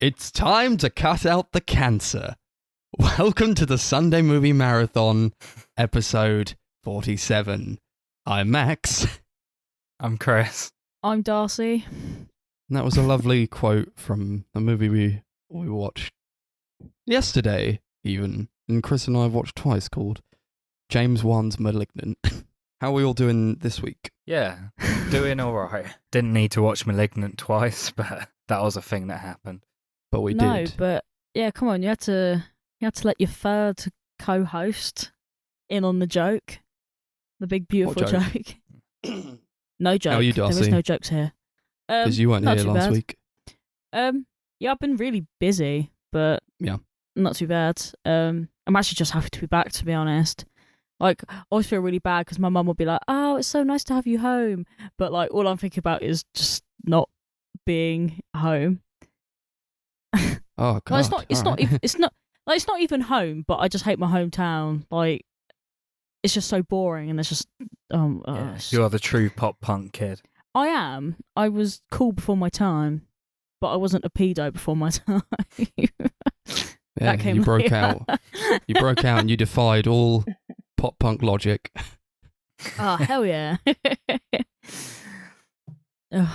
It's time to cut out the cancer. Welcome to the Sunday Movie Marathon, episode 47. I'm Max. I'm Chris. I'm Darcy. And that was a lovely quote from a movie we watched yesterday, even. And Chris and I have watched twice, called James Wan's Malignant. How are we all doing this week? Yeah, doing all right. Didn't need to watch Malignant twice, but that was a thing that happened. But we No, did. but yeah, come on, you had to let your third co-host in on the joke, the big beautiful What joke? No joke. How are you, There is Darcy? no jokes here. Because you weren't not here too last bad. week. Yeah, I've been really busy, but Yeah. not too bad. I'm actually just happy to be back, to be honest. Like, I always feel really bad because my mum will be like, "Oh, it's so nice to have you home," but like, all I'm thinking about is just not being home. Oh, God. Well, it's not alright. it's not even home, but I just hate my hometown. Like, it's just so boring, and there's just Yeah, you are the true pop punk kid. I am. I was cool before my time, but I wasn't a pedo before my time. Yeah, That came you broke later. out. You broke out and you defied all pop punk logic. Oh, hell yeah. Ugh.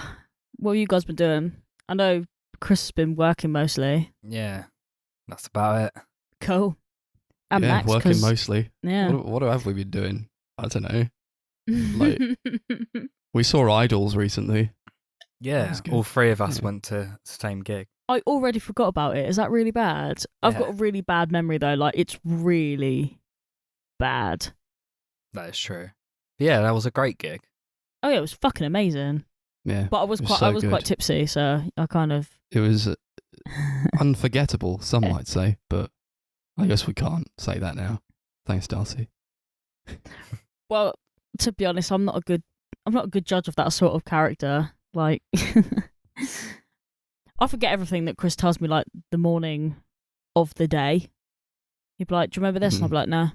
What have you guys been doing? I know Chris has been working mostly. Yeah, that's about it. Cool. And Yeah, Max, working 'cause- mostly. Yeah. What have we been doing? I don't know. like- We saw Idols recently. Yeah, was good. all three of us Yeah. went to the same gig. I already forgot about it. Is that really bad? I've Yeah. got a really bad memory though. Like, it's really bad. That is true. Yeah, that was a great gig. Oh yeah, it was fucking amazing. Yeah, But I was It was so I was quite good. tipsy, so I kind of it was unforgettable, some might say, but I guess we can't say that now. Thanks, Darcy. Well, to be honest, I'm not a good judge of that sort of character. Like, I forget everything that Chris tells me like the morning of the day. He'd be like, "Do you remember this?" And I'd be like, "Nah."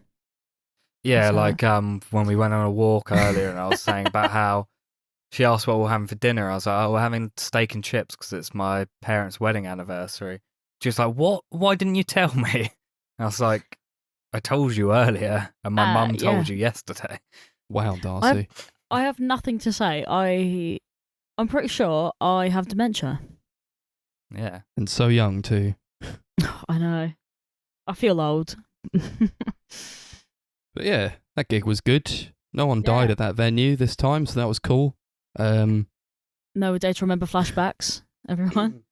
Yeah, So- like when we went on a walk earlier, and I was saying about how she asked what we're having for dinner. I was like, "Oh, we're having steak and chips because it's my parents' wedding anniversary." She was like, "What? Why didn't you tell me?" I was like, "I told you earlier, and my mum told you yesterday." Wow, Darcy. I have nothing to say. I'm pretty sure I have dementia. Yeah. And so young, too. I know. I feel old. But yeah, that gig was good. No one Yeah. died at that venue this time, so that was cool. No, a day to remember flashbacks. Everyone.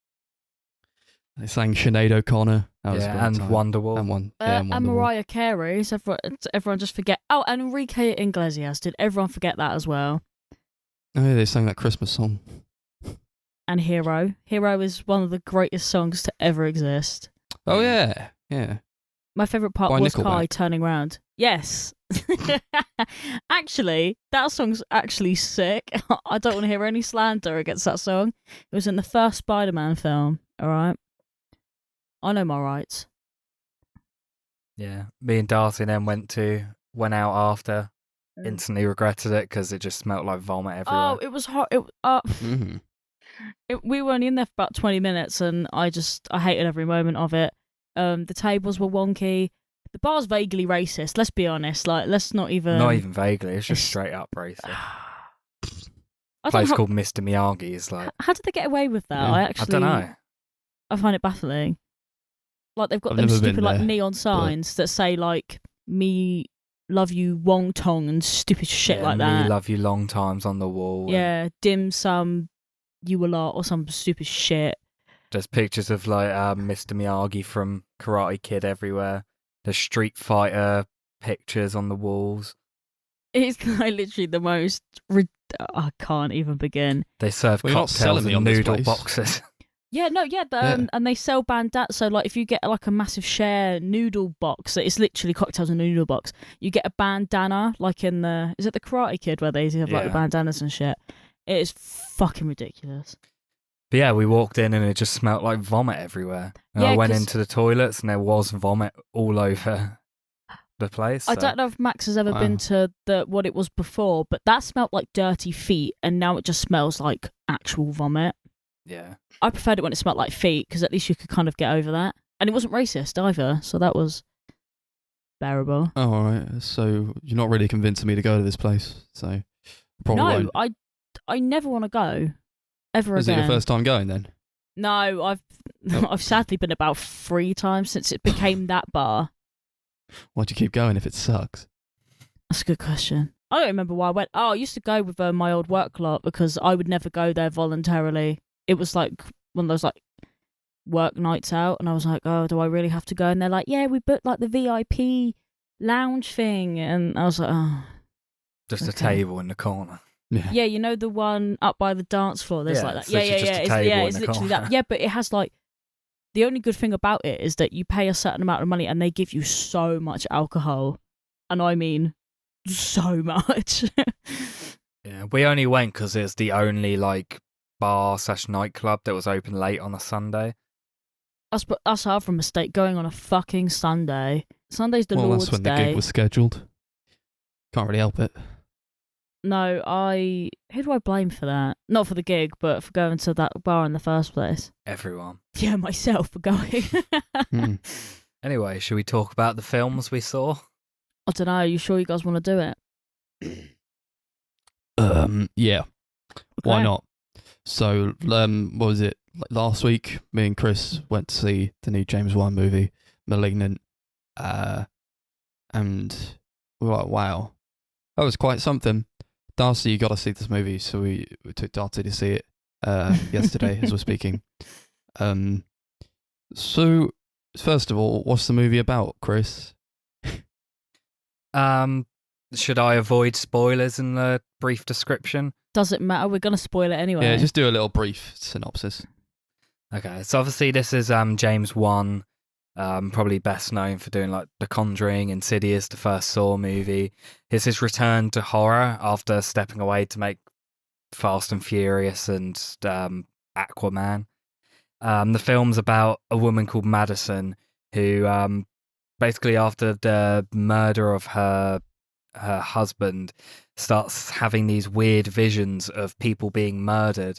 They sang Sinead O'Connor. That was a Yeah, great and time. Wonderwall. And one, And Wonderwall. Mariah Carey. So everyone just forget. Oh, and Enrique Iglesias. Did everyone forget that as well? Oh, yeah, they sang that Christmas song. And Hero. Hero is one of the greatest songs to ever exist. Oh, yeah. Yeah. My favourite part By was Nickelback. Kai turning around. Yes. Actually, that song's actually sick. I don't want to hear any slander against that song. It was in the first Spider-Man film, alright? I know my rights. Yeah, me and Darcy then went out after. Instantly regretted it because it just smelled like vomit everywhere. Oh, it was hot. Mm-hmm. We were only in there for about 20 minutes and I hated every moment of it. The tables were wonky. The bar's vaguely racist, let's be honest. Like, let's not even... Not even vaguely. It's just it's- straight up racist. I don't Place know called Mr. Miyagi's. Like, how did they get away with that? Yeah. I I actually... don't know. I find it baffling. Like, they've got I've them never been stupid like there, neon signs that say like, "Me love you Wong Tong" and stupid shit Yeah, like me that. love you long times on the wall. and Yeah, dim sum you a lot or some stupid shit. There's pictures of like Mr. Miyagi from Karate Kid everywhere. There's Street Fighter pictures on the walls. It's like literally the most. I can't even begin. They serve Well, you're not selling cocktails me in on this noodle place. boxes. Yeah, no, yeah, Yeah. and they sell bandanas. So, like, if you get like a massive share noodle box, it's literally cocktails in a noodle box. You get a bandana, like in is it the Karate Kid where they have like the Yeah. bandanas and shit? It is fucking ridiculous. But yeah, we walked in and it just smelled like vomit everywhere. And I Yeah, went 'cause- into the toilets and there was vomit all over the place. I so- don't know if Max has ever Wow. been to what it was before, but that smelled like dirty feet, and now it just smells like actual vomit. Yeah. I preferred it when it smelled like feet because at least you could kind of get over that. And it wasn't racist either, so that was bearable. Oh, all right. So you're not really convincing me to go to this place. So probably No, won't. I never want to go ever Is it again. your first time going then? No, I've Oh. I've sadly been about 3 times since it became that bar. Why'd you keep going if it sucks? That's a good question. I don't remember why I went. Oh, I used to go with my old work lot because I would never go there voluntarily. It was like one of those like work nights out, and I was like, oh, do I really have to go? And they're like, yeah, we booked like the VIP lounge thing, and I was like, oh, Just a Okay. table in the corner. yeah, you know the one up by the dance floor. There's Yeah, like that. it's Yeah, literally just a It's, table yeah, in it's the literally corner. that. Yeah, but it has like the only good thing about it is that you pay a certain amount of money and they give you so much alcohol, and I mean so much. Yeah, we only went because it's the only like bar/nightclub that was open late on a Sunday. That's half a mistake going on a fucking Sunday. Sunday's the Well, Lord's that's when the Day. gig was scheduled. Can't really help it. No, who do I blame for that? Not for the gig, but for going to that bar in the first place. Everyone. Yeah, myself for going. Hmm. Anyway, should we talk about the films we saw? I don't know. Are you sure you guys want to do it? Yeah. Why Okay. not? So, what was it? Like last week, me and Chris went to see the new James Wan movie, Malignant, and we were like, wow, that was quite something. Darcy, you got to see this movie, so we took Darcy to see it yesterday as we're speaking. So, first of all, what's the movie about, Chris? Should I avoid spoilers in the brief description? Doesn't matter. We're gonna spoil it anyway. Yeah, just do a little brief synopsis. Okay, so obviously this is James Wan, probably best known for doing like The Conjuring, Insidious, the first Saw movie. It's his return to horror after stepping away to make Fast and Furious and Aquaman. The film's about a woman called Madison who basically after the murder of her husband starts having these weird visions of people being murdered,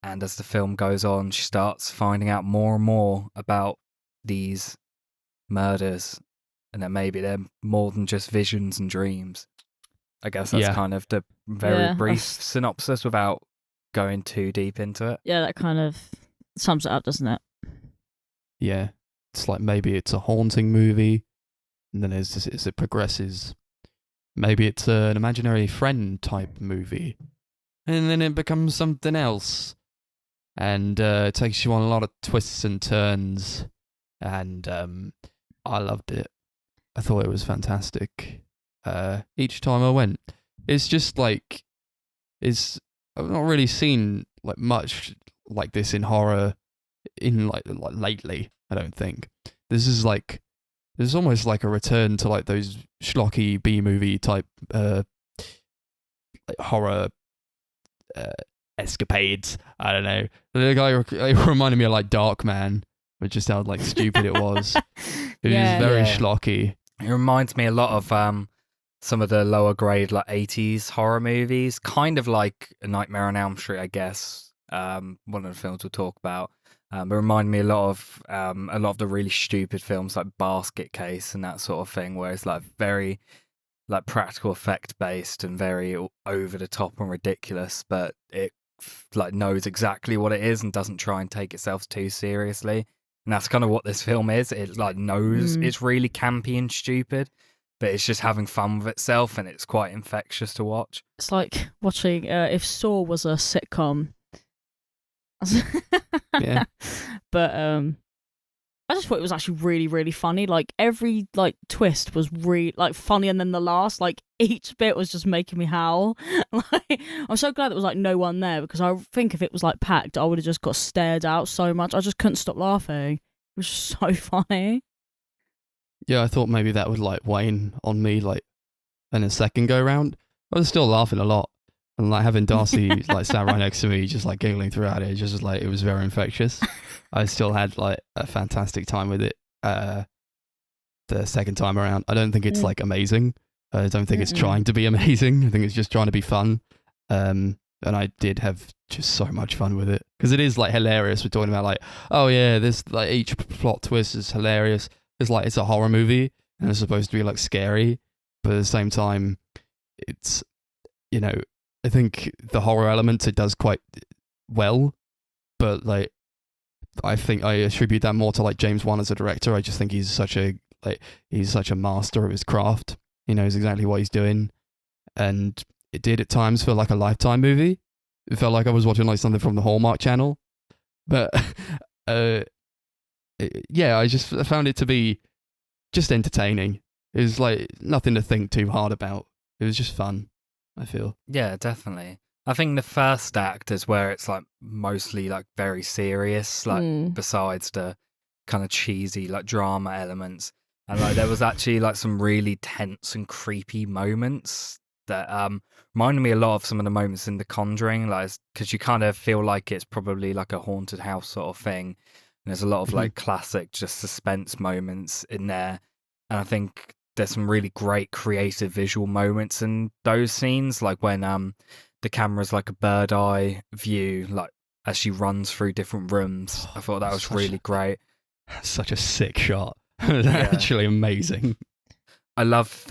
and as the film goes on she starts finding out more and more about these murders and that maybe they're more than just visions and dreams. I guess that's Yeah. kind of the very Yeah, brief that's- synopsis without going too deep into it. Yeah, that kind of sums it up, doesn't it? Yeah, it's like maybe it's a haunting movie, and then as it progresses, maybe it's an imaginary friend type movie, and then it becomes something else, and it takes you on a lot of twists and turns, and I loved it. I thought it was fantastic. Each time I went, it's just like I've not really seen like much like this in horror in like lately. I don't think this is almost like a return to like those schlocky B movie type like horror escapades. I don't know. The guy it reminded me of like Darkman, which just how like stupid it was. It Yeah. was very Yeah. schlocky. It reminds me a lot of some of the lower grade like 80s horror movies, kind of like A Nightmare on Elm Street, I guess. One of the films we'll talk about. It reminded me a lot of the really stupid films like Basket Case and that sort of thing, where it's like very like practical effect based and very over the top and ridiculous, but it like knows exactly what it is and doesn't try and take itself too seriously. And that's kind of what this film is. It like knows it's really campy and stupid, but it's just having fun with itself, and it's quite infectious to watch. It's like watching if Saw was a sitcom. Yeah. But I just thought it was actually really, really funny. Like every like twist was really like funny, and then the last like each bit was just making me howl. Like I'm so glad there was like no one there, because I think if it was like packed, I would have just got stared out so much. I just couldn't stop laughing. It was just so funny. Yeah, I thought maybe that would like wane on me like in a second go round. I was still laughing a lot. And like having Darcy like sat right next to me, just like giggling throughout it, just like it was very infectious. I still had like a fantastic time with it. The second time around, I don't think it's like amazing. I don't think it's trying to be amazing. I think it's just trying to be fun. And I did have just so much fun with it. because it is like hilarious. We're talking about like, oh yeah, this like each plot twist is hilarious. It's like it's a horror movie and it's supposed to be like scary, but at the same time, it's, you know, I think the horror elements it does quite well, but like I think I attribute that more to like James Wan as a director. I just think he's such a master of his craft. He knows exactly what he's doing, and it did at times feel like a Lifetime movie. It felt like I was watching like something from the Hallmark Channel, but yeah, I found it to be just entertaining. It was like nothing to think too hard about. It was just fun, I feel. Yeah, definitely. I think the first act is where it's like mostly like very serious, like besides the kind of cheesy like drama elements. And like there was actually like some really tense and creepy moments that reminded me a lot of some of the moments in The Conjuring, like because you kind of feel like it's probably like a haunted house sort of thing. And there's a lot of like classic just suspense moments in there. And I think there's some really great creative visual moments in those scenes, like when the camera's like a bird eye view, like as she runs through different rooms. I thought that was really great. Such a sick shot. Actually amazing. I love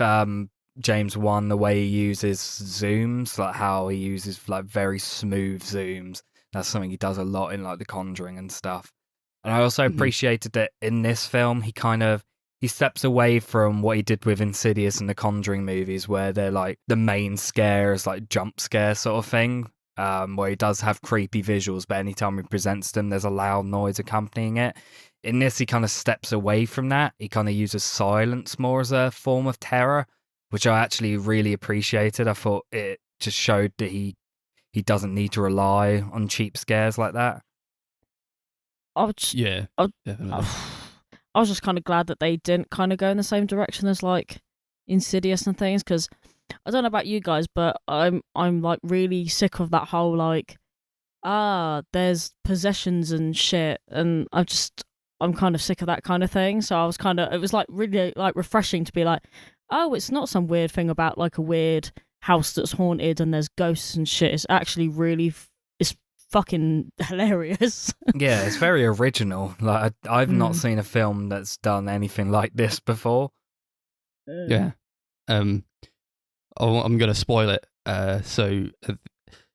James Wan, the way he uses zooms, like how he uses like very smooth zooms. That's something he does a lot in like The Conjuring and stuff. And I also appreciated that in this film he steps away from what he did with Insidious and the Conjuring movies, where they're like the main scare is like jump scare sort of thing, where he does have creepy visuals, but anytime he presents them, there's a loud noise accompanying it. In this, he kind of steps away from that. He kind of uses silence more as a form of terror, which I actually really appreciated. I thought it just showed that he doesn't need to rely on cheap scares like that. Definitely. I was just kind of glad that they didn't kind of go in the same direction as like Insidious and things, because I don't know about you guys, but I'm like really sick of that whole like there's possessions and shit, and I'm kind of sick of that kind of thing. So it was like really like refreshing to be like, oh, it's not some weird thing about like a weird house that's haunted and there's ghosts and shit. It's actually really it's fucking hilarious. Yeah, it's very original. Like I've not seen a film that's done anything like this before. Yeah. I'm gonna spoil it. So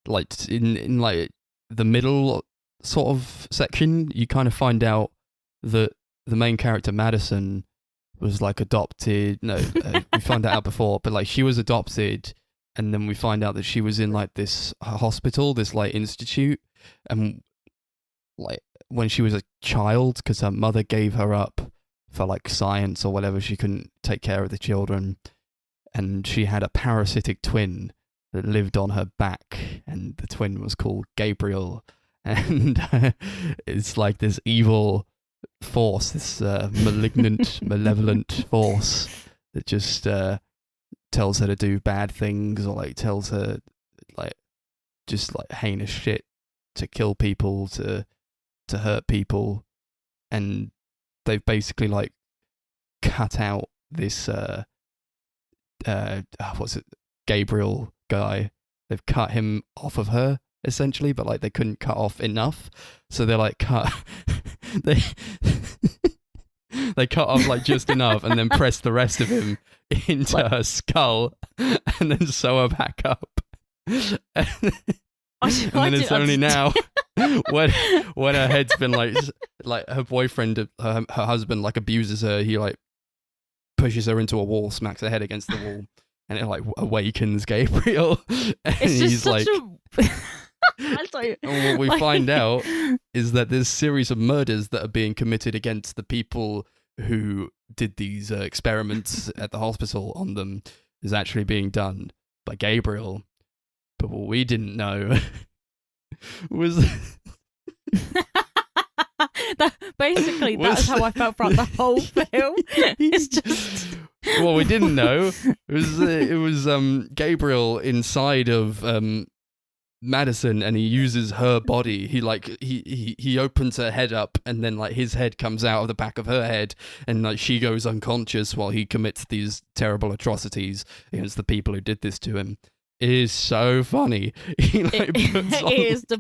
like in like the middle sort of section, you kind of find out that the main character Madison was like adopted. No, we found that out before, but like she was adopted, and then we find out that she was in like this hospital, this like institute, and like when she was a child, because her mother gave her up for like science or whatever, she couldn't take care of the children, and she had a parasitic twin that lived on her back, and the twin was called Gabriel, and it's like this evil force, this malignant, malevolent force that just tells her to do bad things, or like tells her like just like heinous shit, to kill people, to hurt people, and they've basically like cut out this what's it, Gabriel guy. They've cut him off of her essentially, but like they couldn't cut off enough, so they're like they cut off like just enough, and then press the rest of him into her skull, and then sew her back up. And then it's only now when her head's been like her boyfriend, her husband like abuses her. He like pushes her into a wall, smacks her head against the wall, and it like awakens Gabriel. And he's like. And what we find out is that there's a series of murders that are being committed against the people who did these experiments at the hospital on them is actually being done by Gabriel. But what we didn't know was basically that's how I felt throughout the whole film. It's just what we didn't know was it was Gabriel inside of Madison, and he uses her body. He opens her head up, and then like his head comes out of the back of her head, and like she goes unconscious while he commits these terrible atrocities against the people who did this to him. is so funny. He like puts on,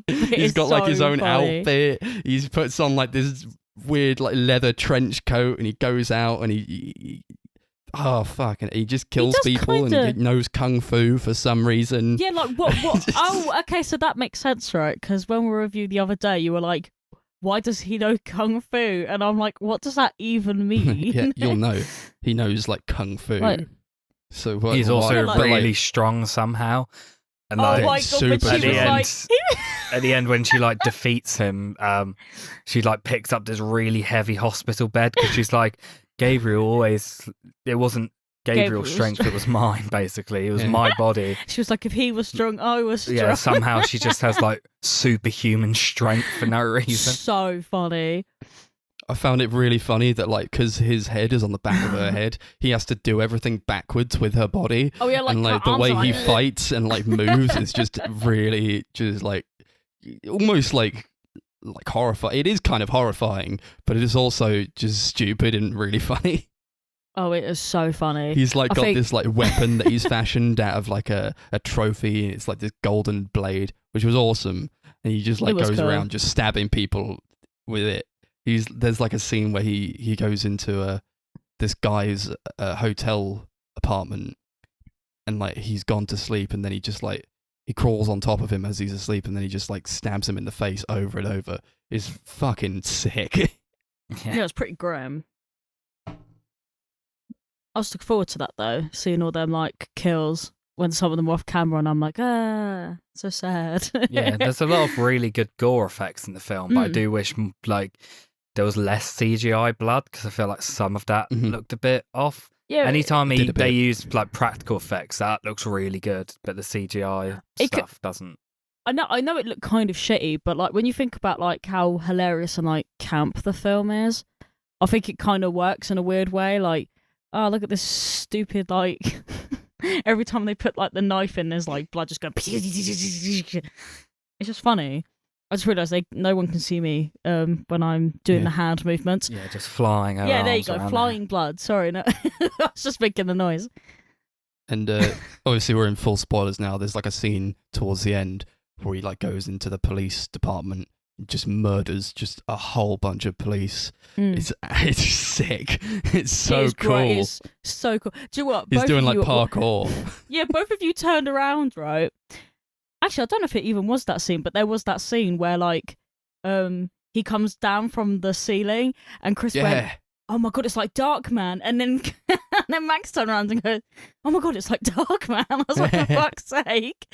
he's got like his own outfit. He puts on like this weird like leather trench coat, and he goes out and he oh fuck, and he just kills people and he knows kung fu for some reason. Yeah, like what? Oh, okay, so that makes sense, right? Because when we reviewed the other day, you were like, "Why does he know kung fu?" And I'm like, "What does that even mean?" Yeah, you'll know. He knows like kung fu. Right. So he's also really strong somehow. And like, oh my god! But she was at the end when she like defeats him, she like picks up this really heavy hospital bed because she's like, Gabriel always. It wasn't Gabriel's strength; it was mine. Basically, it was my body. She was like, if he was strong, I was strong. Yeah, somehow she just has like superhuman strength for no reason. So funny. I found it really funny that, like, because his head is on the back of her head, he has to do everything backwards with her body. Oh yeah, like, and like the way he fights and like moves is just really just like almost like horrifying. It is kind of horrifying, but it is also just stupid and really funny. Oh, it is so funny. He's like got this like weapon that he's fashioned out of like a trophy, and it's like this golden blade, which was awesome. And he just like goes around just stabbing people with it. There's like a scene where he goes into this guy's hotel apartment, and like he's gone to sleep, and then he just like he crawls on top of him as he's asleep, and then he just like stabs him in the face over and over. It's fucking sick. Yeah, it's pretty grim. I was looking forward to that though, seeing all them like kills when some of them were off camera, and I'm like, so sad. Yeah, there's a lot of really good gore effects in the film, but I do wish like there was less CGI blood, because I feel like some of that looked a bit off. Yeah, anytime they use like practical effects, that looks really good, but the CGI stuff doesn't. I know it looked kind of shitty, but like when you think about like how hilarious and like camp the film is, I think it kind of works in a weird way. Like, oh, look at this stupid like. Every time they put like the knife in, there's like blood just going. It's just funny. I just realised no one can see me when I'm doing the hand movements. Yeah, just flying. Yeah, there you go, flying blood. Sorry, no, I was just making the noise. And obviously, we're in full spoilers now. There's like a scene towards the end where he like goes into the police department, and just murders just a whole bunch of police. It's sick. It's so cool. Great. It's so cool. Do you know what? He's doing like parkour. Yeah, both of you turned around, right? Actually, I don't know if it even was that scene, but there was that scene where like he comes down from the ceiling and Chris went, "Oh my god, it's like Darkman," and then Max turned around and goes, "Oh my god, it's like Darkman." I was like, for fuck's sake.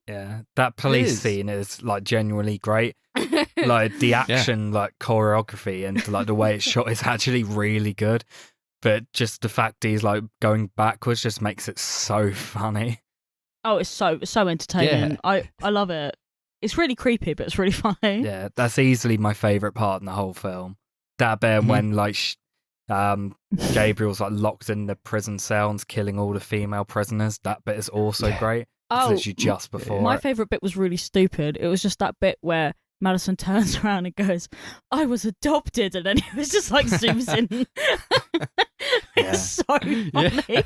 Yeah, that police scene is like genuinely great. Like the action, like choreography, and like the way it's shot is actually really good. But just the fact he's like going backwards just makes it so funny. Oh, it's so entertaining. Yeah. I love it. It's really creepy, but it's really funny. Yeah, that's easily my favourite part in the whole film. That bit when like Gabriel's like locked in the prison cell and's killing all the female prisoners. That bit is also great. It's literally just before. My favourite bit was really stupid. It was just that bit where Madison turns around and goes, "I was adopted," and then he was just like zooms in. It's so funny.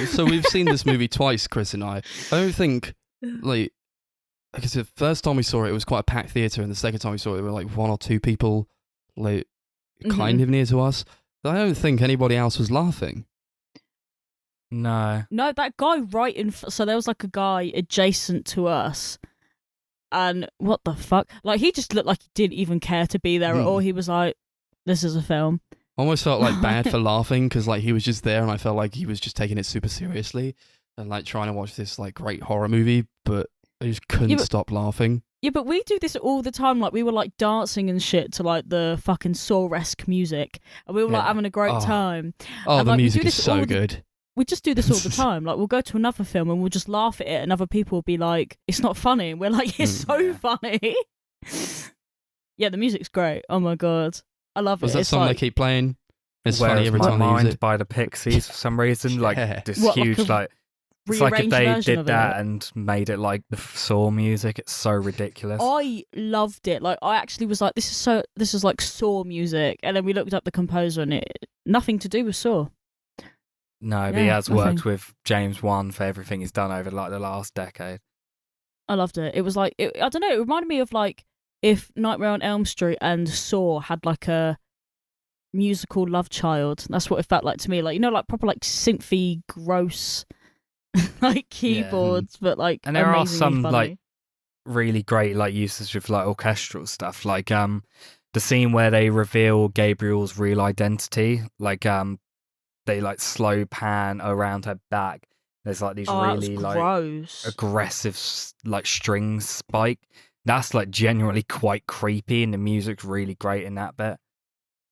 So we've seen this movie twice, Chris and I. I don't think, like, because the first time we saw it was quite a packed theatre, and the second time we saw it, there were like one or two people, like, kind of near to us. I don't think anybody else was laughing. No, that guy right in. So there was like a guy adjacent to us, and what the fuck? Like he just looked like he didn't even care to be there at all. He was like, "This is a film." Almost felt like bad for laughing because like he was just there, and I felt like he was just taking it super seriously and like trying to watch this like great horror movie, but I just couldn't stop laughing. Yeah, but we do this all the time. Like we were like dancing and shit to like the fucking Saw-esque music, and we were like having a great time. Oh, and, the like, music is so good. We just do this all the time. Like we'll go to another film and we'll just laugh at it, and other people will be like, "It's not funny," and we're like, "It's so funny." Yeah, the music's great. Oh my god, I love it. Was that song they keep playing? It's Where's funny every My time they use Mind it. by the Pixies for some reason. Like this what, huge like It's like if rearranged they version did of that it. and made it like the Saw music. It's so ridiculous. I loved it. Like I actually was like, this is like Saw music, and then we looked up the composer, and it nothing to do with Saw. No, but he Yeah, has worked with James Wan for everything he's done over like the last decade. I loved it. It was like I don't know. It reminded me of like if Nightmare on Elm Street and Saw had like a musical love child. That's what it felt like to me. Like, you know, like proper like synthy, gross, like keyboards, but like and there are amazingly some funny. like really great like uses with like orchestral stuff, like the scene where they reveal Gabriel's real identity, like they like slow pan around her back. There's like these really that was like gross. aggressive like string spike. That's like genuinely quite creepy, and the music's really great in that bit.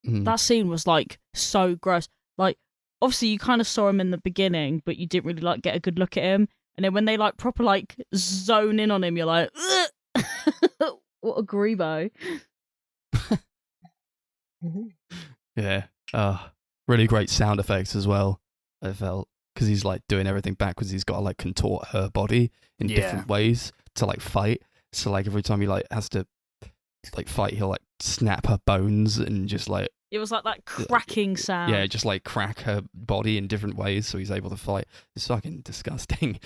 That scene was like so gross. Like obviously you kind of saw him in the beginning, but you didn't really like get a good look at him. And then when they like proper like zone in on him, you're like, what a grebo. Yeah. Really great sound effects as well, I felt, because he's like doing everything backwards. He's got to like contort her body in different ways to like fight. So like every time he like has to like fight, he'll like snap her bones and just like It was like that cracking sound. yeah, just like crack her body in different ways so he's able to fight. It's fucking disgusting.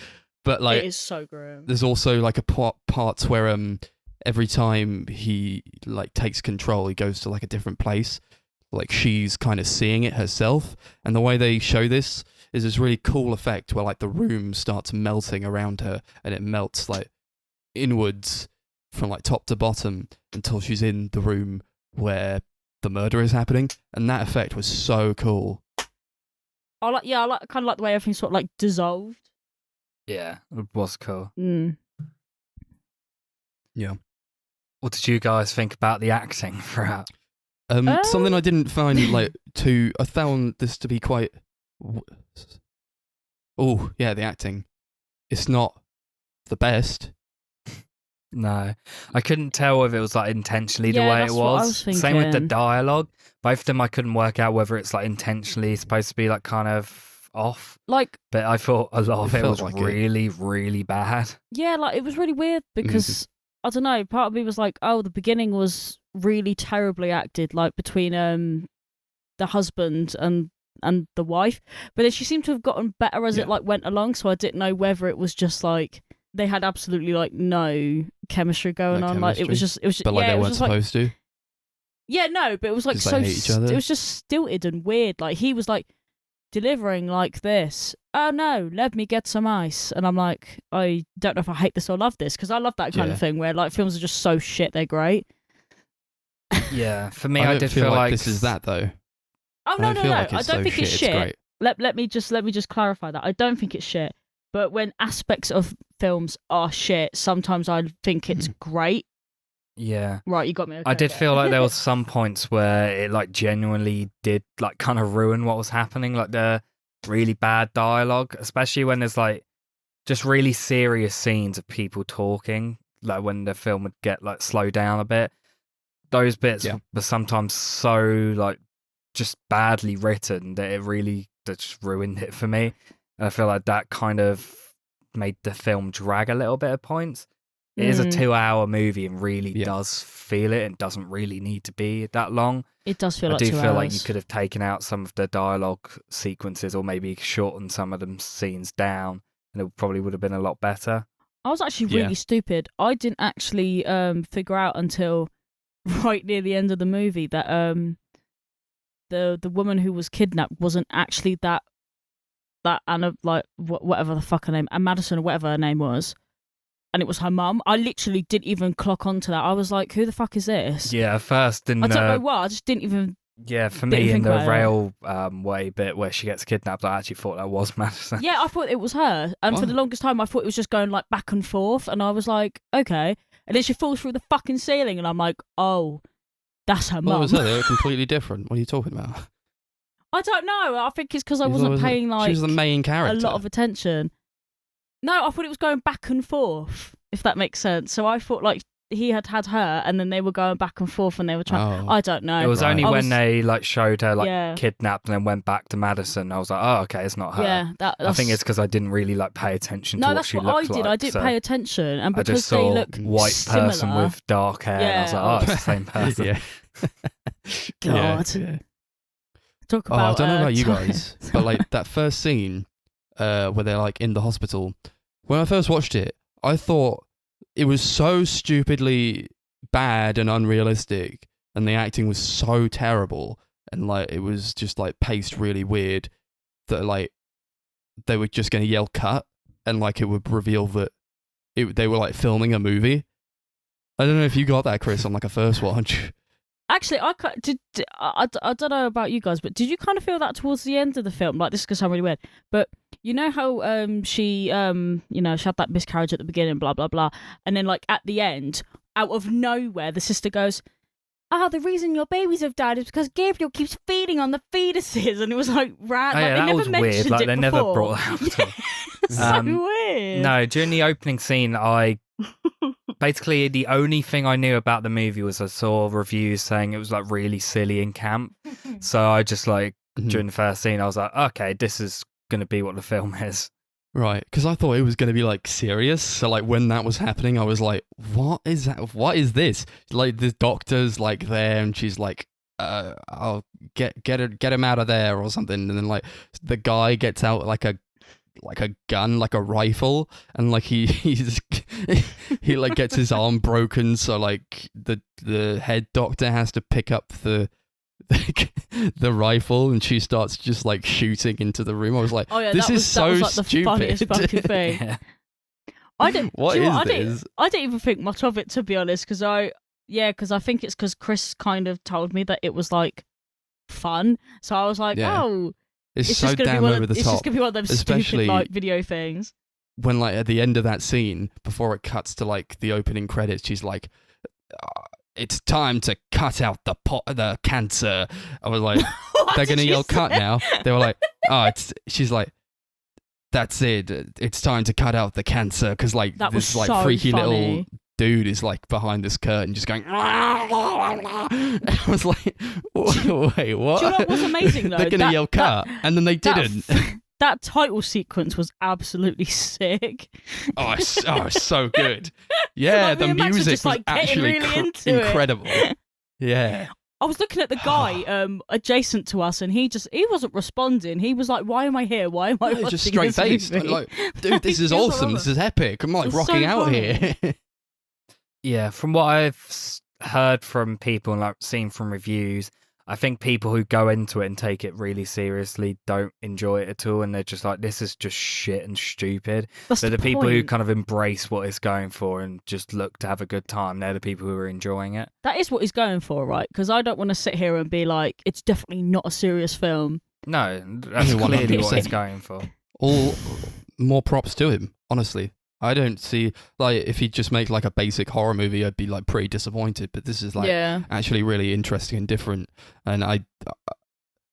But like it is so grim. there's also like a parts where every time he like takes control, he goes to like a different place. Like she's kind of seeing it herself, and the way they show this is this really cool effect where like the room starts melting around her, and it melts like inwards from like top to bottom until she's in the room where the murder is happening, and that effect was so cool. I like kind of like the way everything sort of like dissolved. Yeah, it was cool. Yeah. What did you guys think about the acting throughout? Something I didn't find like too. I found this to be quite. Oh yeah, the acting. It's not the best. No, I couldn't tell if it was like intentionally the Yeah, way that's it what I was. was Same with the thinking. dialogue. Both of them, I couldn't work out whether it's like intentionally supposed to be like kind of off. Like, But I thought a lot of it felt was like it. really, really bad. yeah, like it was really weird because I don't know. Part of me was like, oh, the beginning was really terribly acted, like between the husband and the wife, but then she seemed to have gotten better as it like went along. So I didn't know whether it was just like they had absolutely like no chemistry going on. Like it was just, but like yeah, they it was weren't just, like, supposed to. yeah, no, but it was like Just, so like, hate each other. it was just stilted and weird. Like he was like delivering like this. Oh no, let me get some ice. And I'm like, I don't know if I hate this or love this, because I love that kind of thing where like films are just so shit they're great. Yeah, for me, I I don't did feel like this s- is that though. Oh no, I no, feel no! like I it's don't so think it's shit, shit. it's great. Let me just clarify that. I don't think it's shit. But when aspects of films are shit, sometimes I think it's great. Yeah. Right, you got me. Okay, I did okay. feel like there was some points where it like genuinely did like kind of ruin what was happening, like the really bad dialogue, especially when there's like just really serious scenes of people talking, like when the film would get like slowed down a bit. Those bits were sometimes so like just badly written that it really just ruined it for me. And I feel like that kind of made the film drag a little bit at points. It is a 2-hour movie and really does feel it and doesn't really need to be that long. It does feel I like do 2 feel hours. like you could have taken out some of the dialogue sequences or maybe shortened some of them scenes down, and it probably would have been a lot better. I was actually really stupid. I didn't actually figure out until right near the end of the movie that the woman who was kidnapped wasn't actually that Anna, like whatever the fuck her name, and Madison or whatever her name was, and it was her mum. I literally didn't even clock onto that. I was like, who the fuck is this? Yeah, at first in I don't know why. I just didn't even. Yeah, for Didn't me in think the about it. railway bit where she gets kidnapped, I actually thought that was Madison. Yeah, I thought it was her, and for the longest time, I thought it was just going like back and forth, and I was like, okay, and then she falls through the fucking ceiling, and I'm like, oh, that's her What mum. was that? They were completely different. What are you talking about? I don't know. I think it's because I She wasn't was- paying like She was the main a character. lot of attention. No, I thought it was going back and forth, if that makes sense. So I thought like he had her, and then they were going back and forth, and they were trying. Oh. I don't know. It was only I when was- they like showed her like Yeah. kidnapped and then went back to Madison. I was like, oh, okay, it's not her. Yeah, I think it's because I didn't really like pay attention to no, what that's she what I looked did. like. I didn't so pay attention, and I because just saw they look white similar, person with dark hair, and I was like, oh, it's the same person. Yeah. God. Yeah. Talk Oh, I about. don't know about you time. guys, but like that first scene where they're like in the hospital, when I first watched it, I thought it was so stupidly bad and unrealistic, and the acting was so terrible, and like it was just like paced really weird that like they were just going to yell cut, and like it would reveal that they were like filming a movie. I don't know if you got that, Chris, on like a first watch. Actually, I don't know about you guys, but did you kind of feel that towards the end of the film? Like, this is going to sound really weird, but you know how she she had that miscarriage at the beginning, blah blah blah, and then like at the end, out of nowhere, the sister goes, the reason your babies have died is because Gabriel keeps feeding on the fetuses, and it was like Oh, like, yeah, they that never was weird. mentioned Like it they never before. brought that up at all. So weird. No, during the opening scene, basically the only thing I knew about the movie was I saw reviews saying it was like really silly and camp. So I just like during the first scene, I was like, okay, this is going to be what the film is. Right, because I thought it was going to be like serious. So like when that was happening, I was like, "What is that? What is this?" Like the doctor's like there, and she's like, "I'll get him out of there" or something. And then like the guy gets out like a gun, like a rifle, and like he like gets his arm broken. So like the head doctor has to pick up the rifle, and she starts just like shooting into the room. I was like, Oh yeah, this that is was, so that was like the stupid. funniest fucking thing. Yeah. I didn't. What do you know is what? this? I didn't even think much of it, to be honest, because I think it's because Chris kind of told me that it was like fun, so I was like, Yeah. oh, It's it's so just gonna damn be one over of, the it's top. just gonna be one of them Especially- stupid like video things. When like at the end of that scene, before it cuts to like the opening credits, she's like, "It's time to cut out the cancer." I was like, What "They're did gonna you yell cut say? now." They were like, "Oh, she's like, that's it. It's time to cut out the cancer," because like That this was like so freaky little funny. dude is like behind this curtain, just going. I was like, "Wait, what?" Do you know what was amazing, though? They're gonna That- yell cut, and then they that didn't. That title sequence was absolutely sick. Oh, it's so good. Yeah, Like, me the and Max were music just, was like, getting actually really into it. incredible. Yeah. I was looking at the guy adjacent to us, and he wasn't responding. He was like, "Why am I here? Why am I watching Just straight this faced. movie?" Like, dude, this is He was awesome. like, This is epic. I'm like It's rocking so out funny. here. Yeah, from what I've heard from people and like seen from reviews, I think people who go into it and take it really seriously don't enjoy it at all, and they're just like, this is just shit and stupid. That's But the people who point. kind of embrace what it's going for and just look to have a good time, they're the people who are enjoying it. That is what he's going for, right? Because I don't want to sit here and be like, it's definitely not a serious film. No, that's Yeah, clearly what 100%. it's going for. All more props to him, honestly. I don't see, like, if he'd just make like a basic horror movie, I'd be like pretty disappointed. But this is like Yeah. actually really interesting and different. And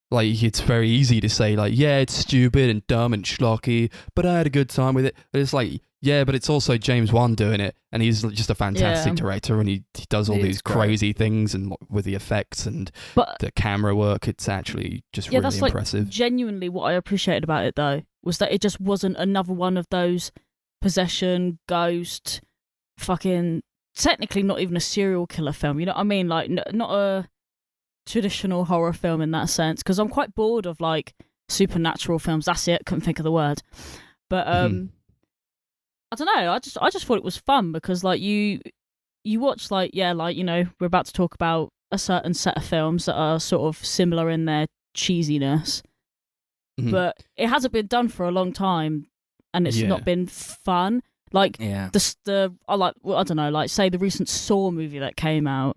like, it's very easy to say like, yeah, it's stupid and dumb and schlocky, but I had a good time with it. But it's like, yeah, but it's also James Wan doing it, and he's just a fantastic Yeah. director, and he does all He is these great. crazy things, and with the effects and But the camera work, it's actually just yeah, really that's like impressive. genuinely what I appreciated about it, though, was that it just wasn't another one of those possession, ghost, fucking, technically not even a serial killer film. You know what I mean? Like, not a traditional horror film in that sense, because I'm quite bored of like supernatural films. That's it. Couldn't think of the word. But Mhm. I don't know. I just thought it was fun because like you watch like, yeah, like, you know, we're about to talk about a certain set of films that are sort of similar in their cheesiness, Mhm. but it hasn't been done for a long time, and it's Yeah. not been fun. Like Yeah. I don't know, like say the recent Saw movie that came out,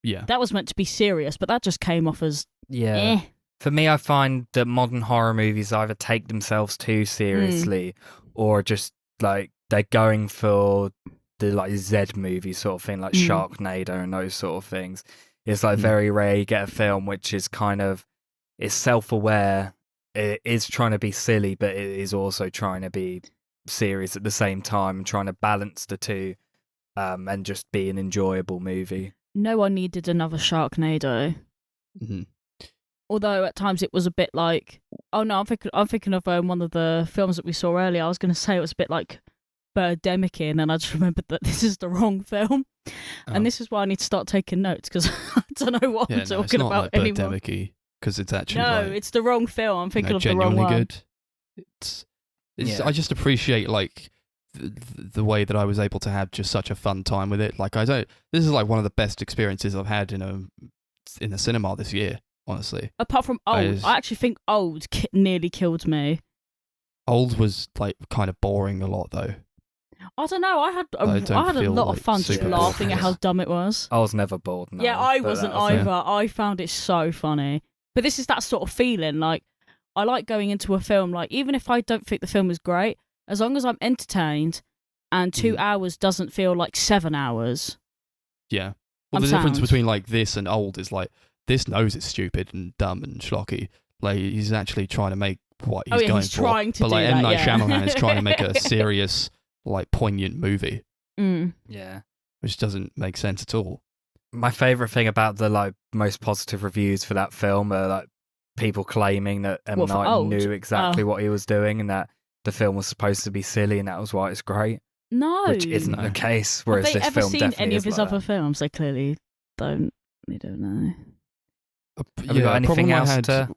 Yeah. that was meant to be serious, but that just came off as Yeah. eh. For me, I find that modern horror movies either take themselves too seriously or just like they're going for the like Z movie sort of thing, like Sharknado and those sort of things. It's like very rare you get a film which is kind of, it's self-aware, it is trying to be silly, but it is also trying to be serious at the same time and trying to balance the two. and just be an enjoyable movie. No one needed another Sharknado. Mm-hmm. Although at times it was a bit like, oh no, I'm thinking of one of the films that we saw earlier. I was going to say it was a bit like Birdemic, and I just remembered that this is the wrong film, and this is why I need to start taking notes because I don't know what I'm talking about like anymore. Birdemic-y, because it's actually it's the wrong film. I'm thinking of the wrong genuinely one. good. It's I just appreciate like the way that I was able to have just such a fun time with it. Like this is like one of the best experiences I've had in the cinema this year. Honestly, apart from Old, I actually think Old nearly killed me. Old was like kind of boring a lot though. I don't know. I had a lot of fun just laughing at how dumb it was. I was never bored. No, yeah, I wasn't either. I found it so funny. But this is that sort of feeling. Like I like going into a film. Like even if I don't think the film is great, as long as I'm entertained, and 2 hours doesn't feel like 7 hours. Yeah. Well, the difference between like this and Old is like this knows it's stupid and dumb and schlocky. Like he's actually trying to make what he's going he's for. Trying to but like do M. that, Night Shyamalan is trying to make a serious, like poignant movie. Yeah. Which doesn't make sense at all. My favourite thing about the like most positive reviews for that film are like people claiming that M. Night knew exactly what he was doing and that the film was supposed to be silly and that was why it's great. No. Which isn't the case. Whereas Have they this ever film seen definitely any is of his like other that. films? They clearly don't. They don't know. Have you got anything else to...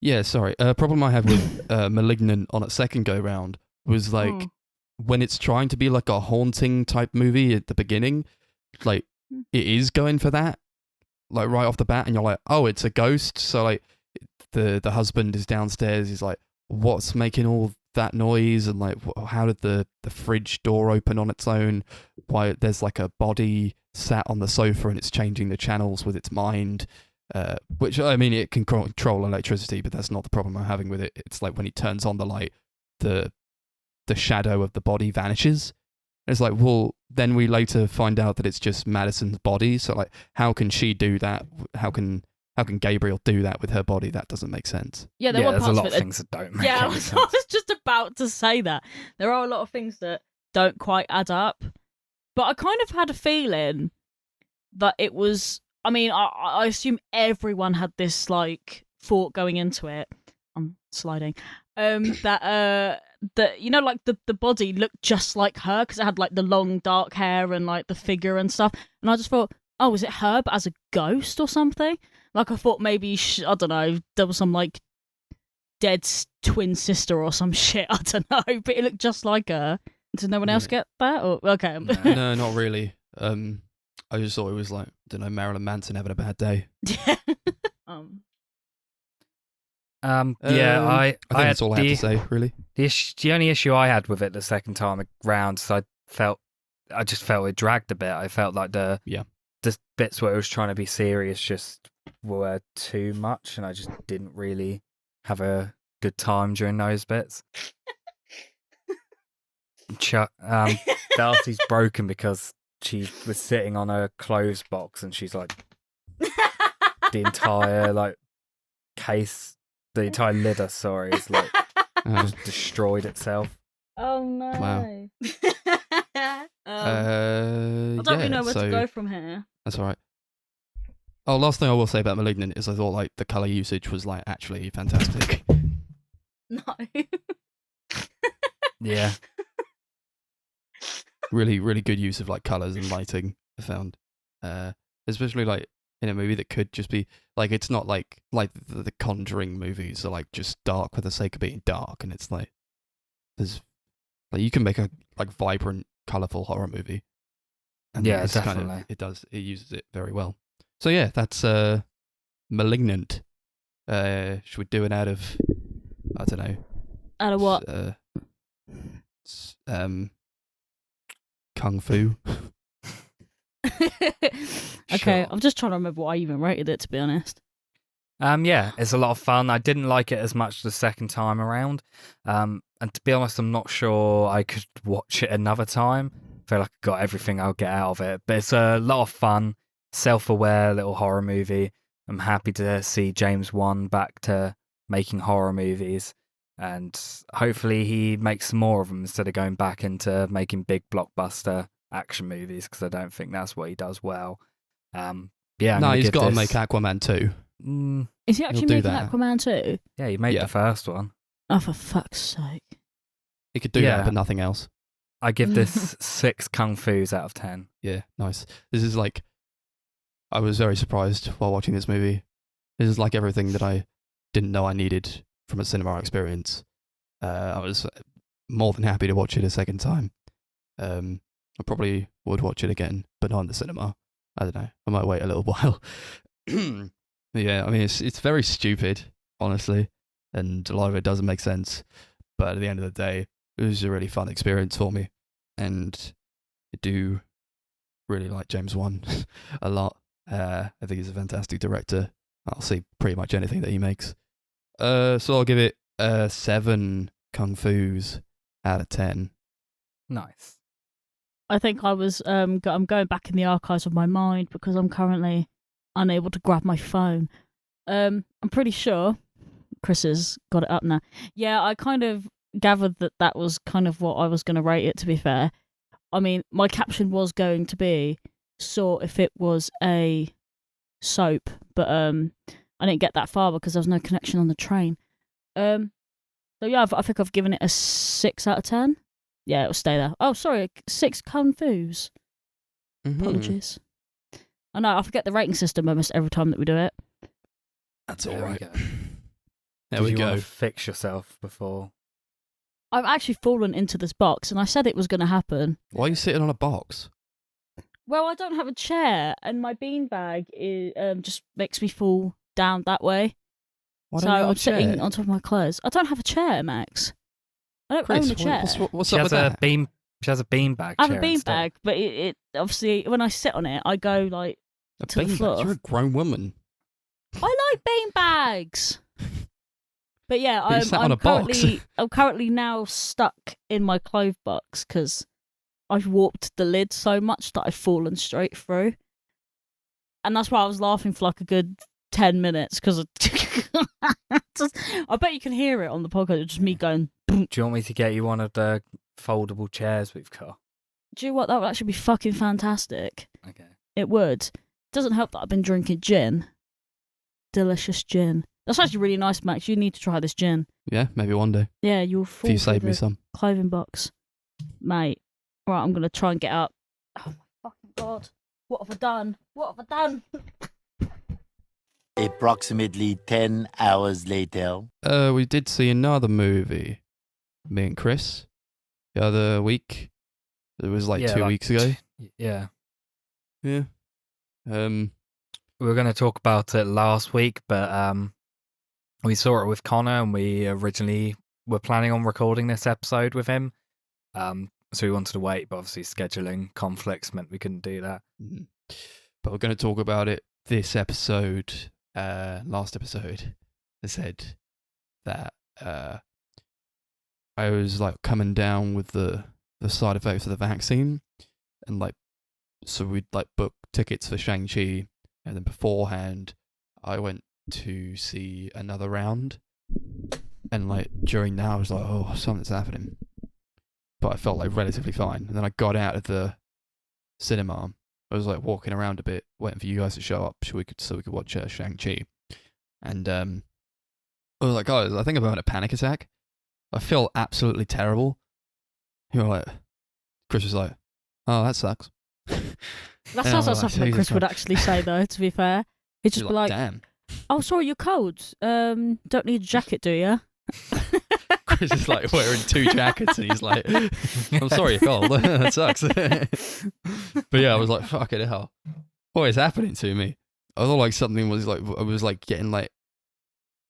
Yeah, sorry. A problem I had with Malignant on its second go round was like when it's trying to be like a haunting type movie at the beginning, like it is going for that, like right off the bat, and you're like, oh, it's a ghost. So like the husband is downstairs. He's like, what's making all that noise? And like, how did the fridge door open on its own? Why there's like a body sat on the sofa and it's changing the channels with its mind. Which, I mean, it can control electricity, but that's not the problem I'm having with it. It's like when he turns on the light, the shadow of the body vanishes. It's like, well, then we later find out that it's just Madison's body. So, like, how can she do that? How can Gabriel do that with her body? That doesn't make sense. Yeah, there's a lot of things that don't make sense. I was just about to say that. There are a lot of things that don't quite add up. But I kind of had a feeling that it was... I mean, I assume everyone had this like thought going into it. I'm sliding. That you know, like the body looked just like her because it had like the long dark hair and like the figure and stuff. And I just thought, oh, was it her but as a ghost or something? Like I thought maybe I don't know, there was some like dead twin sister or some shit. I don't know, but it looked just like her. Did no one else get that? Or okay, no, not really. I just thought it was like, I don't know, Marilyn Manson having a bad day. Yeah. I think that's all I have to say, really. The only issue I had with it the second time around is I just felt it dragged a bit. I felt like the bits where it was trying to be serious just were too much, and I just didn't really have a good time during those bits. Darcy's broken because she was sitting on a clothes box and she's like the entire like case, the entire lid, is like just destroyed itself. Oh no! Wow. I don't really know where to go from here. That's all right. Oh, last thing I will say about Malignant is I thought like the color usage was like actually fantastic. No. Yeah. Really, really good use of like colors and lighting. I found, especially like in a movie that could just be like, it's not like the Conjuring movies are like just dark for the sake of being dark, and it's like there's like you can make a like vibrant, colorful horror movie. And yeah, definitely. It uses it very well. So yeah, that's Malignant. Should we do it out of I don't know. Out of what? Kung Fu. Okay, Sure. I'm just trying to remember what I even rated it, to be honest. Yeah, it's a lot of fun. I didn't like it as much the second time around. And to be honest, I'm not sure I could watch it another time. I feel like I got everything I'll get out of it. But it's a lot of fun, self-aware little horror movie. I'm happy to see James Wan back to making horror movies. And hopefully he makes some more of them instead of going back into making big blockbuster action movies because I don't think that's what he does well. Yeah, I'm No, gonna he's give got to this- make Aquaman 2. Is he actually do making that. Aquaman too? Yeah, he made Yeah. the first one. Oh, for fuck's sake! He could do Yeah. that, but nothing else. I give this 6 kung fu's out of 10. Yeah, nice. This is like, I was very surprised while watching this movie. This is like everything that I didn't know I needed from a cinema experience. I was more than happy to watch it a second time. I probably would watch it again, but not in the cinema. I don't know. I might wait a little while. Yeah, I mean, it's very stupid, honestly, and a lot of it doesn't make sense. But at the end of the day, it was a really fun experience for me, and I do really like James Wan a lot. I think he's a fantastic director. I'll see pretty much anything that he makes. So I'll give it 7 kung fu's out of 10. Nice. I think I was I'm going back in the archives of my mind because I'm currently unable to grab my phone. I'm pretty sure Chris has got it up now. Yeah, I kind of gathered that was kind of what I was going to rate it, to be fair. I mean, my caption was going to be saw if it was a soap, but I didn't get that far because there was no connection on the train. So yeah, I think I've given it a 6 out of 10. Yeah, it'll stay there. Oh, sorry, 6 kung fu's. Apologies. I know, I forget the rating system almost every time that we do it. That's There all we right. go. There Did we you go. want to fix yourself before? I've actually fallen into this box, and I said it was going to happen. Why are you sitting on a box? Well, I don't have a chair, and my beanbag just makes me fall down that way. Why So don't you have I'm a chair? sitting on top of my clothes. I don't have a chair, Max. I don't Chris, own a chair. what's She up has with a that? bean. She has a beanbag. I have a chair instead. beanbag, but it obviously when I sit on it, I go like A to the beanbag? floor. You're a grown woman. I like beanbags. But yeah, But you sat on a box. I'm currently now stuck in my clothes box because I've warped the lid so much that I've fallen straight through, and that's why I was laughing for like a good 10 minutes because I bet you can hear it on the podcast. It's just me going. Do you want me to get you one of the foldable chairs we've got? Do you know what? That would actually be fucking fantastic. Okay. It would. Doesn't help that I've been drinking gin. Delicious gin. That's actually really nice, Max. You need to try this gin. Yeah, maybe one day. Yeah, you'll If fall you through save me the some. clothing box. Mate. Right, I'm going to try and get up. Oh my fucking god. What have I done? What have I done? Approximately 10 hours later. We did see another movie, me and Chris, the other week. It was like Yeah, 2 like weeks ago. Yeah. Yeah. We were going to talk about it last week, but we saw it with Connor, and we originally were planning on recording this episode with him. So we wanted to wait, but obviously scheduling conflicts meant we couldn't do that. Mhm. But we're going to talk about it this episode. Last episode, I said that I was like coming down with the side effects of the vaccine, and like so we'd like book tickets for Shang-Chi, and then beforehand I went to see another round, and like during that I was like, oh, something's happening, but I felt like relatively fine. And then I got out of the cinema. I was like walking around a bit, waiting for you guys to show up so we could watch Shang-Chi. And I was like, guys, I think I'm having a panic attack. I feel absolutely terrible. You know, like, Chris was like, oh, that sucks. That And sounds I like was something that Jesus Chris would Christ. actually say, though, to be fair. He'd just He's be like, damn. oh, sorry, you're cold. Don't need a jacket, do you? Chris is like wearing 2 jackets and he's like, I'm sorry you're cold. That sucks. But yeah, I was like, fucking hell. What is happening to me? I thought like something was like, I was like getting like,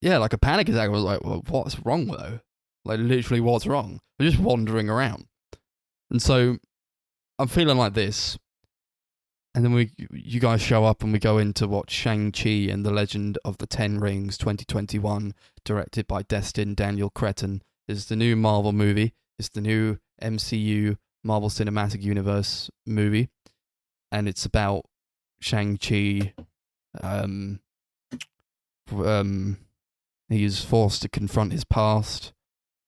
yeah, like a panic attack. I was like, well, what's wrong though? Like literally what's wrong? I'm just wandering around. And so I'm feeling like this. And then you guys show up and we go in to watch Shang-Chi and the Legend of the Ten Rings 2021, directed by Destin Daniel Cretton. It's the new Marvel movie. It's the new MCU, Marvel Cinematic Universe movie. And it's about Shang-Chi. He is forced to confront his past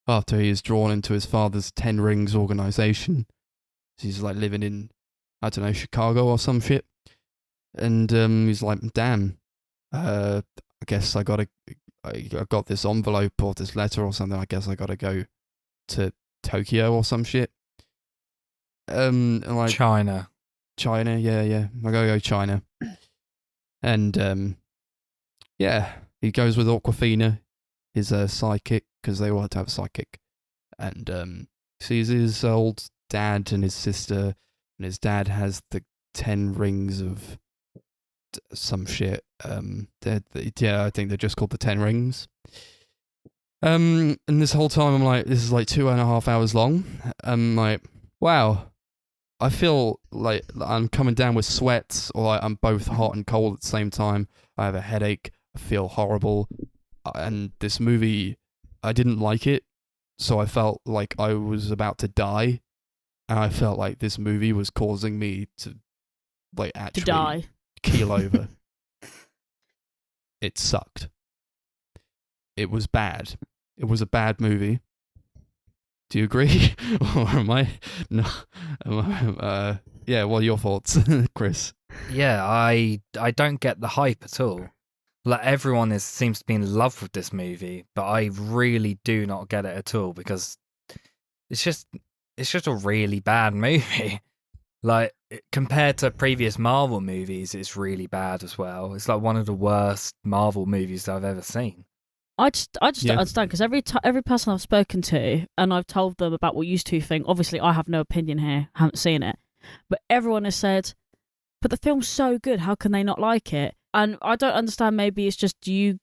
after he is drawn into his father's Ten Rings organization. He's like living in I don't know, Chicago or some shit. And he's like, damn, I guess I got this envelope or this letter or something. I guess I gotta go to Tokyo or some shit. And like China. Yeah. I gotta go China. And yeah, he goes with Awkwafina, his sidekick, because they all had to have a sidekick. And sees his old dad and his sister, and his dad has the 10 rings of some shit. I think they're just called the 10 rings. And this whole time I'm like, this is like 2.5 hours long. I'm like, wow, I feel like I'm coming down with sweats, or like I'm both hot and cold at the same time. I have a headache. I feel horrible. And this movie, I didn't like it, so I felt like I was about to die. And I felt like this movie was causing me to like actually die. keel over. It sucked. It was bad. It was a bad movie. Do you agree? Or am I? No. Yeah, what are your thoughts, Chris? Yeah, I don't get the hype at all. Like, everyone seems to be in love with this movie, but I really do not get it at all, because it's just a really bad movie. Like, compared to previous Marvel movies, it's really bad as well. It's like one of the worst Marvel movies I've ever seen. I just don't understand, because every person I've spoken to and I've told them about what used to think, obviously I have no opinion here, haven't seen it, but everyone has said, but the film's so good, how can they not like it? And I don't understand, maybe it's just, do you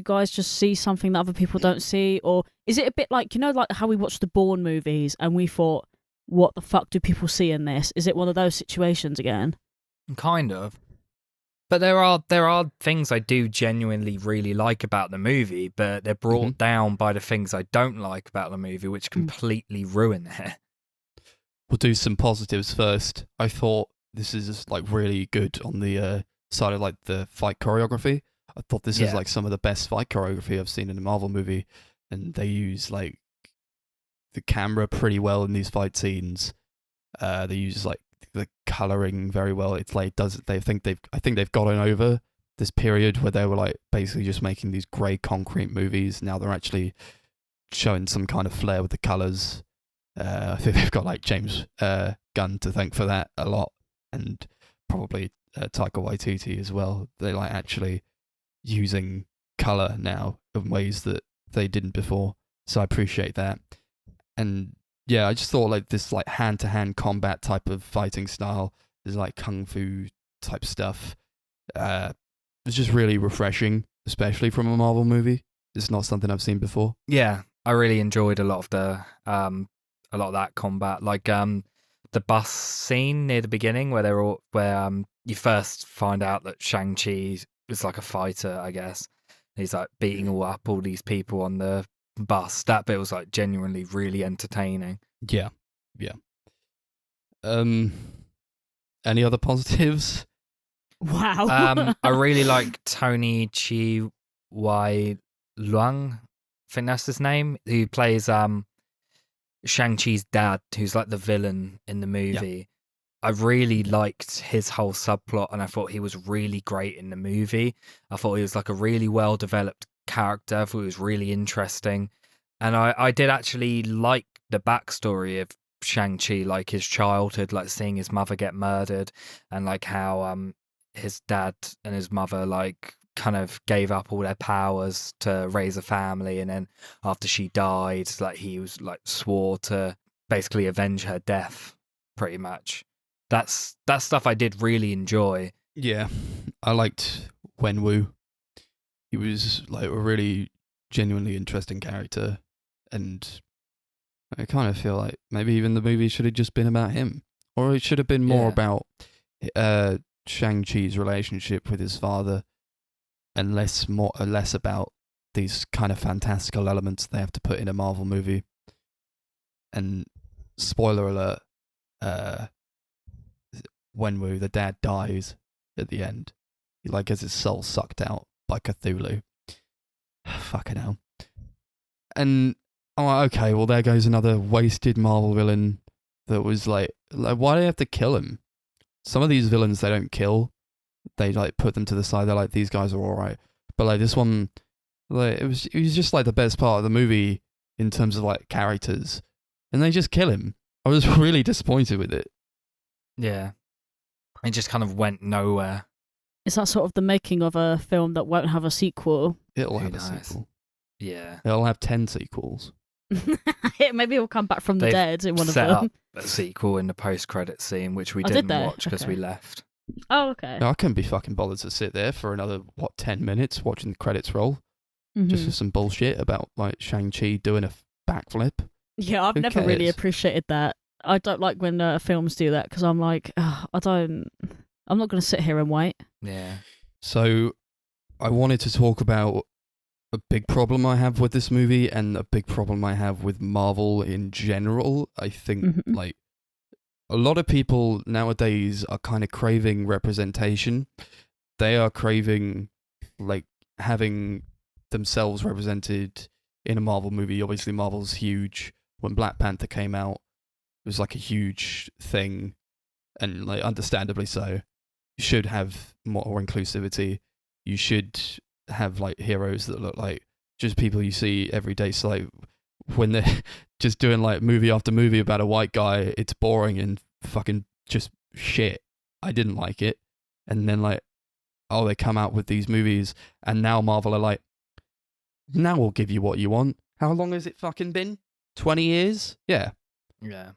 guys just see something that other people don't see? Or is it a bit like, like how we watched the Bourne movies and we thought, what the fuck do people see in this? Is it one of those situations again? Kind of. But there are things I do genuinely really like about the movie, but they're brought down by the things I don't like about the movie, which completely ruin it. We'll do some positives first. I thought this is like really good on the side of like the fight choreography. I thought this is like some of the best fight choreography I've seen in a Marvel movie, and they use like the camera pretty well in these fight scenes. They use like the coloring very well. It's like I think they've gotten over this period where they were like basically just making these grey concrete movies. Now they're actually showing some kind of flair with the colors. I think they've got like James Gunn to thank for that a lot, and probably Taika Waititi as well. They like actually using color now in ways that they didn't before, so I appreciate that. And yeah, I just thought like this like hand-to-hand combat type of fighting style, is like kung fu type stuff. It's just really refreshing, especially from a Marvel movie. It's not something I've seen before. Yeah, I really enjoyed a lot of that combat, like the bus scene near the beginning where you first find out that Shang-Chi is like a fighter, I guess. He's like beating up all these people on the bus. That bit was like genuinely really entertaining. Yeah. Any other positives? Wow. I really like Tony Chi Wai Luang, I think that's his name, who plays Shang-Chi's dad, who's like the villain in the movie. Yeah. I really liked his whole subplot, and I thought he was really great in the movie. I thought he was like a really well-developed character. I thought he was really interesting. And I did actually like the backstory of Shang-Chi, like his childhood, like seeing his mother get murdered, and like how his dad and his mother like kind of gave up all their powers to raise a family, and then after she died, like he was like swore to basically avenge her death, pretty much. That's stuff I did really enjoy. Yeah, I liked Wenwu. He was like a really genuinely interesting character, and I kind of feel like maybe even the movie should have just been about him, or it should have been more about Shang-Chi's relationship with his father, and less about these kind of fantastical elements they have to put in a Marvel movie. And spoiler alert, Wenwu, the dad, dies at the end. He like gets his soul sucked out by Cthulhu. Fucking hell. And I'm like, okay, well there goes another wasted Marvel villain that was like why do they have to kill him? some of these villains they don't kill. They like put them to the side. They're like, these guys are all right. But like this one, like it was just like the best part of the movie in terms of like characters, and they just kill him. I was really disappointed with it. Yeah. It just kind of went nowhere. Is that sort of the making of a film that won't have a sequel? It'll Who have a knows? sequel. Yeah. It'll have 10 sequels. Maybe it'll come back from the They've dead in one of set them. up a sequel in the post-credit scene, which we Oh, did didn't they? watch because we Okay. left. Oh, okay. I couldn't be fucking bothered to sit there for another 10 minutes watching the credits roll just for Mhm. some bullshit about like Shang-Chi doing a backflip. Yeah, I've Who never really cares? appreciated that. I don't like when films do that because I'm like, I'm not going to sit here and wait. Yeah. So I wanted to talk about a big problem I have with this movie and a big problem I have with Marvel in general. I think Mhm. like a lot of people nowadays are kind of craving representation. They are craving like having themselves represented in a Marvel movie. Obviously Marvel's huge. When Black Panther came out, it was like a huge thing, and like understandably so. You should have more inclusivity. You should have like heroes that look like just people you see every day. So like when they're just doing like movie after movie about a white guy, it's boring and fucking just shit. I didn't like it. And then like, oh, they come out with these movies, and now Marvel are like, now we'll give you what you want. How long has it fucking been? 20 years? Yeah. Yeah.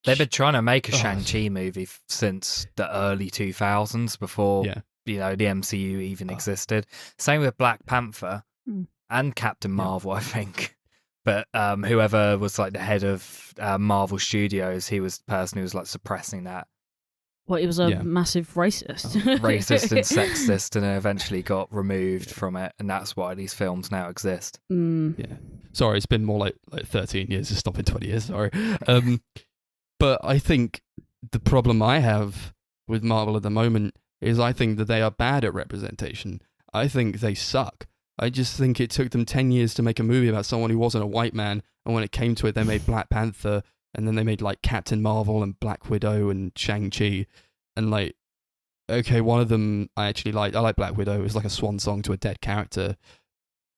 They've been trying to make a Oh. Shang-Chi movie since the early 2000s before, Yeah. the MCU even Oh. existed. Same with Black Panther Hmm. and Captain Yeah. Marvel, I think. But whoever was like the head of Marvel Studios, he was the person who was like suppressing that. Well, he was a Yeah. massive racist. Racist and sexist, and eventually got removed from it. And that's why these films now exist. Mm. Yeah. Sorry, it's been more like 13 years. It's not been 20 years. Sorry. But I think the problem I have with Marvel at the moment is I think that they are bad at representation. I think they suck. I just think it took them 10 years to make a movie about someone who wasn't a white man. And when it came to it, they made Black Panther, and then they made like Captain Marvel and Black Widow and Shang-Chi. And like, okay, one of them I actually liked. I like Black Widow. It was like a swan song to a dead character.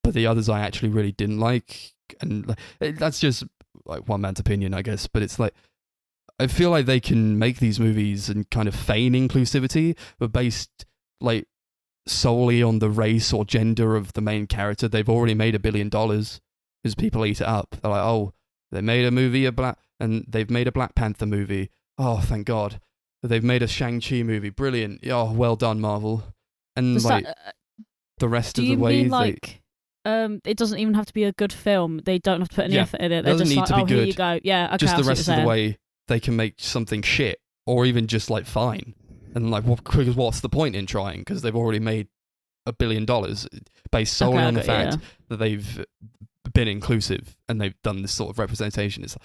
But the others I actually really didn't like. And like, that's just like one man's opinion, I guess. But it's like, I feel like they can make these movies and kind of feign inclusivity, but based like solely on the race or gender of the main character. They've already made $1 billion because people eat it up. They're like, oh, they made a movie and they've made a Black Panther movie. Oh, thank God. They've made a Shang-Chi movie. Brilliant. Oh, well done, Marvel. And Does like that, the rest do of the you way, mean like it doesn't even have to be a good film? They don't have to put any Yeah, effort in it. it They're doesn't just need like, to be oh, here good. you go. Yeah, okay. just I the see what rest you're of the saying. way, they can make something shit or even just like fine. And like, because what's the point in trying? Because they've already made $1 billion based solely Okay, on the okay, yeah. fact that they've been inclusive and they've done this sort of representation. It's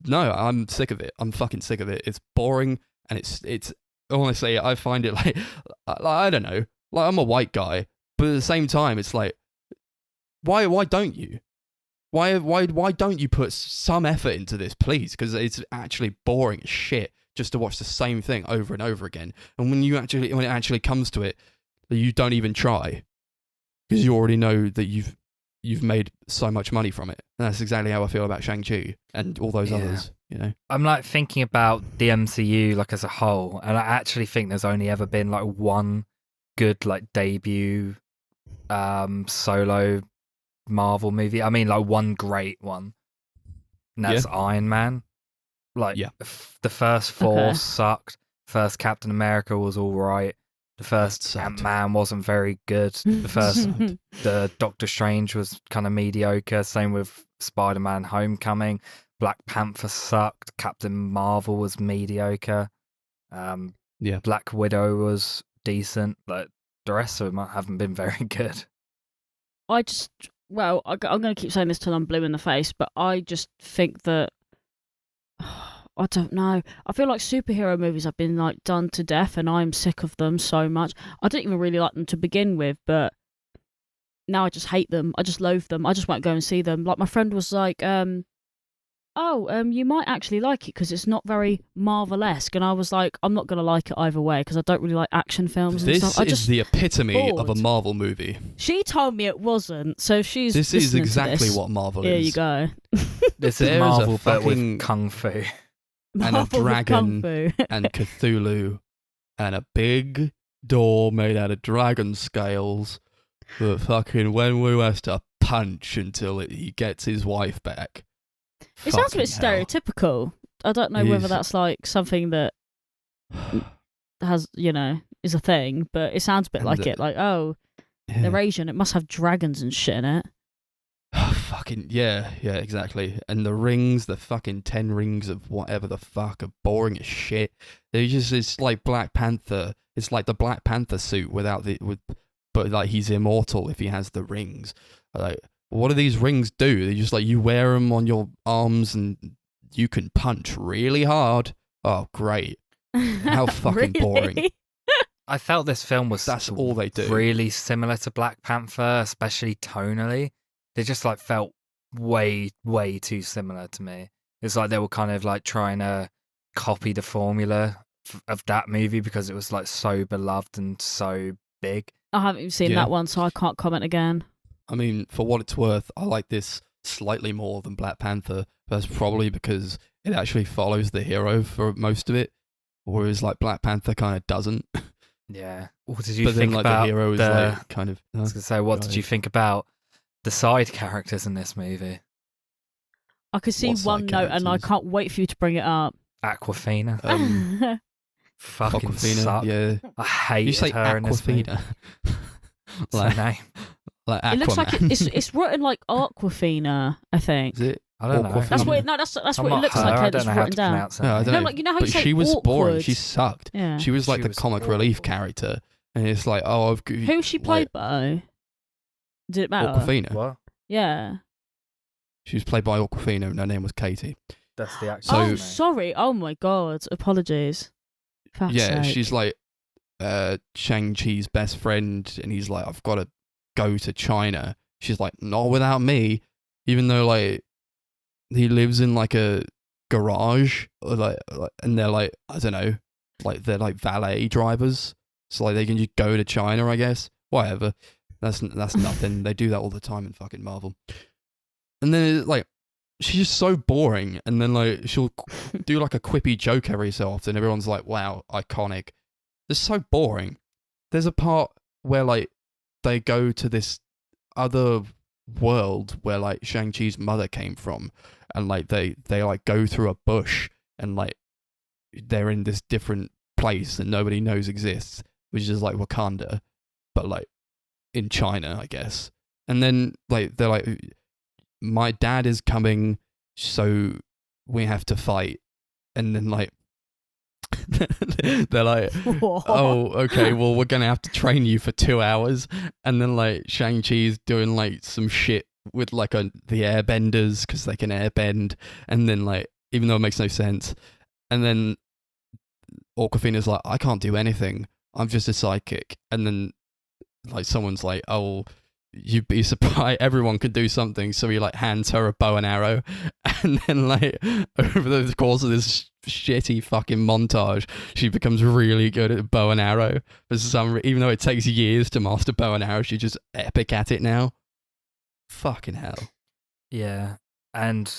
no, I'm sick of it. I'm fucking sick of it. It's boring, and it's honestly, I find it like I don't know, like I'm a white guy, but at the same time, it's like, why don't you? Why don't you put some effort into this, please? Because it's actually boring as shit just to watch the same thing over and over again. And when it actually comes to it, you don't even try because you already know that you've made so much money from it. And that's exactly how I feel about Shang-Chi and all those Yeah. others. You know, I'm like thinking about the MCU like as a whole, and I actually think there's only ever been like one good like debut solo Marvel movie. I mean, like one great one, and that's Iron Man. Like, Yeah. The first four Okay. sucked. First Captain America was all right. The first sucked. Ant-Man wasn't very good. The first the Doctor Strange was kind of mediocre. Same with Spider-Man Homecoming. Black Panther sucked. Captain Marvel was mediocre. Yeah. Black Widow was decent. Like, the rest of them haven't been very good. I'm going to keep saying this till I'm blue in the face, but I just think that I don't know. I feel like superhero movies have been like done to death, and I'm sick of them so much. I didn't even really like them to begin with, but now I just hate them. I just loathe them. I just won't go and see them. Like my friend was like, you might actually like it because it's not very Marvel-esque. And I was like, I'm not going to like it either way because I don't really like action films and This stuff. I is just the epitome of a bored. Marvel movie. She told me it wasn't, so if she's This is listening to exactly this, what Marvel here is. you go. This There's is a Marvel, but fucking- with kung fu. And a Marvel with Kung dragon Fu. and Cthulhu and a big door made out of dragon scales that fucking Wenwu has to punch until he gets his wife back. It sounds a bit Fucking hell. stereotypical. I don't know whether Is- that's like something that has, is a thing, but it sounds a bit And like the- it. Like, oh, Yeah. they're Asian. It must have dragons and shit in it. Fucking yeah, exactly. And the rings, the fucking 10 rings of whatever the fuck are boring as shit. It's like Black Panther. It's like the Black Panther suit but like he's immortal if he has the rings. Like, what do these rings do? They just like you wear them on your arms and you can punch really hard. Oh, great. How fucking boring. Really? I felt this film was That's all they do. really similar to Black Panther, especially tonally. They just like felt way, way too similar to me. It's like they were kind of like trying to copy the formula of that movie because it was like so beloved and so big. I haven't even seen Yeah. that one, so I can't comment again. I mean, for what it's worth, I like this slightly more than Black Panther. That's probably because it actually follows the hero for most of it, whereas like Black Panther kind of doesn't. Yeah. What did you But think then like about the hero is like kind of. I was gonna say, what did right. you think about the side characters in this movie? I could see What side one note, and I characters? can't wait for you to bring it up. Aquafina. Fucking Aquafina, sucked. yeah. I hated You say her in this movie. Aquafina, What's her name? like Aquaman. It looks like it's written like Aquafina, I think. Is it? I don't know. Aquafina. That's what. No, that's I'm what it not looks her. like. I It's don't know how written to down. pronounce her. No, I name. don't No, know. like you know how But you say she was boring. awkward? She sucked. Yeah. She was like She the was comic relief awful. character, and it's like, oh, I've Who was she played by? Did it matter? Aquafina. What? Yeah. She was played by Aquafina, and her name was Katie. That's the actress. So- Oh, sorry. Oh my god. Apologies. Fuck's Yeah, sake. she's like Shang-Chi's best friend, and he's like, I've got to go to China. She's like, not without me, even though like he lives in like a garage, or like and they're like, I don't know, like they're like valet drivers, so like they can just go to China, I guess. Whatever, that's nothing. They do that all the time in fucking Marvel. And then it's like she's just so boring, and then like she'll do like a quippy joke every so often. Everyone's like, wow, iconic. It's so boring. There's a part where like they go to this other world where like Shang-Chi's mother came from, and like they like go through a bush, and like they're in this different place that nobody knows exists, which is like Wakanda, but like in China, I guess. And then like they're like, my dad is coming, so we have to fight. And then like they're like, oh, okay, well, we're gonna have to train you for 2 hours. And then like Shang-Chi's doing like some shit with like the airbenders because they can airbend, and then like, even though it makes no sense, and then Awkwafina's like, I can't do anything, I'm just a sidekick. And then like someone's like, oh, you'd be surprised, everyone could do something. So he like hands her a bow and arrow, and then like over the course of this shitty fucking montage, she becomes really good at bow and arrow. For some even though it takes years to master bow and arrow, she's just epic at it now. Fucking hell. Yeah, and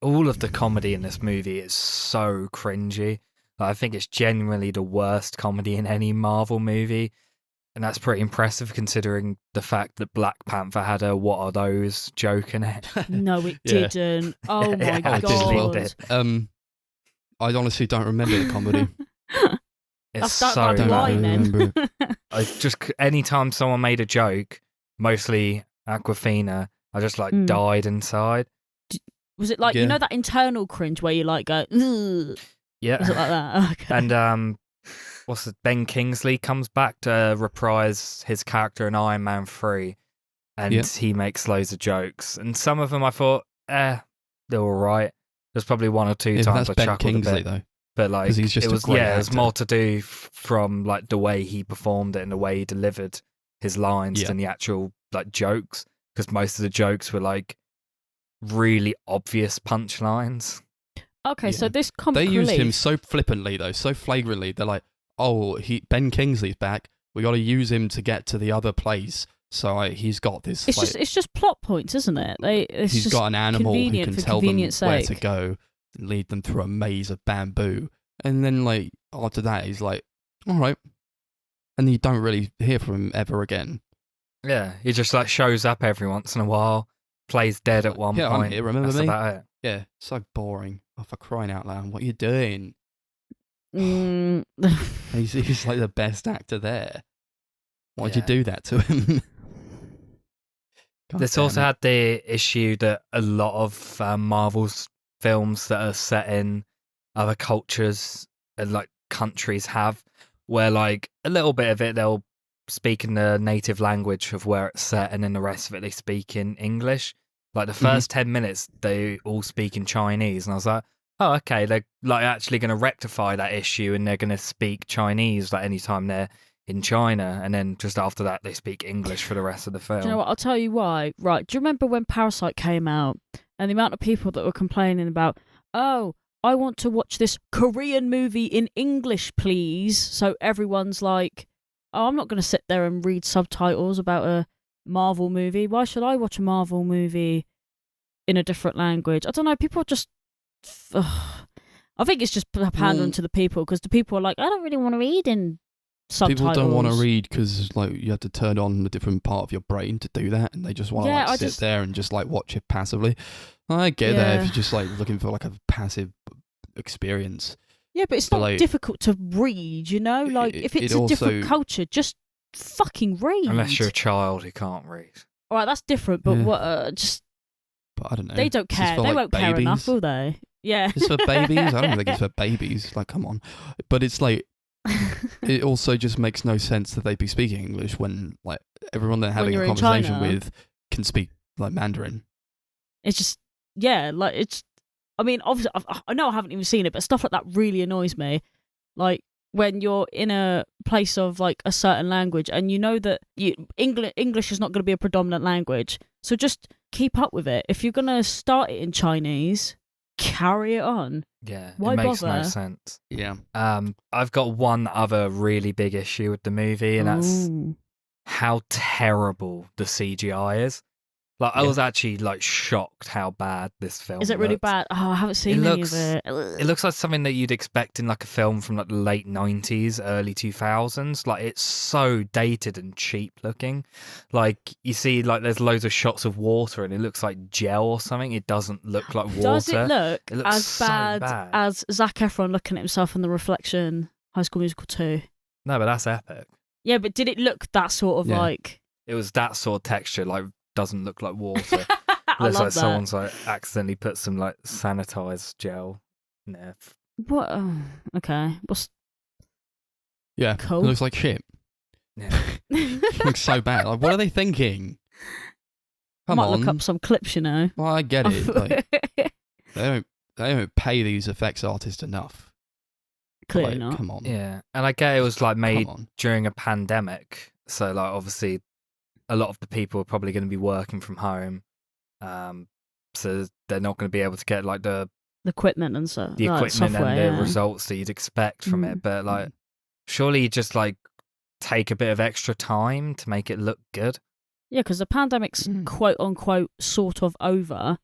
all of the comedy in this movie is so cringy. Like, I think it's genuinely the worst comedy in any Marvel movie. And that's pretty impressive considering the fact that Black Panther had a "what are those" joke in it. No, it Yeah. didn't. Oh my Yeah, it didn't. god. It I honestly don't remember the comedy. It's That's so that don't line really then. I just anytime someone made a joke, mostly Aquafina, I just like Mm. died inside. Was it like, Yeah. you know that internal cringe where you like go, ugh? Was Yeah, it like that? Okay. and what's it? Ben Kingsley comes back to reprise his character in Iron Man 3, and Yeah. he makes loads of jokes, and some of them I thought, they're all right. There's probably one or two Yeah, times that's I Ben chuckled Kingsley a bit, though. but like 'cause he's just it a was great there's actor. more to do from like the way he performed it and the way he delivered his lines Yeah. than the actual like jokes, because most of the jokes were like really obvious punchlines. Okay, so Yeah. this comic They used him relief, so flippantly though, so flagrantly. They're like, "Oh, Ben Kingsley's back. We got to use him to get to the other place." So he's got this. it's just plot points, isn't it? He's got an animal who convenient can for tell them convenience where to sake. go, and lead them through a maze of bamboo. And then like after that, he's like, "All right," and you don't really hear from him ever again. Yeah, he just like shows up every once in a while, plays dead at one Yeah, I'm point. here, remember That's me? about it. Yeah, so boring. Oh, for crying out loud, what are you doing? Mm. He's like the best actor there. Why'd you Yeah. do that to him? God This damn also it. had the issue that a lot of Marvel's films that are set in other cultures and like countries have, where like a little bit of it they'll speak in the native language of where it's set, and then the rest of it they speak in English. Like the first 10 minutes, they all speak in Chinese, and I was like, oh, okay, they're like actually going to rectify that issue, and they're going to speak Chinese like anytime they're in China, and then just after that they speak English for the rest of the film. Do you know what? I'll tell you why. Right. Do you remember when Parasite came out and the amount of people that were complaining about, oh, I want to watch this Korean movie in English, please. So everyone's like, oh, I'm not going to sit there and read subtitles about a Marvel movie. Why should I watch a Marvel movie in a different language? I don't know. People are just. Ugh. I think it's just pandering to the people, because the people are like, I don't really want to read in subtitles. People don't want to read because like you have to turn on a different part of your brain to do that, and they just want to Yeah, like sit there and just like watch it passively. I get that if Yeah. you're just like looking for like a passive experience. Yeah, but it's But, not like, difficult to read, you know? Like, if it's it a different also- culture, just fucking read. Unless you're a child who can't read. All right, that's different, but Yeah. what? Just But I don't know. they don't Is this care. for, They like, won't care enough, babies? will they? Yeah. Is this for babies? I don't think it's for babies. Like, come on. But it's like it also just makes no sense that they'd be speaking English when like everyone they're having you're a in conversation China. with can speak like Mandarin. It's just, yeah, like it's. I mean, obviously, I know I haven't even seen it, but stuff like that really annoys me. Like when you're in a place of like a certain language, and you know that English is not going to be a predominant language, so just keep up with it. If you're going to start it in Chinese, carry it on. Yeah, Why it makes no bother? sense. Yeah. I've got one other really big issue with the movie, and that's Ooh. how terrible the CGI is. Like, I Yeah. was actually like shocked how bad this film Is it really looked. bad? Oh, I haven't seen any of it. It looks like something that you'd expect in like a film from like the late 90s, early 2000s. Like, it's so dated and cheap looking. Like, you see like there's loads of shots of water and it looks like gel or something. It doesn't look like water. Does it look It looks as so bad, bad. as Zac Efron looking at himself in the reflection, High School Musical 2? No, but that's epic. Yeah, but did it look that sort of Yeah. like... It was that sort of texture, like doesn't look like water. I Looks love like that. someone's like accidentally put some like sanitized gel in there. What? Oh, okay. What's... Yeah. Cool. It looks like shit. Yeah. It looks so bad. Like, what are they thinking? Come Might on. look up some clips, you know. Well, I get it. Like, they don't pay these effects artists enough. Clearly Like, not. Come on. Yeah, and I get it was like made Come on. during a pandemic, so like obviously a lot of the people are probably going to be working from home, so they're not going to be able to get like the Equipment and so. the like, equipment software, and the yeah. results that you'd expect from Mm. it. But like, surely you just like take a bit of extra time to make it look good. Yeah, because the pandemic's Mm. quote unquote sort of over.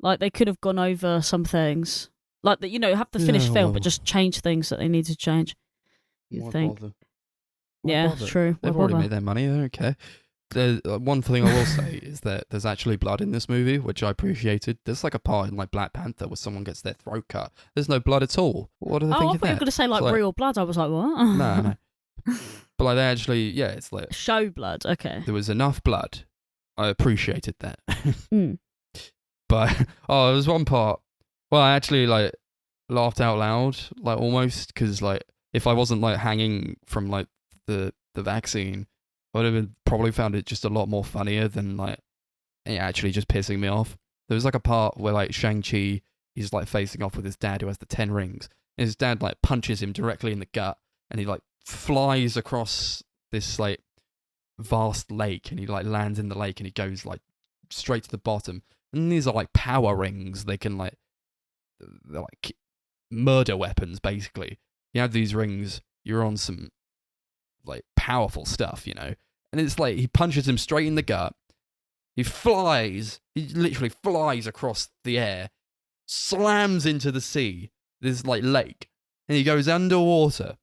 Like they could have gone over some things, like that. You know, have the finished Yeah, film, well- but just change things that they need to change. You Why think? bother? Why Yeah, bother? it's true. Why They've already bother? made their money. They don't care. One thing I will say is that there's actually blood in this movie, which I appreciated. There's like a part in like Black Panther where someone gets their throat cut. There's no blood at all. What do they Oh, I think thought of you were that? going to say like It's like- real blood. I was like, what? No. But like they actually, yeah, it's like Show blood. Okay. there was enough blood. I appreciated that. Mm. But there was one part. Well, I actually like laughed out loud, like almost, because like if I wasn't like hanging from like the vaccine, I would have probably found it just a lot more funnier than like it actually just pissing me off. There was like a part where like Shang-Chi is like facing off with his dad who has the 10 rings. And his dad like punches him directly in the gut, and he like flies across this like vast lake, and he like lands in the lake, and he goes like straight to the bottom. And these are like power rings. They're like murder weapons, basically. You have these rings, you're on some like powerful stuff, you know. And it's like he punches him straight in the gut. He literally flies across the air, slams into the sea, this like lake, and he goes underwater.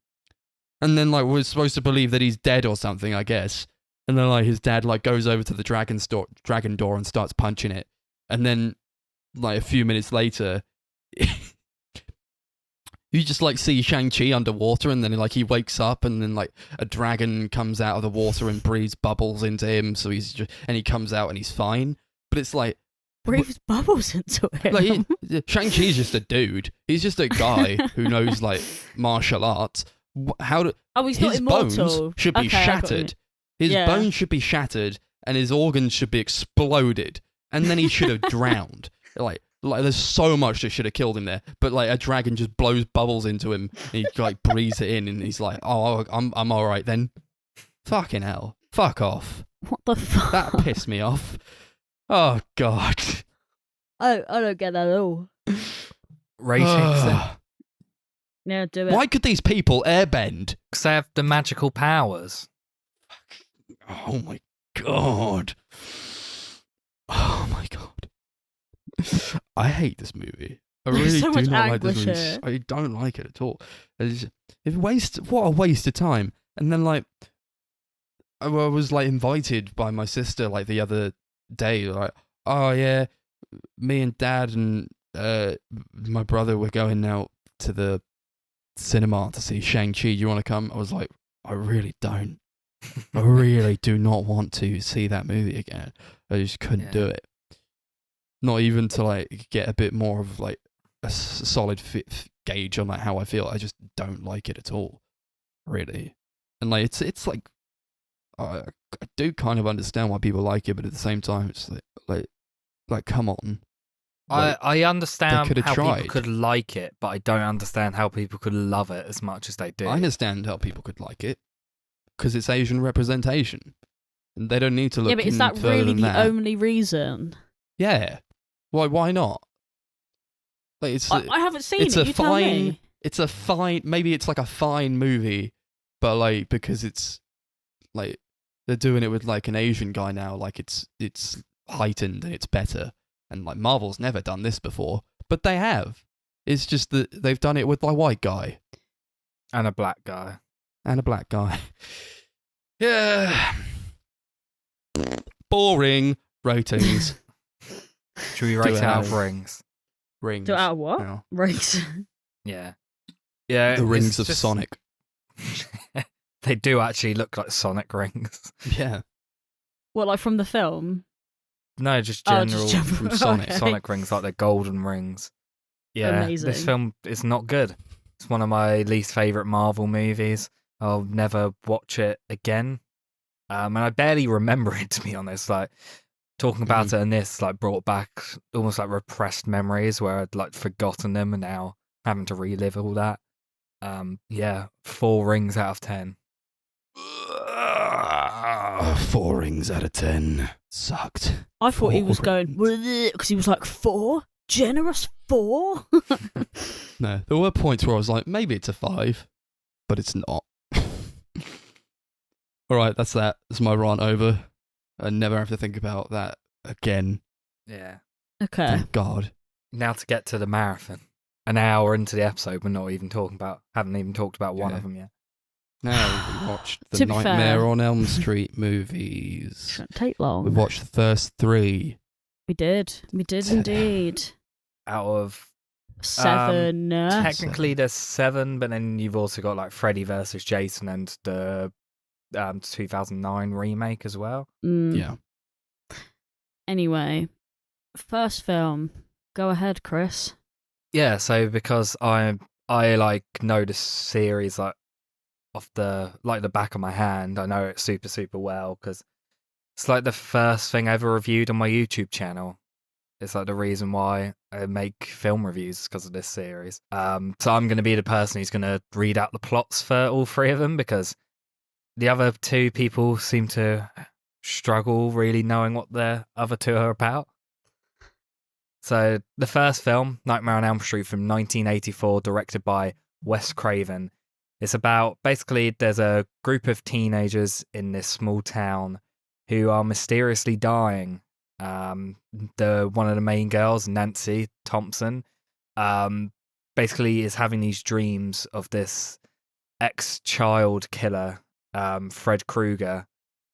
And then like we're supposed to believe that he's dead or something, I guess. And then like his dad like goes over to the dragon door and starts punching it. And then like a few minutes later, you just like see Shang-Chi underwater, and then like he wakes up, and then like a dragon comes out of the water and breathes bubbles into him. So and he comes out and he's fine. But it's like breathes bubbles into him. like Shang-Chi's just a dude. He's just a guy who knows like martial arts. He's his not immortal. Bones should be shattered. His bones should be shattered, and his organs should be exploded, and then he should have drowned. Like there's so much that should have killed him there, but like a dragon just blows bubbles into him, and he like breathes it in, and he's like, "Oh, I'm all right then." Fucking hell! Fuck off! What the fuck? That pissed me off. Oh god! I don't get that at all. Ratings. Then. Yeah, do it. Why could these people airbend? Because they have the magical powers. Oh my god! Oh my god! I hate this movie. I really There's so do much not like this anguish movie. here. I don't like it at all. What a waste of time. And then like, I was like invited by my sister like the other day. Like, oh yeah, me and Dad and my brother were going out to the cinema to see Shang-Chi. You want to come? I was like, I really don't. I really do not want to see that movie again. I just couldn't do it. Not even to like get a bit more of like a solid gauge on like how I feel. I just don't like it at all, really. And like it's like I do kind of understand why people like it, but at the same time, it's like come on. Like, I understand how tried. people could like it, but I don't understand how people could love it as much as they do. I understand how people could like it because it's Asian representation, and they don't need to look. Yeah, but is that further really than the that. only reason? Yeah. Why not? Like I haven't seen it's it. a You tell fine. me. It's a fine. Maybe it's like a fine movie, but like because it's like they're doing it with like an Asian guy now. Like it's heightened and it's better. And like Marvel's never done this before, but they have. It's just that they've done it with a white guy And a black guy. and a black guy. Yeah. Boring ratings. Should we Do rate it it out of out. rings? Rings. Do it out of what? No. Race. Yeah. Yeah. The rings it's of just- Sonic. They do actually look like Sonic rings. Yeah. What, like from the film? No, just Oh, general just general. from Sonic. Okay. Sonic rings, like they're golden rings. Yeah, this Amazing. film is not good. It's one of my least favourite Marvel movies. I'll never watch it again. And I barely remember it, to be honest. Like, talking about it and this, like, brought back almost like repressed memories where I'd, like, forgotten them and now having to relive all that. Yeah, 4 rings out of 10. 4 rings out of 10. Sucked. I thought he was 4 going because he was like 4? Generous 4? No, there were points where I was like, maybe it's a 5, but it's not. Alright, that's that. That's my rant over. I never have to think about that again. Yeah. Okay. Thank God. Now to get to the marathon. An hour into the episode, haven't even talked about one Yeah. of them yet. Now we watched the To be Nightmare fair- on Elm Street movies. Shouldn't take long. We watched the first 3. We did. We did Today. indeed. Out of 7. technically there's 7, but then you've also got like Freddy versus Jason and the 2009 remake as well. Mm. Yeah. Anyway, first film. Go ahead, Chris. Yeah, so because I like know this series like off the back of my hand. I know it super well because it's like the first thing I ever reviewed on my YouTube channel. It's like the reason why I make film reviews because of this series. So I'm going to be the person who's going to read out the plots for all 3 of them because the other 2 people seem to struggle really knowing what the other 2 are about. So the first film, Nightmare on Elm Street from 1984, directed by Wes Craven. It's about, basically, there's a group of teenagers in this small town who are mysteriously dying. One of the main girls, Nancy Thompson, basically is having these dreams of this ex-child killer, Fred Krueger,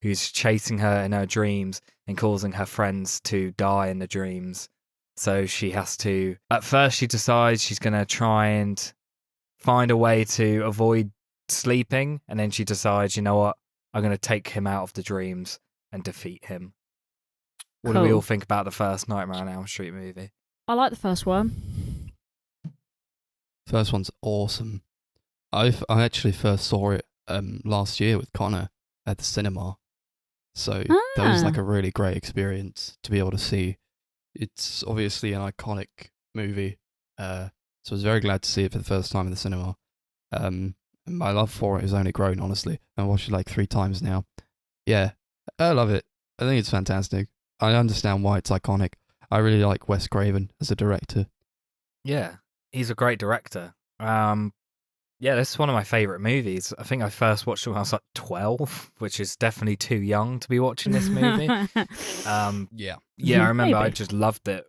who's chasing her in her dreams and causing her friends to die in the dreams. So she has to, at first she decides she's going to try and find a way to avoid sleeping, and then she decides, you know what, I'm going to take him out of the dreams and defeat him. What do we all think about the first Nightmare on Elm Street movie? I like the first one. First one's awesome. I actually first saw it last year with Connor at the cinema. So that was like a really great experience to be able to see. It's obviously an iconic movie. So I was very glad to see it for the first time in the cinema. And my love for it has only grown, honestly. I watched it like 3 times now. Yeah, I love it. I think it's fantastic. I understand why it's iconic. I really like Wes Craven as a director. Yeah, he's a great director. Yeah, this is one of my favourite movies. I think I first watched it when I was like 12, which is definitely too young to be watching this movie. Yeah, I remember I Maybe. just loved it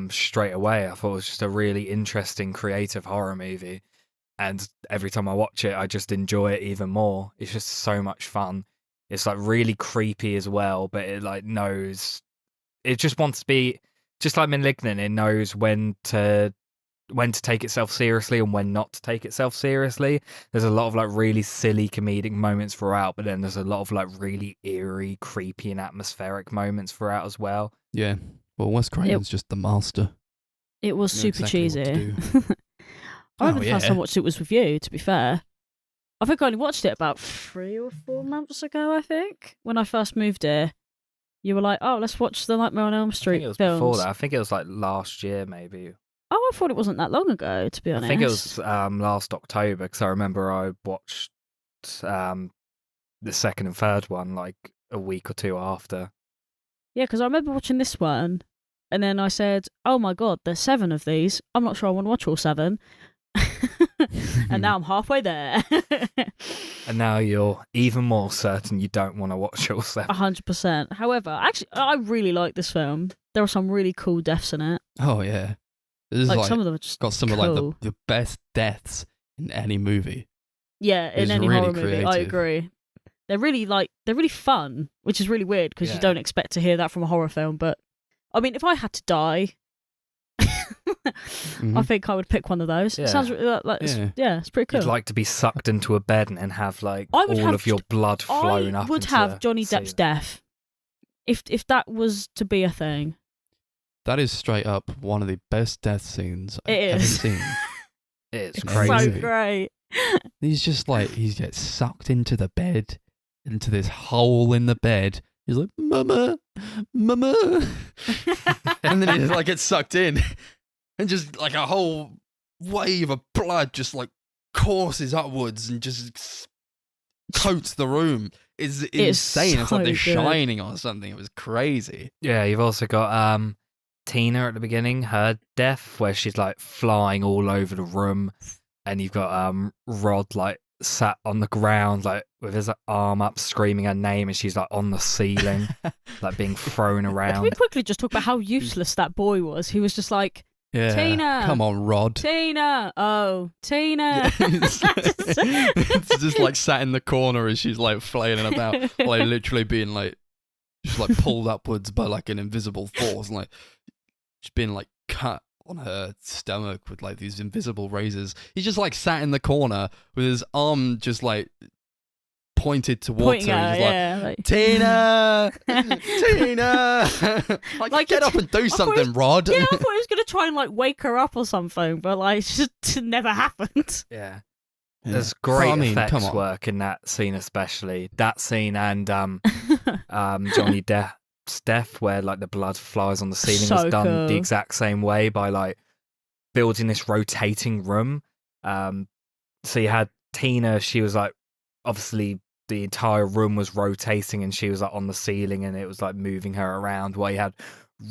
straight away. I thought it was just a really interesting, creative horror movie. And every time I watch it, I just enjoy it even more. It's just so much fun. It's like really creepy as well, but it like knows, it just wants to be, just like Malignant, it knows when to take itself seriously and when not to take itself seriously. There's a lot of like really silly comedic moments throughout, but then there's a lot of like really eerie, creepy and atmospheric moments throughout as well. yeah. Well, Wes Craven's just the master. It was Knew super exactly what to cheesy. do. I remember the first yeah. time I watched it was with you, to be fair. I think I only watched it about 3 or 4 months ago, I think. When I first moved here, you were like, oh, let's watch the Nightmare on Elm I Street think it was films. before that. I think it was like last year, maybe. Oh, I thought it wasn't that long ago, to be honest. I think it was last October, because I remember I watched the second and third one like a week or 2 after. Yeah, because I remember watching this one, and then I said, oh my god, there's 7 of these. I'm not sure I want to watch all 7. And now I'm halfway there. And now you're even more certain you don't want to watch all 7. 100%. However, actually, I really like this film. There are some really cool deaths in it. Oh yeah, this is Like some of them are just got some of cool. like the best deaths in any movie. Yeah, in It's any really horror movie, I creative. agree. They're really fun, which is really weird because Yeah. you don't expect to hear that from a horror film. But I mean, if I had to die, I think I would pick one of those. Yeah. It sounds like it's pretty cool. You'd like to be sucked into a bed and then have like I would all have of your blood flowing up. I would into have the Johnny Depp's ceiling. death if that was to be a thing. That is straight up one of the best death scenes I've It ever is. seen. It's It's crazy. So Crazy. great. He's just like, he gets sucked into the bed, into this hole in the bed. He's like, mama, mama. And then he just like gets sucked in, and just like a whole wave of blood just like courses upwards and just coats the room. It's insane. It's so like they're good. shining or something. It was crazy. Yeah, you've also got Tina at the beginning, her death, where she's like flying all over the room, and you've got Rod like sat on the ground like with his arm up screaming her name, and she's like on the ceiling like being thrown Can we around. quickly just talk about how useless that boy was? He was just like, Yeah. Tina! Come on, Rod. Tina! Oh, Tina! It's just like sat in the corner as she's like flailing about, like literally being like, just like pulled upwards by like an invisible force, and like she's being like cut on her stomach with like these invisible razors. He's just like sat in the corner with his arm just like pointed towards Pointing her. at He's her, like, yeah. Like, Tina, like get up and do something, Rod. yeah, I thought he was going to try and like wake her up or something, but like it just never happened. Yeah. Yeah. There's Well, great I mean, come effects on. work in that scene, especially that scene and Johnny Depp's death, where like the blood flies on the ceiling, So was done cool. the exact same way by like building this rotating room. So you had Tina, she was like, obviously the entire room was rotating and she was like on the ceiling and it was like moving her around, while you had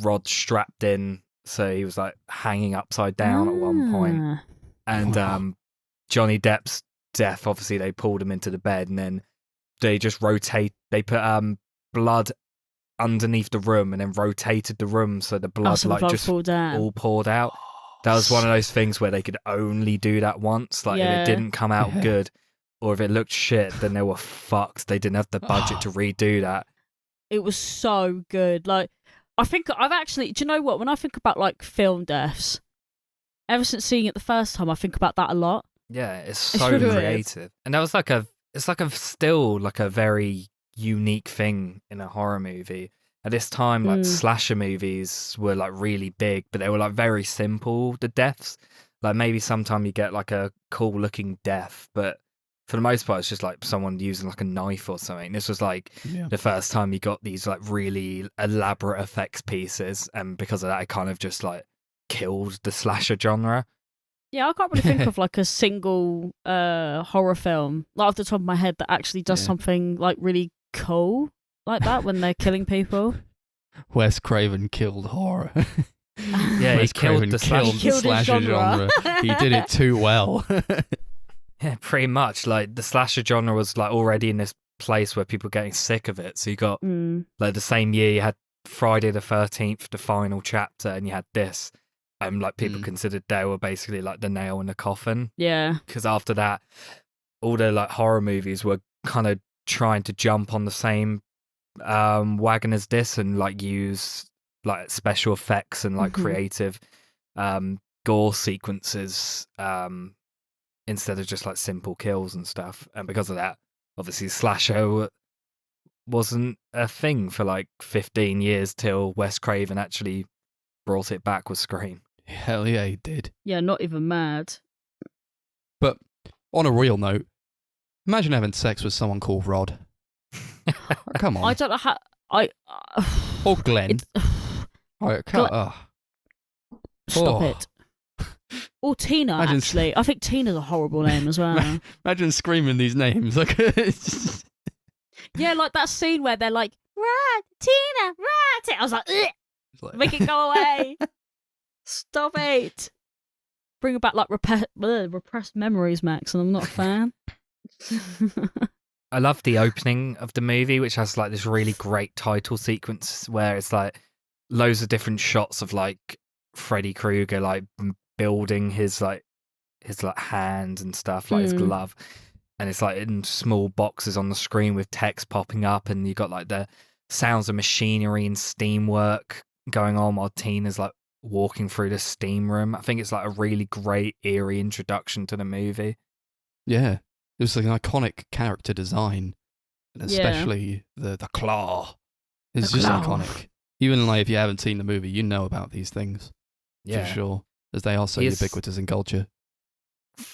Rod strapped in So he was like hanging upside down at one point. And Johnny Depp's death, obviously they pulled him into the bed and then they just they put blood underneath the room and then rotated the room so the blood just all poured out. That was one of those things where they could only do that once. Like if it didn't come out good or if it looked shit, then they were fucked. They didn't have the budget to redo that. It was so good. Like, I think I've actually, do you know what? When I think about like film deaths, ever since seeing it the first time, I think about that a lot. Yeah, it's so really creative. Weird. And that was still like a very unique thing in a horror movie. At this time, like slasher movies were like really big, but they were like very simple, the deaths. Like maybe sometime you get like a cool looking death, but for the most part, it's just like someone using like a knife or something. This was like the first time you got these like really elaborate effects pieces. And because of that, it kind of just like killed the slasher genre. Yeah, I can't really think of like a single horror film, like off the top of my head, that actually does something like really cool like that when they're killing people. Wes Craven killed horror. Yeah, Wes Craven killed the slasher genre. He did it too well. Yeah, pretty much. Like the slasher genre was like already in this place where people were getting sick of it. So you got like the same year you had Friday the 13th, the final chapter, and you had this. Like people considered they were basically like the nail in the coffin. Yeah. Because after that, all the like horror movies were kind of trying to jump on the same wagon as this and like use like special effects and like creative gore sequences instead of just like simple kills and stuff. And because of that, obviously slasher wasn't a thing for like 15 years till Wes Craven actually brought it back with Scream. Hell yeah, he did. Yeah, not even mad. But on a real note, imagine having sex with someone called Rod. Come on. I don't know how... Or Glenn. Stop it. Or Tina, actually. I think Tina's a horrible name as well. Imagine screaming these names. Yeah, like that scene where they're like, Rod, Tina, Rod. I was like, ugh, make it go away. Stop it. Bring back like repressed memories, Max, and I'm not a fan. I love the opening of the movie, which has like this really great title sequence where it's like loads of different shots of like Freddy Krueger like building his hand and stuff, like his glove, and it's like in small boxes on the screen with text popping up, and you got like the sounds of machinery and steam work going on while Tina's like walking through the steam room. I think it's like a really great eerie introduction to the movie. Yeah, it was like an iconic character design, and especially the claw. It's just iconic. Even like if you haven't seen the movie, you know about these things for sure, as they are so ubiquitous in culture.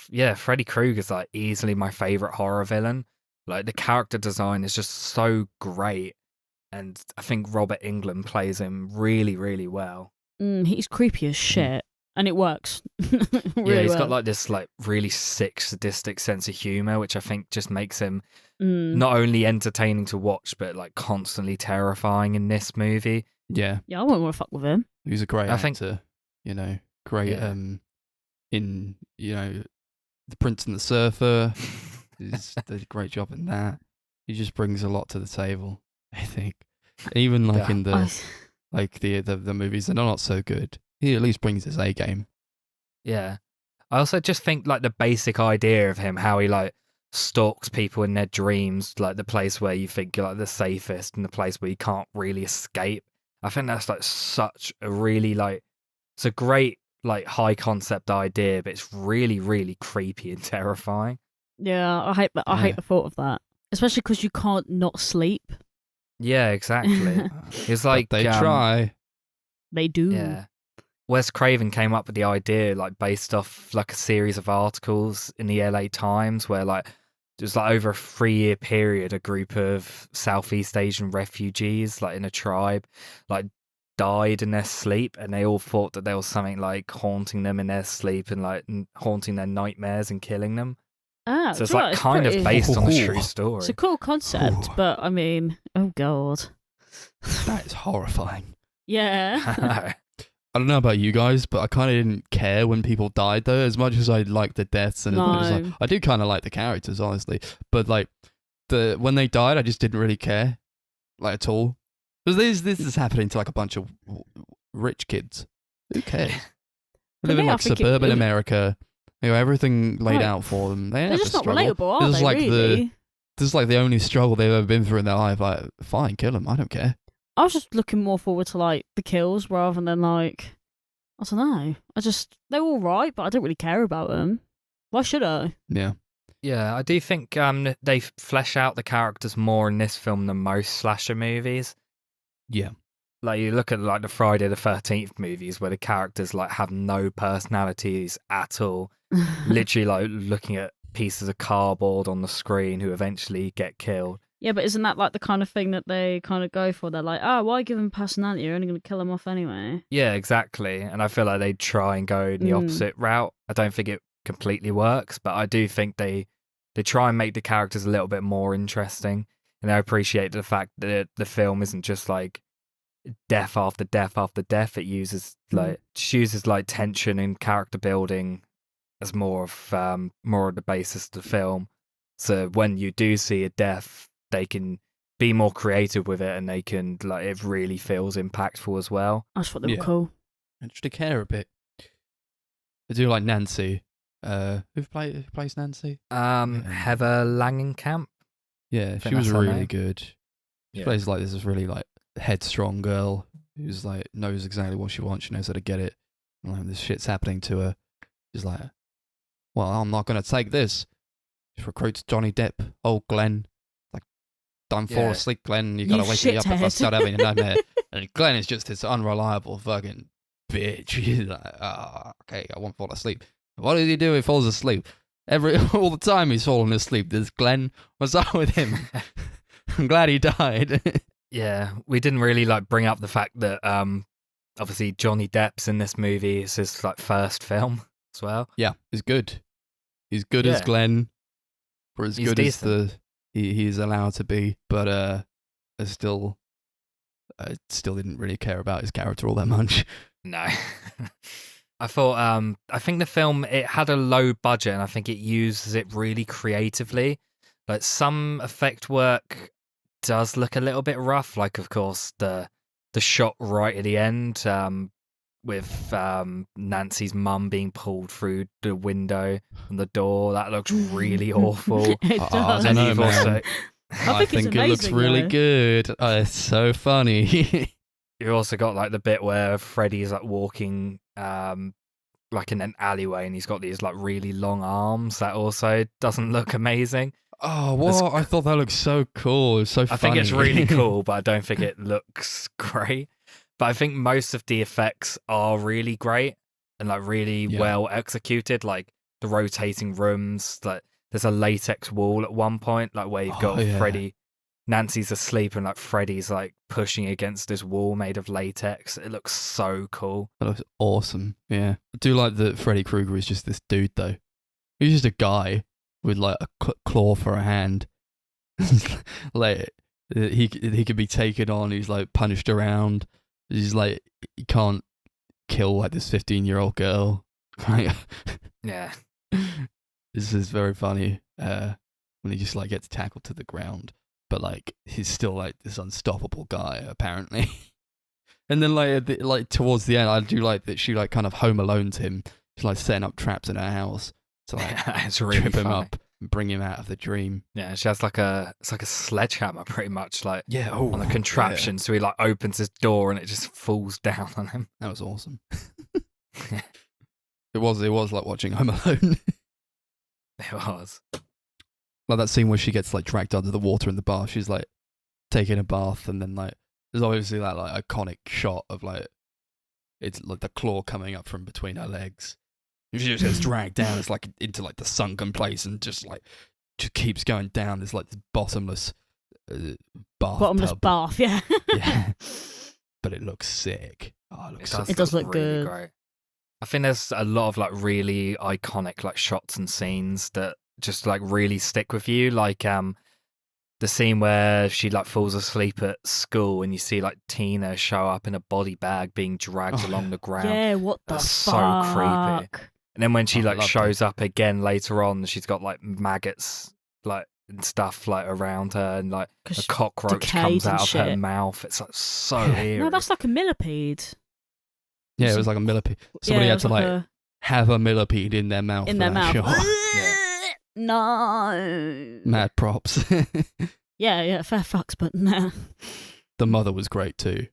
Yeah, Freddy Krueger's like easily my favorite horror villain. Like the character design is just so great, and I think Robert Englund plays him really, really well. He's creepy as shit, and it works. Really he's got like this like really sick, sadistic sense of humor, which I think just makes him not only entertaining to watch, but like constantly terrifying in this movie. Yeah, I wouldn't want to fuck with him. He's a great actor, great in The Prince and the Surfer. He did a great job in that. He just brings a lot to the table, I think. Even like in the the movies that are not so good, he at least brings his A game. Yeah. I also just think like the basic idea of him, how he like stalks people in their dreams, like the place where you think you're like the safest and the place where you can't really escape. I think that's like such a really like, it's a great like high concept idea, but it's really, really creepy and terrifying. Yeah, I hate that. I hate the thought of that, especially because you can't not sleep. Yeah, exactly. It's like they try. They do. Yeah. Wes Craven came up with the idea like based off like a series of articles in the LA Times where like it was like over a 3-year period, a group of Southeast Asian refugees like in a tribe like died in their sleep, and they all thought that there was something like haunting them in their sleep and like haunting their nightmares and killing them. So it's like kind of based on a true story. It's a cool concept, but I mean, oh god, that is horrifying. Yeah. I don't know about you guys, but I kind of didn't care when people died though, as much as I liked the deaths and as much as No. I do kind of like the characters, honestly. But like when they died, I just didn't really care, like at all. Because this is happening to like a bunch of rich kids. Who cares? They For live in me, I like think suburban it- America. You know, everything laid Right. out for them. They They're have just to not struggle. relatable, are This is they? like Really? this is like the only struggle they've ever been through in their life. Like, fine, kill them. I don't care. I was just looking more forward to like the kills rather than like I don't know. They're all right, but I don't really care about them. Why should I? Yeah. Yeah, I do think they flesh out the characters more in this film than most slasher movies. Yeah. Like you look at like the Friday the 13th movies where the characters like have no personalities at all. Literally like looking at pieces of cardboard on the screen who eventually get killed. Yeah, but isn't that like the kind of thing that they kind of go for? They're like, oh, why give them personality? You're only going to kill them off anyway. Yeah, exactly. And I feel like they try and go in the opposite route. I don't think it completely works, but I do think they try and make the characters a little bit more interesting. And I appreciate the fact that the film isn't just like death after death after death. It uses like tension and character building as more of the basis of the film. So when you do see a death, they can be more creative with it, and they can like it really feels impactful as well. I just thought they Yeah. were cool. And just to care a bit. I do like Nancy. Who plays Nancy? Heather Langenkamp. Yeah, think she was that's her really name. good. She Yeah. plays like this really like headstrong girl who's like knows exactly what she wants. She knows how to get it. And like, this shit's happening to her. She's like, well, I'm not gonna take this. She recruits Johnny Depp. Oh, Glenn. Like, don't fall Yeah. asleep, Glenn. You gotta You wake me up if I shithead. start having a nightmare. And Glenn is just this unreliable fucking bitch. He's like, okay, I won't fall asleep. What does he do? He falls asleep. All the time he's falling asleep. There's Glenn. What's up with him? I'm glad he died. Yeah, we didn't really like bring up the fact that obviously Johnny Depp's in this movie. It's his like first film as well. Yeah, he's good. He's good as Yeah. Glenn, or as He's good decent. as he's allowed to be. But I still didn't really care about his character all that much. No. I thought I think the film it had a low budget and I think it uses it really creatively. Like some effect work does look a little bit rough, like of course the shot right at the end with Nancy's mum being pulled through the window and the door. That looks really awful. It I does. don't know, you've man. also I think it's it looks amazing, really though. good. It's so funny. you also got like the bit where Freddy's like walking like in an alleyway and he's got these like really long arms that also doesn't look amazing. Oh, what? I thought that looked so cool. It's so I funny. think it's really cool, but I don't think it looks great. But I think most of the effects are really great and like really Yeah. well executed. Like the rotating rooms, like there's a latex wall at one point, like where you've got Oh, yeah. Freddy, Nancy's asleep and like Freddy's like pushing against this wall made of latex. It looks so cool. That looks awesome. Yeah. I do like that Freddy Krueger is just this dude, though. He's just a guy with like a claw for a hand. Like, he could be taken on. He's like punished around. He's like, he can't kill like this 15-year-old girl. Like, Yeah. this is very funny when he just like gets tackled to the ground. But like, he's still like this unstoppable guy, apparently. And then like towards the end, I do like that she like kind of home alones him. She's like setting up traps in her house to like It's really trip him funny. up and bring him out of the dream. Yeah, she has like it's like a sledgehammer pretty much, like Yeah, on a contraption. So he like opens his door and it just falls down on him. That was awesome. It was like watching Home Alone. It was. Like that scene where she gets like dragged under the water in the bath. She's like taking a bath, and then like there's obviously that like iconic shot of like it's like the claw coming up from between her legs. And she just gets dragged down. It's like into like the sunken place, and just keeps going down. There's like this bottomless Bottomless bathtub. bath, yeah. Yeah, but it looks sick. Oh, it looks so It does look really good. great. I think there's a lot of like really iconic like shots and scenes that just like really stick with you. Like the scene where she like falls asleep at school and you see like Tina show up in a body bag being dragged along the ground. Yeah, what the That's fuck? so creepy. And then when she like loved shows up again later on, she's got like maggots like and stuff like around her, and like a 'Cause cockroach decayed comes and out of her shit. mouth. It's like so eerie. No, that's like a millipede. Yeah, it was like a millipede. Somebody Yeah, had it to was like have a millipede in their mouth. in for their that mouth. shot. Yeah. No. Mad props. Yeah, fair fucks, but nah. The mother was great too.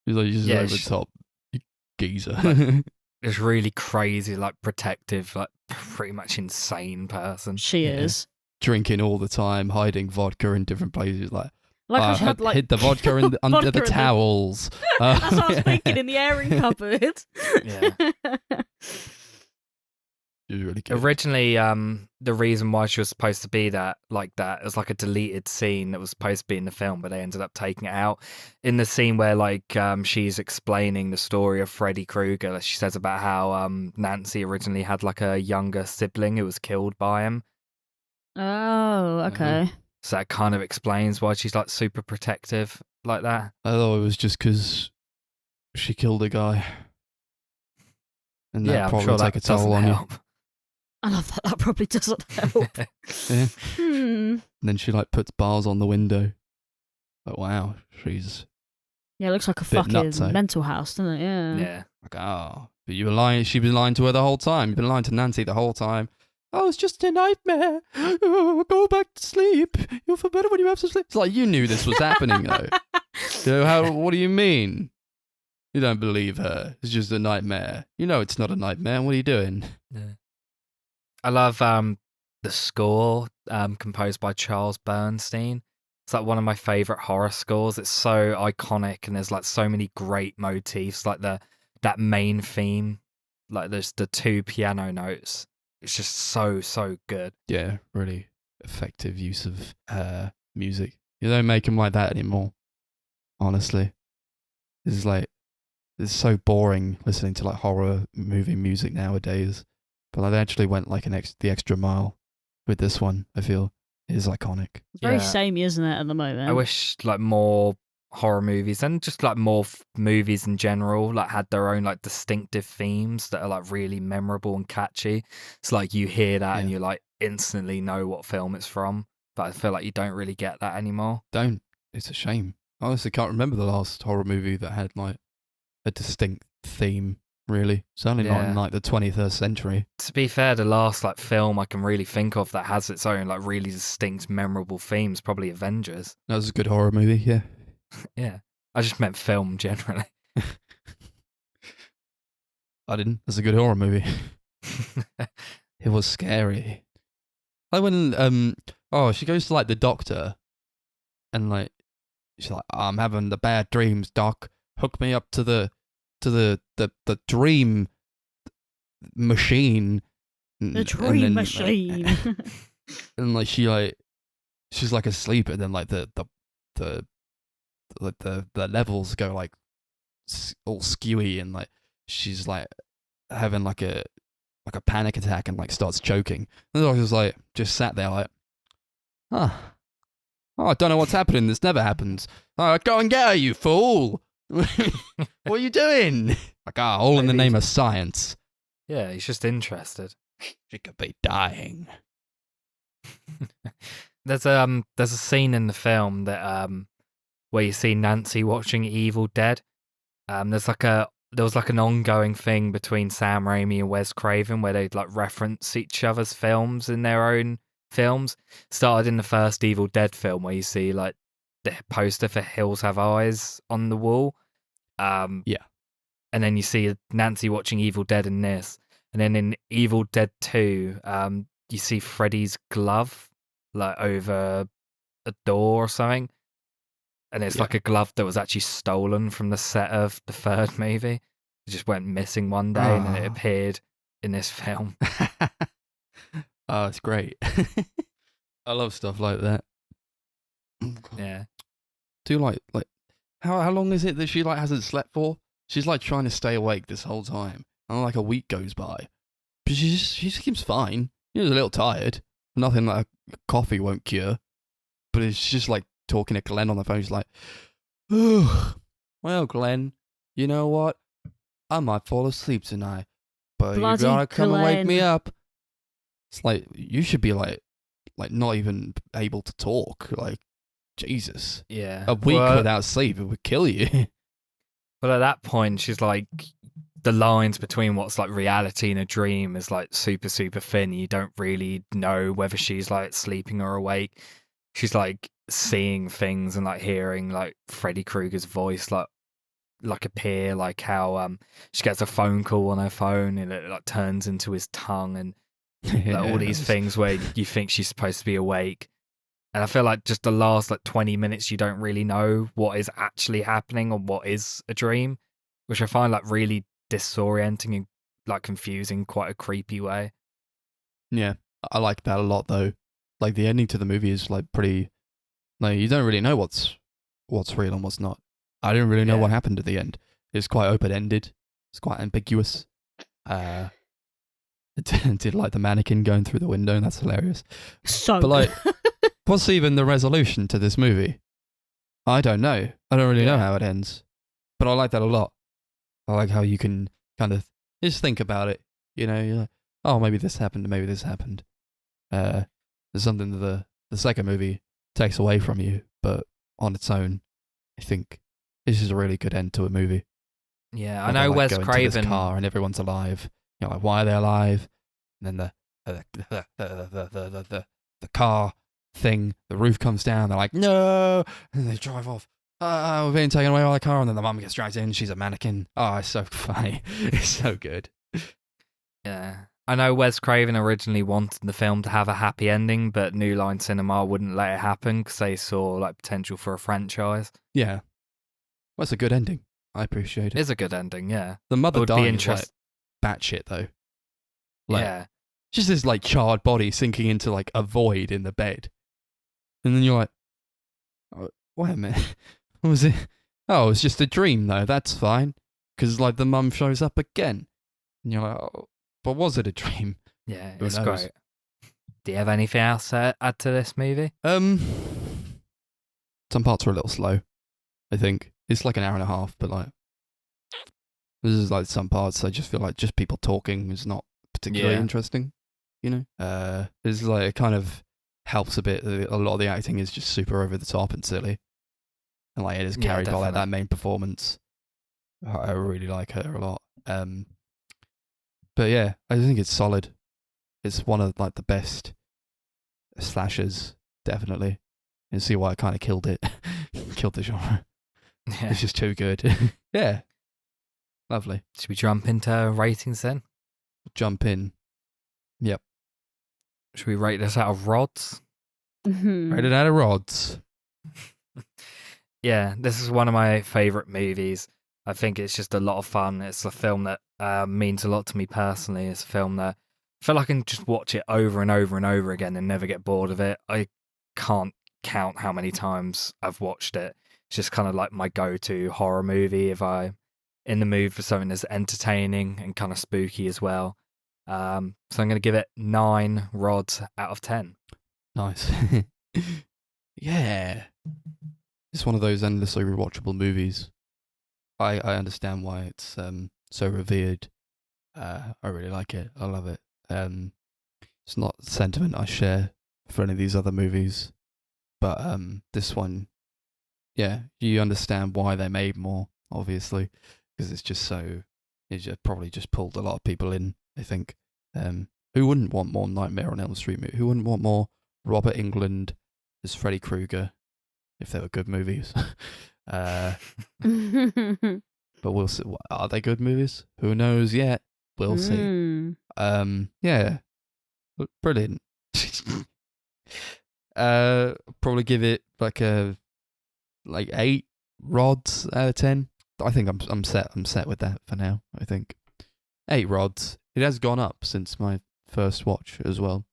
She was like, just Yeah, over the she- top geezer. This really crazy, like protective, like pretty much insane person. She Yeah. is. Drinking all the time, hiding vodka in different places. Like, Like "Oh, how she had like hid the vodka in under vodka the in the- towels. That's what I was yeah. thinking in the airing cupboard. Yeah. It was really good. Originally, the reason why she was supposed to be that it was like a deleted scene that was supposed to be in the film, but they ended up taking it out. In the scene where like she's explaining the story of Freddy Krueger, she says about how Nancy originally had like a younger sibling who was killed by him. Oh, okay. So that kind of explains why she's like super protective like that. I thought it was just because she killed a guy. And that Yeah, I'm probably sure take that a toll doesn't on you. help. I love that. That probably doesn't help. Yeah. Hmm. And then she like puts bars on the window. Like, wow, she's Yeah, it looks like a Bit fucking nutso. mental house, doesn't it? Yeah. Yeah. like, oh, but you were lying. She was lying to her the whole time. You've been lying to Nancy the whole time. Oh, it's just a nightmare. Oh, go back to sleep. You'll feel better when you have some sleep. It's like you knew this was happening, though. You know, what do you mean? You don't believe her. It's just a nightmare. You know it's not a nightmare. What are you doing? Yeah. I love the score composed by Charles Bernstein. It's like one of my favorite horror scores. It's so iconic, and there's like so many great motifs, like that main theme, like there's the two piano notes. It's just so good. Yeah, really effective use of music. You don't make them like that anymore. Honestly, it's so boring listening to like horror movie music nowadays. But like, they actually went like the extra mile with this one. I feel it is iconic. It's very Yeah. samey, isn't it, at the moment? I wish like more horror movies and just like more movies in general like had their own like distinctive themes that are like really memorable and catchy. It's like you hear that and Yeah. you like instantly know what film it's from, but I feel like you don't really get that anymore. Don't. It's a shame. I honestly can't remember the last horror movie that had like a distinct theme. Really, certainly not in Yeah. like the 21st century. To be fair, the last like film I can really think of that has its own like really distinct memorable themes probably Avengers. That was a good horror movie. Yeah. Yeah, I just meant film generally. I didn't. That's a good horror movie. It was scary. Like when she goes to like the doctor, and like she's like, I'm having the bad dreams, doc. Hook me up to the dream machine. The And dream then, machine. and like she's like asleep, and then like the levels go like all skewy, and like she's like having like a panic attack and like starts choking. And the doctor's like just sat there like, oh, I don't know what's happening. This never happens. Go and get her, you fool. What are you doing? Like, all in the Maybe name of science. Yeah, he's just interested. She could be dying. There's a scene in the film that where you see Nancy watching Evil Dead. There was like an ongoing thing between Sam Raimi and Wes Craven where they'd like reference each other's films in their own films. Started in the first Evil Dead film where you see like the poster for Hills Have Eyes on the wall. Yeah. And then you see Nancy watching Evil Dead in this. And then in Evil Dead 2, you see Freddy's glove like over a door or something. And it's Yeah. like a glove that was actually stolen from the set of the third movie. It just went missing one day and then it Ah. appeared in this film. Oh, it's great. I love stuff like that. Yeah. Do like how long is it that she like hasn't slept for? She's like trying to stay awake this whole time, and like a week goes by, but she seems fine. She's a little tired. Nothing like a coffee won't cure. but it's just like talking to Glenn on the phone. She's like, "Ugh, well, Glenn, you know what? I might fall asleep tonight, but Bloody you gotta come and wake me Glenn. up." It's like, you should be like not even able to talk. Like, Jesus. Yeah. A week Well, without sleep, it would kill you. Well, at that point, she's like, the lines between what's like reality and a dream is like super, super thin. You don't really know whether she's like sleeping or awake. She's like seeing things and like hearing like Freddy Krueger's voice like appear, like how she gets a phone call on her phone and it like turns into his tongue and like, all these Yes. things where you think she's supposed to be awake. And I feel like just the last like 20 minutes, you don't really know what is actually happening or what is a dream, which I find like really disorienting and like confusing, quite a creepy way. Yeah, I like that a lot though. Like the ending to the movie is like pretty. Like you don't really know what's real and what's not. I didn't really know Yeah. what happened at the end. It's quite open ended. It's quite ambiguous. It did like the mannequin going through the window, and that's hilarious. So But like, good. what's even the resolution to this movie? I don't know. I don't really know Yeah. how it ends. But I like that a lot. I like how you can kind of just think about it. You know, you're like, oh, maybe this happened, maybe this happened. There's something that the second movie takes away from you, but on its own, I think this is a really good end to a movie. Yeah, I Where know they, like, Wes go into Craven. this car and everyone's alive. You know, like why are they alive? And then the car thing, the roof comes down. They're like, no, and they drive off. We're being taken away by the car, and then the mum gets dragged in. She's a mannequin. Oh, it's so funny. It's so good. Yeah. I know Wes Craven originally wanted the film to have a happy ending, but New Line Cinema wouldn't let it happen because they saw like potential for a franchise. Yeah, well, it's a good ending. I appreciate It it. is a good ending, yeah. The It mother would be dying is like interesting. batshit though. Like, Yeah. just this like charred body sinking into like a void in the bed, and then you're like, oh, wait a minute, what was it? Oh, it's just a dream though. That's fine, because like the mum shows up again, and you're like, oh, but was it a dream? Yeah, Who it's knows? great. Do you have anything else to add to this movie? Some parts are a little slow. I think it's like an hour and a half, but like this is like some parts I just feel like just people talking is not particularly Yeah. interesting. You know, it's like it kind of helps a bit. A lot of the acting is just super over the top and silly, and like it is Yeah, carried by like definitely. that main performance. I really like her a lot. But yeah, I think it's solid. It's one of like the best slashers, definitely. And see why I kind of killed it, killed the genre. Yeah. It's just too good. Yeah, lovely. Should we jump into ratings then? Jump in. Yep. Should we rate this out of rods? Mhm. Rated out of rods. Yeah, this is one of my favourite movies. I think it's just a lot of fun. It's a film that means a lot to me personally. It's a film that I feel like I can just watch it over and over and over again and never get bored of it. I can't count how many times I've watched it. It's just kind of like my go-to horror movie if I'm in the mood for something that's entertaining and kind of spooky as well. So I'm going to give it 9 rods out of 10. Nice. Yeah. It's one of those endlessly rewatchable movies. I understand why it's so revered. I really like it. I love it. It's not sentiment I share for any of these other movies, but this one, yeah, you understand why they made more, obviously, because it's just so. It just probably just pulled a lot of people in. I think. Who wouldn't want more Nightmare on Elm Street movie? Who wouldn't want more Robert Englund as Freddy Krueger if they were good movies? But we'll see. Are they good movies? Who knows yet? We'll see. Yeah, brilliant. Probably give it like 8 rods out of 10. I think I'm set with that for now. I think 8 rods. It has gone up since my first watch as well.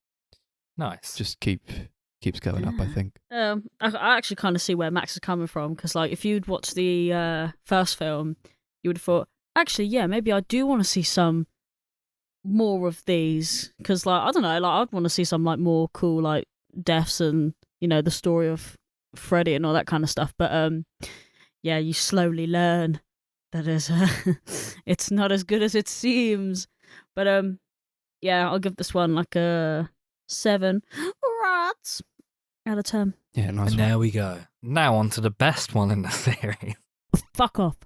Nice. Just keeps going up. I think. I actually kind of see where Max is coming from, because like if you'd watched the first film, you would have thought, actually, yeah, maybe I do want to see some more of these, because like I don't know, like I'd want to see some like more cool like deaths and the story of Freddy and all that kind of stuff. But yeah, you slowly learn that it's not as good as it seems. But yeah, I'll give this one like a 7 rats out of 10. Yeah, nice. And one. there we go. Now on to the best one in the series. Fuck off.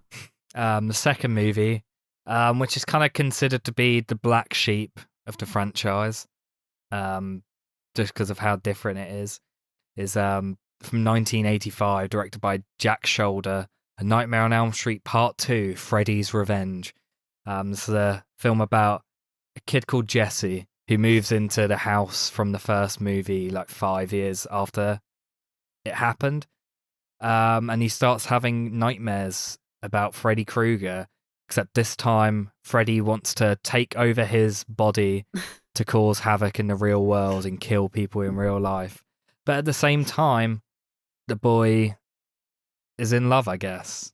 The second movie, which is kind of considered to be the black sheep of the franchise, just because of how different it is from 1985, directed by Jack Shoulder, A Nightmare on Elm Street Part 2, Freddy's Revenge. This is a film about a kid called Jesse who moves into the house from the first movie like 5 years after it happened. And he starts having nightmares about Freddy Krueger, except this time Freddy wants to take over his body to cause havoc in the real world and kill people in real life. But at the same time, the boy is in love, I guess.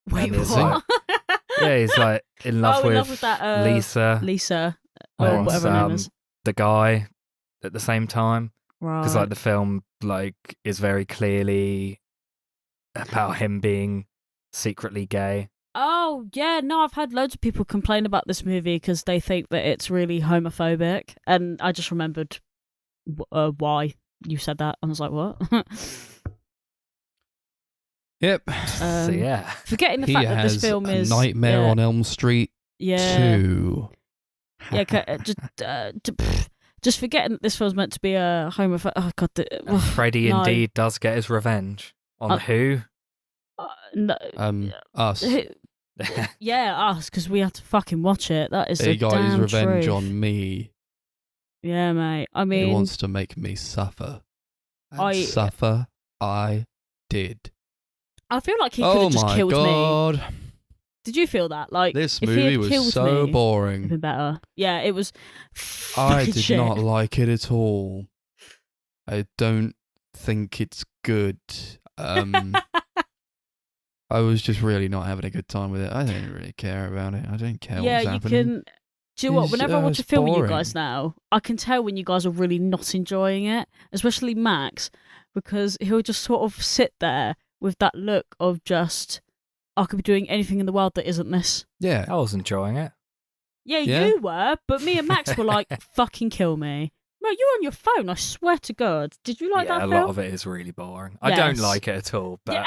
Wait, And it's what? Yeah, he's like in love in with, love with that, Lisa, Lisa, Oh, or whatever her name is. the guy at the same time. Because Right. like the film is very clearly about him being secretly gay. Oh, yeah, no, I've had loads of people complain about this movie because they think that it's really homophobic. And I just remembered why you said that. I was like, what? Yep. So yeah. Forgetting the He fact that has this film a is... Nightmare yeah, on Elm Street yeah, 2. yeah, just forgetting that this film's meant to be a homophobic... Oh, God. Freddy no. indeed does get his revenge. On Uh, who? No, Us. yeah, us, because we had to fucking watch it. That is He got his damn revenge truth. on me. Yeah, mate. I He mean, wants to make me suffer. And I- suffer I did. I feel like he could Oh have just my killed me. god. Did you feel that? Like, This if he movie had was killed so me, it'd boring. been better. Yeah, it was. I fucking did shit. not like it at all. I don't think it's good. I was just really not having a good time with it. I didn't really care about it. I didn't care what Yeah, was you happening. can. Do you know what? It's- Whenever I watch a it's film with you boring. guys now, I can tell when you guys are really not enjoying it, especially Max, because he'll just sort of sit there with that look of just, I could be doing anything in the world that isn't this. Yeah. I was enjoying it. Yeah, Yeah? you were, but me and Max were like, fucking kill me. No, you're on your phone, I swear to God. Did you like yeah, that a film? lot of it is really boring. I don't Yes. like it at all, but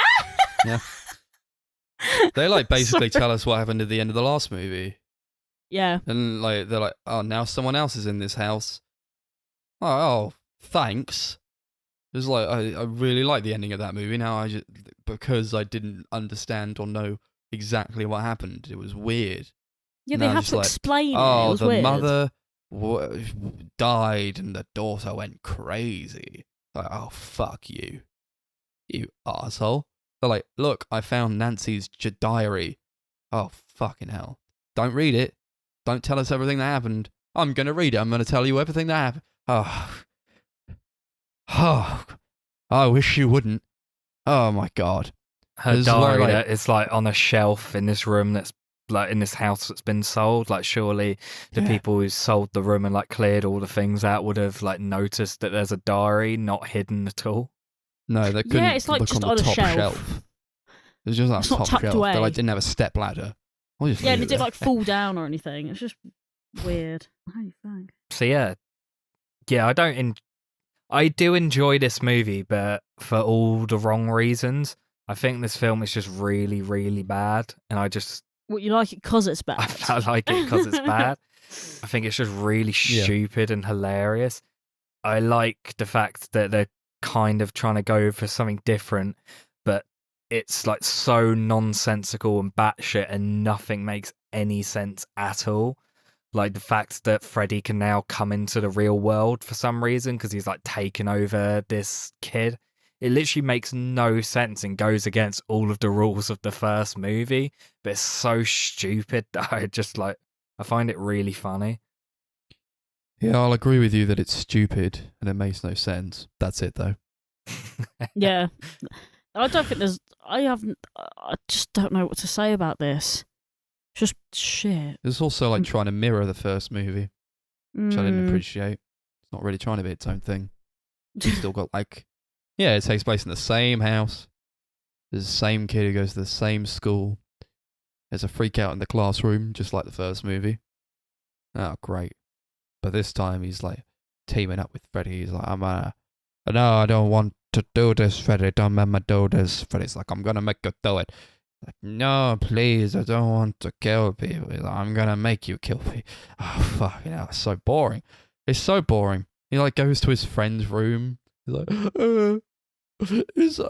They basically Sorry. tell us what happened at the end of the last movie. Yeah. And they're like, oh, now someone else is in this house. Oh, thanks. It was like, I really like the ending of that movie. Now because I didn't understand or know exactly what happened. It was weird. Yeah, And they I was have just to like, explain it. It Oh, was the weird. mother died and the daughter went crazy. Like, oh, fuck you. You arsehole. They're like, look, I found Nancy's diary. Oh, fucking hell. Don't read it. Don't tell us everything that happened. I'm going to read it. I'm going to tell you everything that happened. Oh, I wish you wouldn't. Oh, my God. her This is why, diary like- that is like on a shelf in this room that's like in this house that's been sold. Like surely the Yeah. people who sold the room and like cleared all the things out would have like noticed that there's a diary not hidden at all. No, they couldn't it's like look just on the on a top shelf. shelf. It was just on It's the not top tucked shelf. away. They didn't have a step ladder. I'll just Yeah, and leave it didn't there. like fall down or anything. It's just weird. How do you think? So yeah, I do enjoy this movie, but for all the wrong reasons. I think this film is just really, really bad, and I What, you like it because it's bad? I like it because it's bad. I think it's just really Yeah. stupid and hilarious. I like the fact that they're kind of trying to go for something different, but it's like so nonsensical and batshit, and nothing makes any sense at all. Like the fact that Freddy can now come into the real world for some reason because he's like taken over this kid. It literally makes no sense and goes against all of the rules of the first movie, but it's so stupid that I find it really funny. Yeah, I'll agree with you that it's stupid and it makes no sense. That's it, though. Yeah. I don't think there's. I just don't know what to say about this. Just shit. It's also like trying to mirror the first movie, which I didn't Mm. appreciate. It's not really trying to be its own thing. It's still got like Yeah, it takes place in the same house. There's the same kid who goes to the same school. There's a freak out in the classroom, just like the first movie. Oh, great. But this time he's like teaming up with Freddy. He's like, no, I don't want to do this, Freddy. Don't make me do this. Freddy's like, I'm going to make you do it. Like, no, please, I don't want to kill people. He's like, I'm going to make you kill people. Oh, fuck, it's so boring. It's so boring. He like goes to his friend's room. He's like,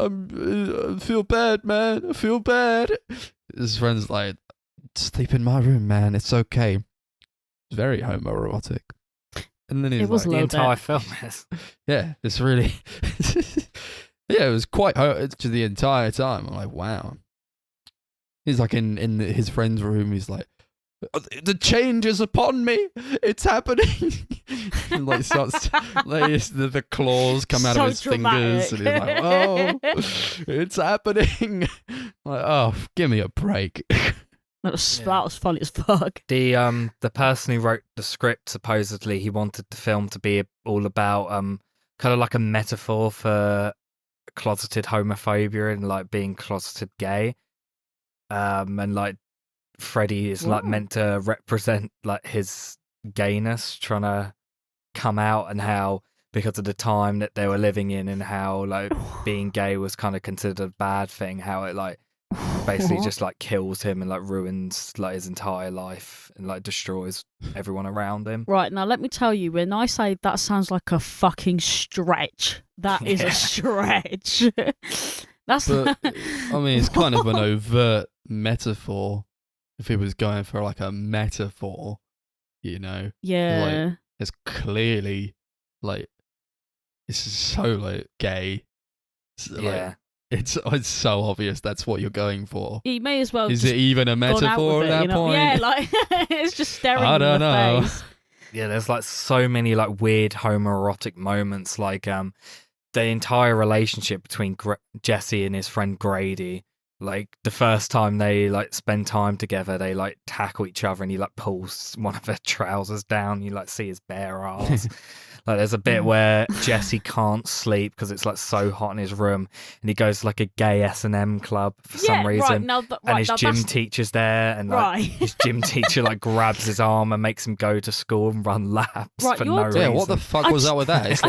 I feel bad, man. I feel bad. His friend's like, sleep in my room, man. It's okay. It's very homoerotic. And then he's was The like, entire film is. yeah, it's really, yeah, it was quite to the entire time. I'm like, wow. He's like in his friend's room. He's like, the change is upon me. It's happening. And like starts like the claws come out So of his dramatic. fingers, and he's like, oh, it's happening. Like, oh, give me a break. That was funny as fuck. The person who wrote the script, supposedly he wanted the film to be all about kind of like a metaphor for closeted homophobia and like being closeted gay. And like Freddy is like meant to represent like his gayness trying to come out, and how because of the time that they were living in and how like being gay was kind of considered a bad thing, how it like basically just like kills him and like ruins like his entire life and like destroys everyone around him. Right, now let me tell you, when I say that sounds like a fucking stretch, that is a stretch. That's But I mean, it's kind of an overt metaphor. If he was going for like a metaphor, yeah. it's clearly like it's so like gay. Yeah. It's so obvious that's what you're going for. You may as well. Is just it even a gone out metaphor with at it, that point? Yeah, like it's just staring I in don't the know. face. Yeah, there's like so many like weird homoerotic moments, like the entire relationship between Jesse and his friend Grady. Like the first time they like spend time together, they like tackle each other, and he like pulls one of their trousers down. You like see his bare ass. Like there's a bit where Jesse can't sleep because it's like so hot in his room, and he goes to like a gay S&M club for some reason. Right, and his gym teacher's there, and like his gym teacher like grabs his arm and makes him go to school and run laps for no reason. Yeah, what the fuck was up with that? It's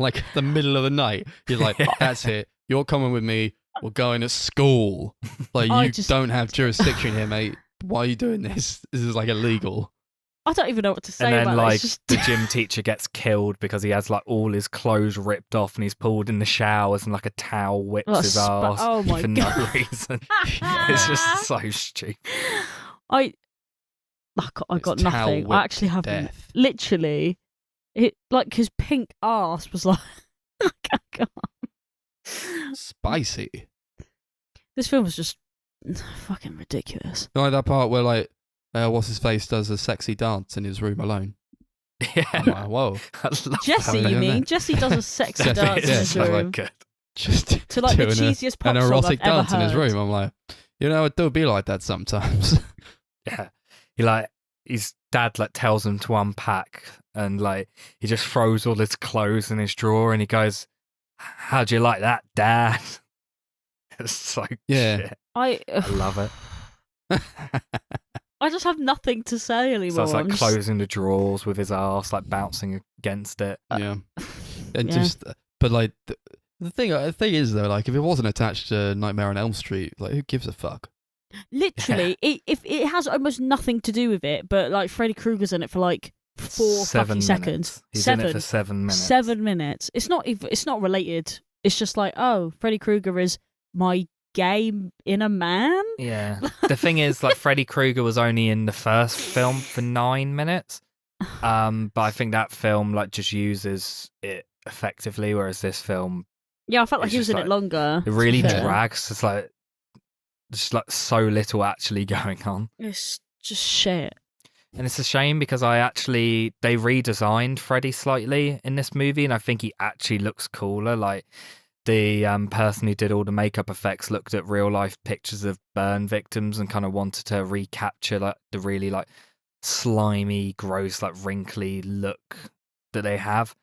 like the middle of the night. He's like, that's it. You're coming with me. We're going to school. Like, you don't have jurisdiction here, mate. Why are you doing this? This is like illegal. I don't even know what to say and then about like this. the gym teacher gets killed because he has like all his clothes ripped off, and he's pulled in the showers, and like a towel whips his ass oh my for God. no reason. It's just so stupid. I got nothing. I actually haven't. Literally, it like his pink ass was like. Spicy. This film was just fucking ridiculous. You know, like that part where like what's his face does a sexy dance in his room alone. Yeah. I'm like, whoa. Jesse, you mean? Jesse does a sexy dance in his room. Good. Just To like the doing cheesiest pop an song erotic I've ever dance in his heard. room. I'm like, it do be like that sometimes. Yeah. His dad like tells him to unpack, and like he just throws all his clothes in his drawer, and he goes, "How'd you like that, Dad?" It's so shit. I love it. I just have nothing to say anymore. So it's like I'm just- closing the drawers with his ass, like bouncing against it. Yeah. And Yeah. just, but like, the thing is though, like, if it wasn't attached to Nightmare on Elm Street, like, who gives a fuck? Literally, it has almost nothing to do with it, but like Freddy Krueger's in it for like 4 7 fucking seconds. He's in it for 7 minutes. 7 minutes. It's not related. It's just like, oh, Freddy Krueger is my gay inner man. Yeah. The thing is, like, Freddy Krueger was only in the first film for 9 minutes. But I think that film like just uses it effectively, whereas this film, Yeah, I felt like It's he was just in it longer. it really Yeah. drags. It's like so little actually going on. It's just shit. And it's a shame because they redesigned Freddy slightly in this movie, and I think he actually looks cooler. Like the person who did all the makeup effects looked at real life pictures of burn victims and kind of wanted to recapture like the really like slimy, gross, like wrinkly look that they have.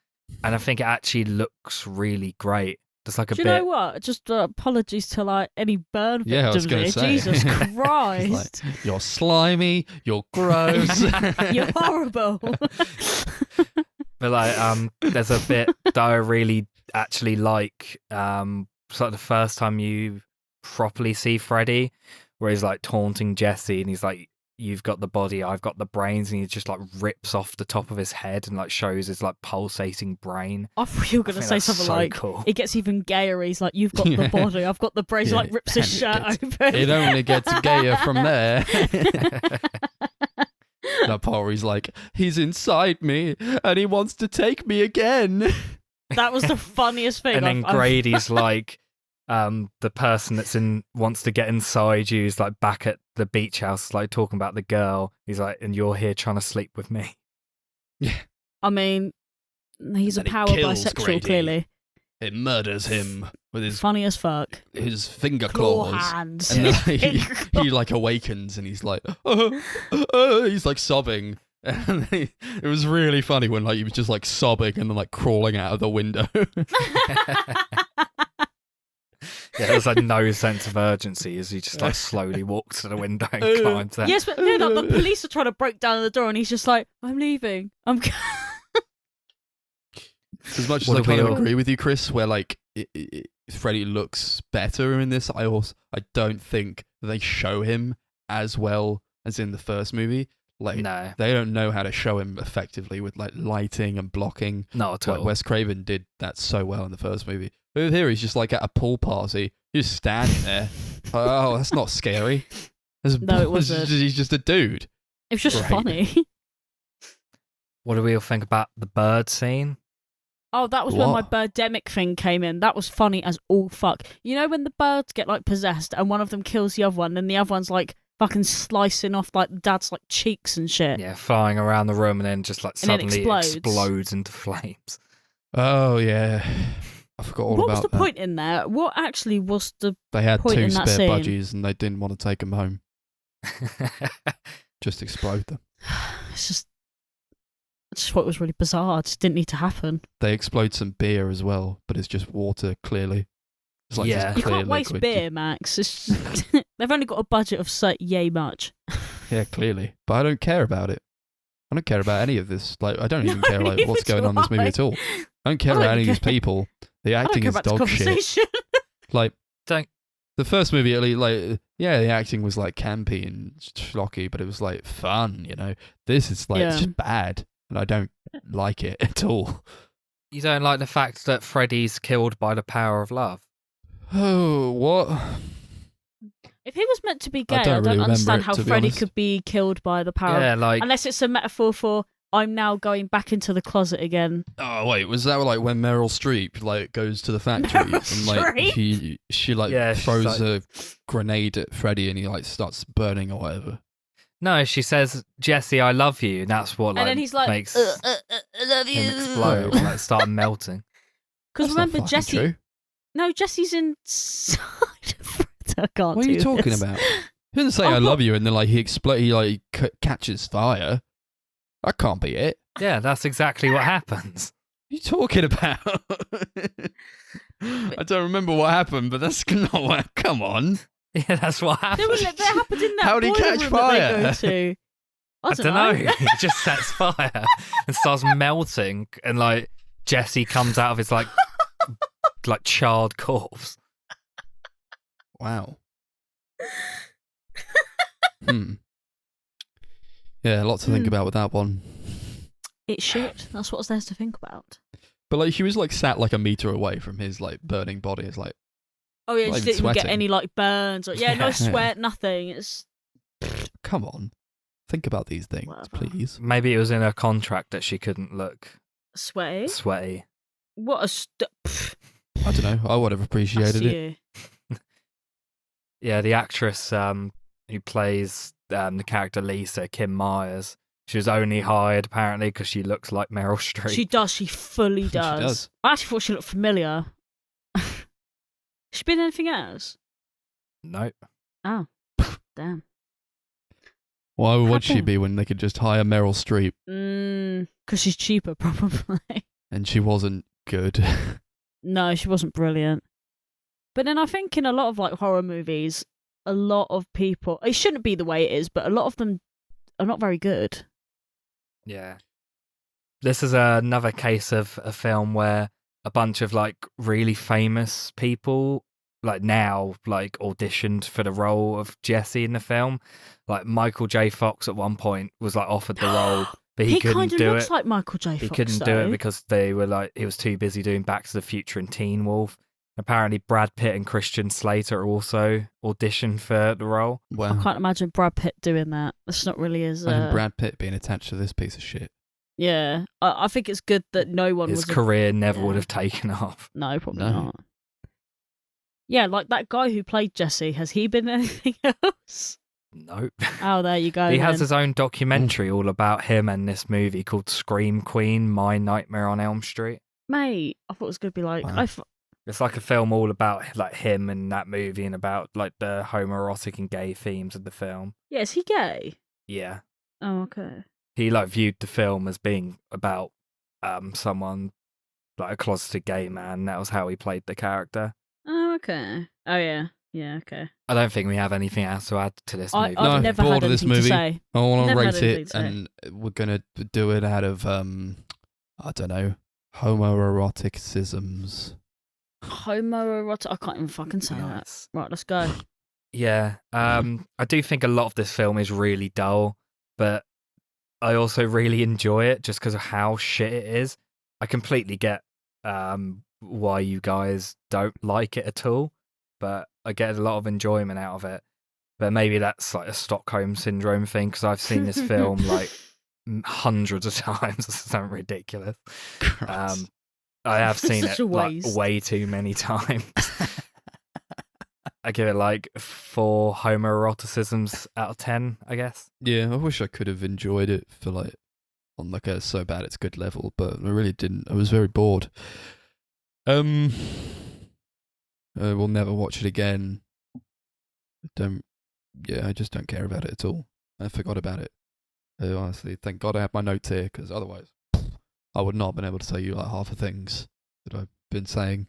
And I think it actually looks really great. There's like a Do you bit. know what? Just apologies to like any burn Yeah, I was victims gonna here. say. Jesus He's Christ. like, you're slimy, you're gross. You're horrible. But like, there's a bit that I really actually like. It's like the first time you properly see Freddy, where he's like taunting Jesse, and he's like, "You've got the body, I've got the brains," and he just like rips off the top of his head and like shows his like pulsating brain. I thought you were going to think say that's something so like, cool. it gets even gayer. He's like, you've got Yeah. the body, I've got the brains, Yeah, like rips his and shirt it open. It only gets gayer from there. That part where he's like, he's inside me and he wants to take me again. That was the funniest thing. And then Grady's like, the person that's wants to get inside you is like back at the beach house, like talking about the girl. He's like, and you're here trying to sleep with me. I mean, he's a And it power kills bisexual, Grady. clearly. It murders him with his Funny as fuck. finger Claw claws. hands. And then he like awakens and he's like, he's like sobbing. And it was really funny when like he was just like sobbing and then like crawling out of the window. Yeah, there's like no sense of urgency as he just like slowly walks to the window and climbs out. Yes, but no, like, the police are trying to break down the door and he's just like, I'm leaving. I'm As much as What I do we kind of all- agree with you, Chris, where like Freddy looks better in this, I don't think they show him as well as in the first movie. Like No, they don't know how to show him effectively with like lighting and blocking. not at Like all. Wes Craven did that so well in the first movie. But here he's just like at a pool party, he's just standing there. Oh, that's not scary. No, it wasn't. He's just a dude. It was just Great. funny. What do we all think about the bird scene? Oh, that was when my What? birdemic thing came in. That was funny as all fuck. You know when the birds get like possessed and one of them kills the other one, and the other one's like fucking slicing off like the dad's like cheeks and shit. Yeah, flying around the room and then just like And then suddenly explodes. explodes into flames. Oh yeah, I forgot all What about was the that. point in there? What actually was the? They had point two in that spare scene? budgies and they didn't want to take them home. Just explode them. It's just. I just thought it was really bizarre. It just didn't need to happen. They explode some beer as well, but it's just water. Clearly, it's like Yeah. just You clear can't waste liquid. beer, Max. It's just, they've only got a budget of so yay much. Yeah, clearly, but I don't care about it. I don't care about any of this. Like, I don't even care like neither what's going do on in this movie I. at all. I don't care I don't about any of these care. people. The I don't acting care is about this dog shit. conversation. Like Don't- the first movie, at least, like yeah, the acting was like campy and schlocky, but it was like fun, you know. This is like it's Yeah. just bad, and I don't like it at all. You don't like the fact that Freddy's killed by the power of love? Oh, what? If he was meant to be gay, I I don't don't, really remember understand it, how to be Freddy honest. could be killed by the power. Yeah, like Unless it's a metaphor for I'm now going back into the closet again. Oh wait, was that like when Meryl Streep like goes to the factory Meryl and like Streep? she like Yeah, she's throws like- a grenade at Freddy and he like starts burning or whatever. no, she says, "Jesse, I love you," and that's what like and then he's like, makes I love you. him explode and like start melting. Because That's not remember, fucking Jesse. true. No, Jesse's inside of Fred. I can't What are do you talking this. about? He didn't say Oh, I what? love you and then like he catches fire. That can't be it. Yeah, that's exactly what happens. What are you talking about? I don't remember what happened, but that's not what. Come on. Yeah, that's what happens. That happened in that How'd he boiler catch room fire? that they go to. I I don't don't know. know. He just sets fire and starts melting, and like Jesse comes out of his like charred corpse. Wow. Yeah, a lot to think about with that one. It's shit. That's what there's to think about. But like she was like sat like a meter away from his like burning body. It's like Oh yeah, Not she even didn't even get sweating. any like burns or no Yeah. sweat, nothing. It's come on. Think about these things, Whatever. please. Maybe it was in her contract that she couldn't look sweaty. sweaty. What a I don't know. I would have appreciated it. you. Yeah, the actress who plays the character Lisa, Kim Myers, she was only hired apparently because she looks like Meryl Streep. She does. She fully She does. does. I actually thought she looked familiar. She been in anything else? Nope. Oh, damn. Why would she Happened. be when they could just hire Meryl Streep Because she's cheaper, probably. and she wasn't good? No, she wasn't brilliant. But then I think in a lot of like horror movies, a lot of people, it shouldn't be the way it is, but a lot of them are not very good. Yeah. This is another case of a film where a bunch of like really famous people like now like auditioned for the role of Jesse in the film. Like Michael J. Fox at one point was like offered the role, but he couldn't kind of do looks it. like Michael J. Fox. He couldn't do it because they were like he was too busy doing Back to the Future and Teen Wolf. Apparently Brad Pitt and Christian Slater also auditioned for the role. Wow. I can't imagine Brad Pitt doing that. That's not really as. Imagine Brad Pitt being attached to this piece of shit. Yeah, I think it's good that no one His was. career never would have taken off. No, probably No. not. Yeah, like that guy who played Jesse. Has he been in anything else? Nope. Oh, there you go. He has then. his own documentary all about him and this movie called Scream Queen, My Nightmare on Elm Street. Mate, I thought it was going to be like. Wow. It's like a film all about like him and that movie and about like the homoerotic and gay themes of the film. Yeah, is he gay? Yeah. Oh, okay. He like viewed the film as being about someone like a closeted gay man. That was how he played the character. Oh, okay. Oh, yeah. Yeah, okay. I don't think we have anything else to add to this movie. I've No, never bored had of this anything to movie. say. I want to Never had rate anything it, to say. and we're gonna do it out of I don't know, homoeroticisms. Homoerotic. I can't even fucking say that. Nice. Right, let's go. Yeah. I do think a lot of this film is really dull, but I also really enjoy it just because of how shit it is. I completely get why you guys don't like it at all, but I get a lot of enjoyment out of it. But maybe that's like a Stockholm syndrome thing because I've seen this film like hundreds of times. This sounds ridiculous. Christ. I have seen Such it a like waste. way too many times. I give it like 4 homoeroticisms out of 10, I guess. Yeah, I wish I could have enjoyed it for like on like a so bad it's good level, but I really didn't. I was very bored. We'll never watch it again. I just don't care about it at all. I forgot about it. Honestly, thank God I have my notes here, because otherwise I would not have been able to tell you like half the things that I've been saying.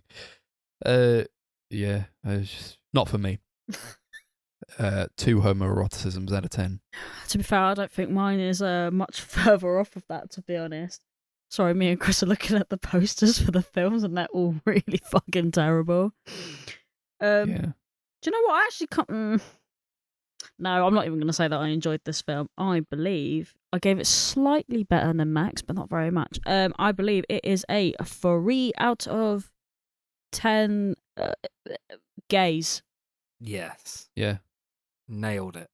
Yeah, it's just not for me. 2 homoeroticisms out of 10. To be fair, I don't think mine is much further off of that, to be honest. Sorry, me and Chris are looking at the posters for the films, and they're all really fucking terrible. Yeah. Do you know what? I actually can't. No, I'm not even going to say that I enjoyed this film. I believe I gave it slightly better than Max, but not very much. I believe it is a 3 out of 10 gays. Yes. Yeah. Nailed it.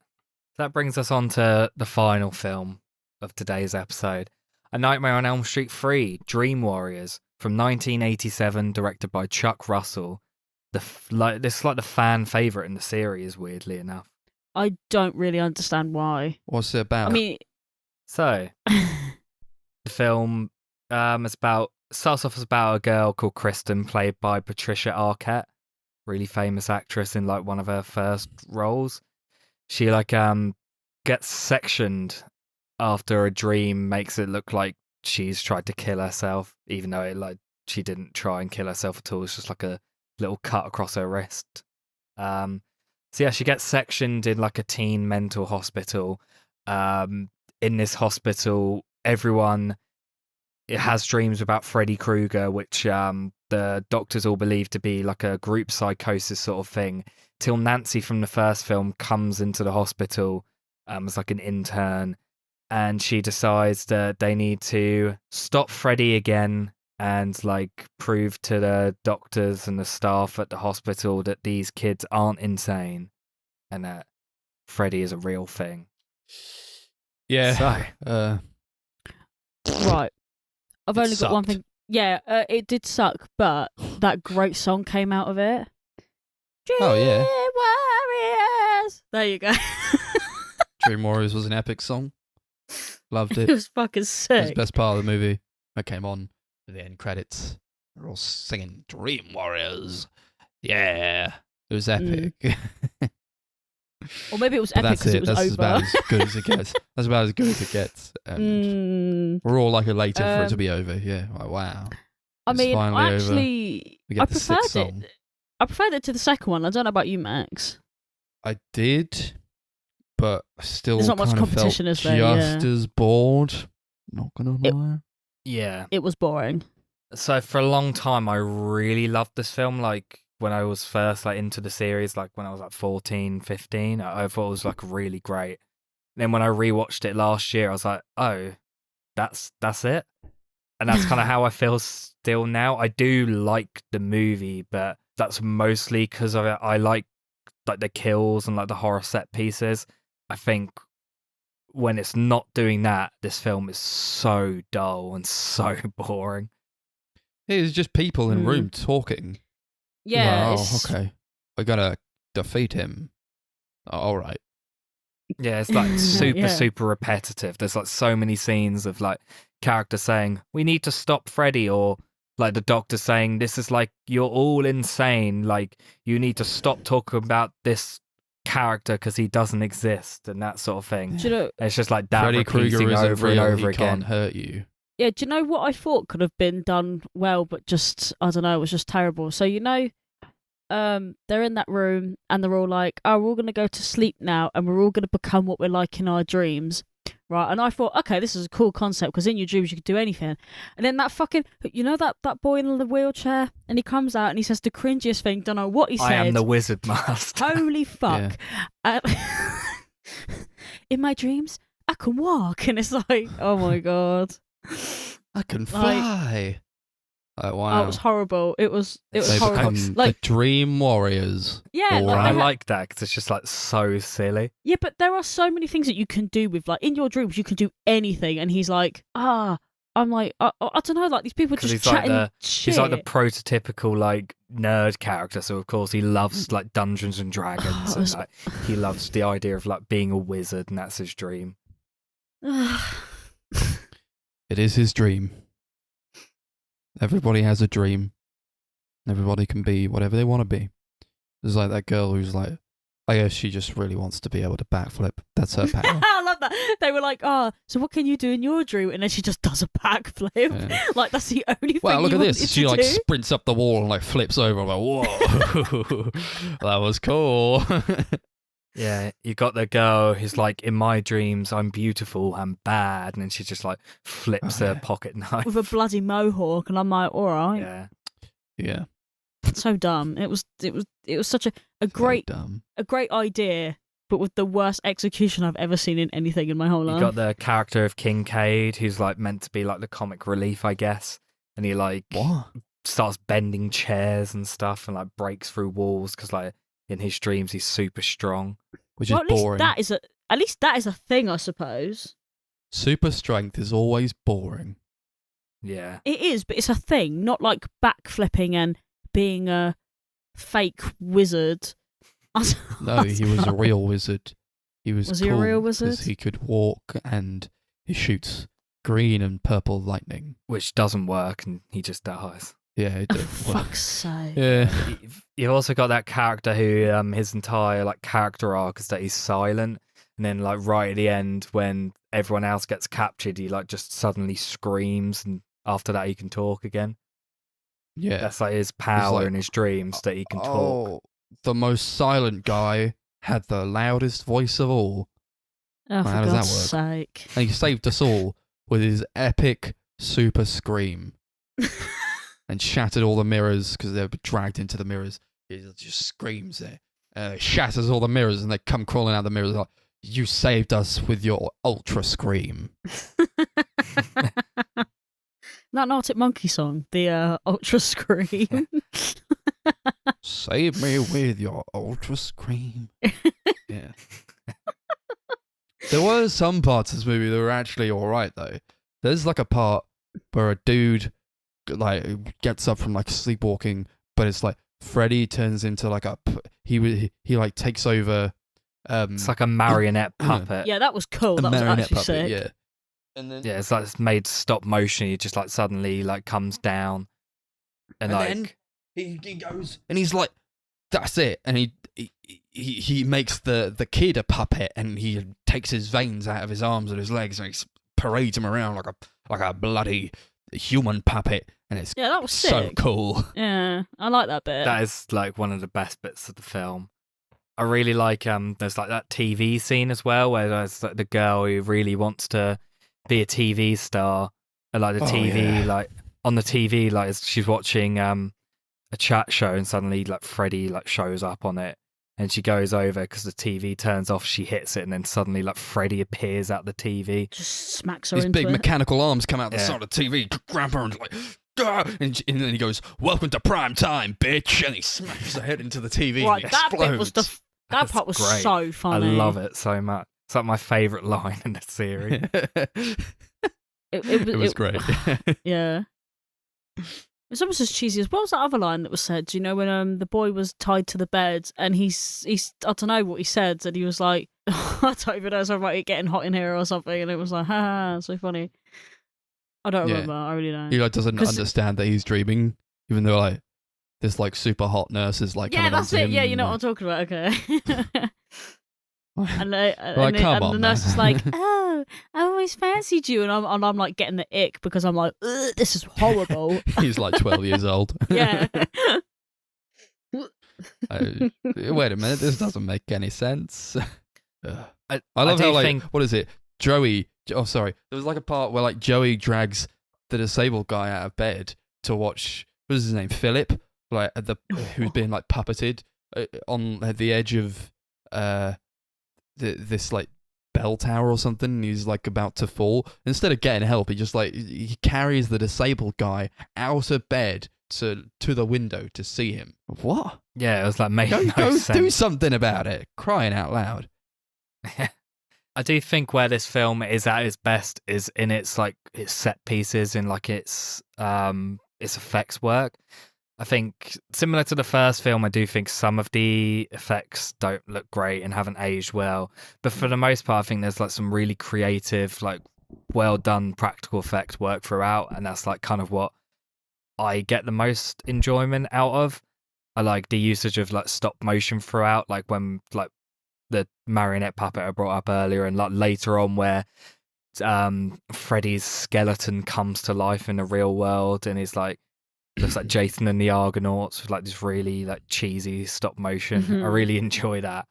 That brings us on to the final film of today's episode. A Nightmare on Elm Street 3, Dream Warriors, from 1987, directed by Chuck Russell. This is like the fan favourite in the series, weirdly enough. I don't really understand why. What's it about? I mean, So, the film starts off as about a girl called Kristen, played by Patricia Arquette, really famous actress in like one of her first roles. She like gets sectioned after a dream makes it look like she's tried to kill herself, even though it like she didn't try and kill herself at all. It's just like a little cut across her wrist. So yeah, she gets sectioned in like a teen mental hospital. In this hospital, everyone has dreams about Freddy Krueger, which the doctors all believe to be like a group psychosis sort of thing, till Nancy from the first film comes into the hospital as like an intern, and she decides that they need to stop Freddy again and like prove to the doctors and the staff at the hospital that these kids aren't insane and that Freddy is a real thing. yeah. So, right. I've It only got one sucked. thing. Yeah, it did suck, but that great song came out of it. Oh, yeah. Dream Warriors. There you go. Dream Warriors was an epic song. Loved It it. was fucking It was sick. the best part of the movie. I came on at the end credits. They're all singing Dream Warriors. Yeah. It was epic. Or maybe it was But epic that's because it. it was That's over. about as good as it gets. That's about as good as it gets. And Mm, we're all like elated for it to be over. Yeah. Like, wow. I It's mean, finally I over. actually, We get the sixth preferred song. it. I preferred it to the second one. I don't know about you, Max. I did, but I still There's not much kind of felt competition, is there? just Yeah. as bored. Not gonna lie. Yeah. It was boring. So for a long time, I really loved this film. Like when I was first like into the series, like when I was like 14, 15, I thought it was like really great. Then when I rewatched it last year, I was like, oh, that's it. And that's kind of how I feel still now. I do like the movie, but that's mostly because of it. I like the kills and like the horror set pieces. I think when it's not doing that, this film is so dull and so boring. It's just people in a Mm. room talking. Yeah. Like, it's- okay. We're gonna defeat him. All right. Yeah, it's like super, Yeah. super repetitive. There's like so many scenes of like characters saying, we need to stop Freddy, or like the doctor saying, this is like, you're all insane. Like, you need to stop talking about this character because he doesn't exist, and that sort of thing. Do you know? And it's just like that Freddy Krueger repeating isn't over real. and over He can't again. hurt you. Yeah. Do you know what I thought could have been done well, but just I don't know, it was just terrible. So they're in that room and they're all like, "Oh, we're all gonna go to sleep now, and we're all gonna become what we're like in our dreams." Right, and I thought, okay, this is a cool concept because in your dreams you could do anything. And then that fucking, that boy in the wheelchair, and he comes out and he says the cringiest thing. Don't know what he said. I am the wizard master. Holy fuck! In my dreams, I can walk, and it's like, oh my god, I can fly. Like, wow. oh, it was horrible. It was They horrible. become Like, the Dream Warriors. yeah, All like, I they ha- like that because it's just like so silly. yeah, but there are so many things that you can do with, like, in your dreams, you can do anything, and he's like, I'm like, I don't know, like these people 'Cause just he's like chatting shit. He's like the prototypical like nerd character, so of course he loves like Dungeons and Dragons, and like he loves the idea of like being a wizard, and that's his dream. It is his dream. Everybody has a dream. Everybody can be whatever they want to be. There's like that girl who's like, I guess she just really wants to be able to backflip. That's her power. I love that. They were like, so what can you do in your dream? And then she just does a backflip. Yeah. Like, that's the only thing Wow, look you at this. wanted She to like do. sprints up the wall and like flips over. I'm like, whoa. That was cool. Yeah, you got the girl who's like, in my dreams, I'm beautiful, I'm bad, and then she just like flips her pocket knife. With a bloody mohawk, and I'm like, all right. Yeah, Yeah. So dumb. It was such a So great dumb. idea, but with the worst execution I've ever seen in anything in my whole you life. got the character of Kincaid, who's like meant to be like the comic relief, I guess, and he like What? starts bending chairs and stuff, and like breaks through walls because like in his dreams he's super strong. Which Well, is boring. at least that is a thing, I suppose. Super strength is always boring. Yeah, It is, but it's a thing, not like backflipping and being a fake wizard. No, he was a real wizard. He was Was he a cool real 'cause wizard? he could walk and he shoots green and purple lightning. which doesn't work, and he just dies. Yeah, it Oh, did. fuck's sake. Yeah. You've also got that character who his entire like character arc is that he's silent, and then like right at the end when everyone else gets captured, he like just suddenly screams, and after that he can talk again. Yeah. That's like his power like, in his dreams, that he can talk. Oh, the most silent guy had the loudest voice of all. Oh, for How does that God's work? sake. And he saved us all with his epic super scream and shattered all the mirrors because they were dragged into the mirrors. He just screams there. Shatters all the mirrors and they come crawling out of the mirrors like, you saved us with your ultra scream. That Arctic Monkey song, the Ultra Scream. Save me with your ultra scream. Yeah. There were some parts of this movie that were actually alright though. There's like a part where a dude like gets up from like sleepwalking, but it's like Freddy turns into like he like takes over It's like a marionette puppet. Yeah, that was cool. a That was marionette actually puppet, sick. yeah. And then Yeah, it's like it's made stop motion. He just like suddenly like comes down, and like then he goes and he's like, that's it, and he makes the kid a puppet, and he takes his veins out of his arms and his legs, and he parades him around like a bloody human puppet, and it's Yeah, that was so sick. cool. Yeah, I like that bit. That is like one of the best bits of the film. I really like there's like that TV scene as well where there's like the girl who really wants to be a TV star, and like the TV like on the TV like she's watching a chat show, and suddenly like Freddy like shows up on it, and she goes over because the TV turns off, she hits it, and then suddenly like Freddy appears at the TV. Just smacks her These into big it. mechanical arms come out the side of the TV, grab her, and like, "Gah!" and then he goes, "Welcome to prime time, bitch!" and he smacks her head into the TV. Right, and that bit was explodes. that part was great. so funny. I love it so much. It's like my favourite line in the series. It was great. Yeah. It's almost as cheesy as what was that other line that was said? Do you know when the boy was tied to the bed and he's I don't know what he said, and he was like, I don't even know, something about it getting hot in here or something, and it was like, ha, so funny. I don't remember. I really don't. He like doesn't 'Cause- understand that he's dreaming, even though like this like super hot nurse is like yeah, coming that's onto it. him Yeah, you and, know what I'm talking about. Okay. And, come and on, the nurse man. is like, "Oh, I always fancied you," and I'm like getting the ick because I'm like, "Ugh, this is horrible." he's like 12 years old. Yeah. Wait a minute, this doesn't make any sense. Ugh. I love do how like think- what is it? Joey. Oh, sorry. There was like a part where like Joey drags the disabled guy out of bed to watch. What is his name? Philip. Like who's being like puppeted on the edge of this like bell tower or something, and he's like about to fall. Instead of getting help, he just like he carries the disabled guy out of bed to the window to see him. What? Yeah, it was like making Go no do sense. something about it. Crying out loud. I do think where this film is at its best is in its like its set pieces and like its effects work. I think similar to the first film, I do think some of the effects don't look great and haven't aged well. But for the most part, I think there's like some really creative, like well done practical effect work throughout, and that's like kind of what I get the most enjoyment out of. I like the usage of like stop motion throughout, like when like the marionette puppet I brought up earlier, and like later on where Freddy's skeleton comes to life in the real world and is like looks like Jason and the Argonauts with like this really like cheesy stop motion. Mhm. I really enjoy that.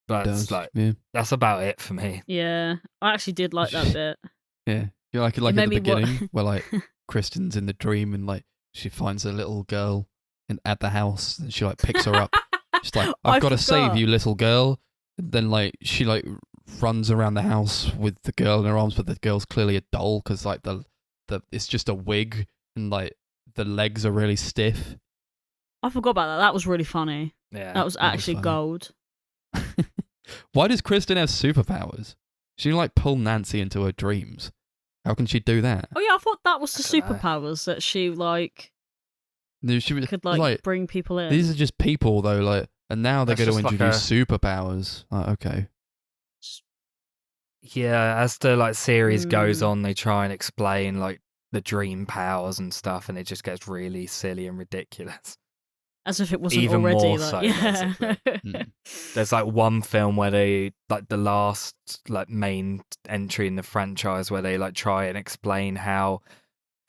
But Does, it's like yeah. that's about it for me. Yeah, I actually did like that bit. Yeah. You like It at made the me wa- beginning where like Kristen's in the dream and like she finds a little girl at the house and she like picks her up. She's like, I I've got to save forgot. you, little girl. And then like she like runs around the house with the girl in her arms, but the girl's clearly a doll because like the it's just a wig and like the legs are really stiff. I forgot about that. That was really funny. Yeah. That was That was actually funny. gold. Why does Kristen have superpowers? She can like pull Nancy into her dreams. How can she do that? Oh yeah, I thought that was the I dunno. superpowers that she like No, she was could like, bring people in. these are just people though, like, and now they're That's going to just like introduce superpowers. Like, okay. Yeah, as the like series goes Mm. on, they try and explain like the dream powers and stuff, and it just gets really silly and ridiculous. As if it wasn't Even already. more like, so, yeah. Mm. There's like one film where they like the last like main entry in the franchise where they like try and explain how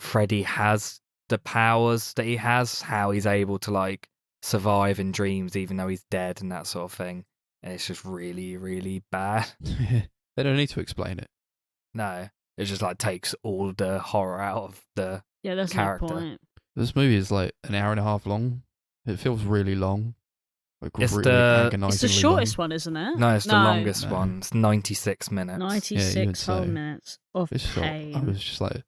Freddy has the powers that he has, how he's able to like survive in dreams even though he's dead and that sort of thing. And it's just really, really bad. They don't need to explain it. No, it just like takes all the horror out of the. Yeah, that's Character. no point. This movie is like an hour and a half long. It feels really long. Like It's really the- It's the agonisingly shortest one, isn't it? No, it's the longest No. one. It's 96 minutes. 96 whole say. minutes of It's short. I pain. was just like,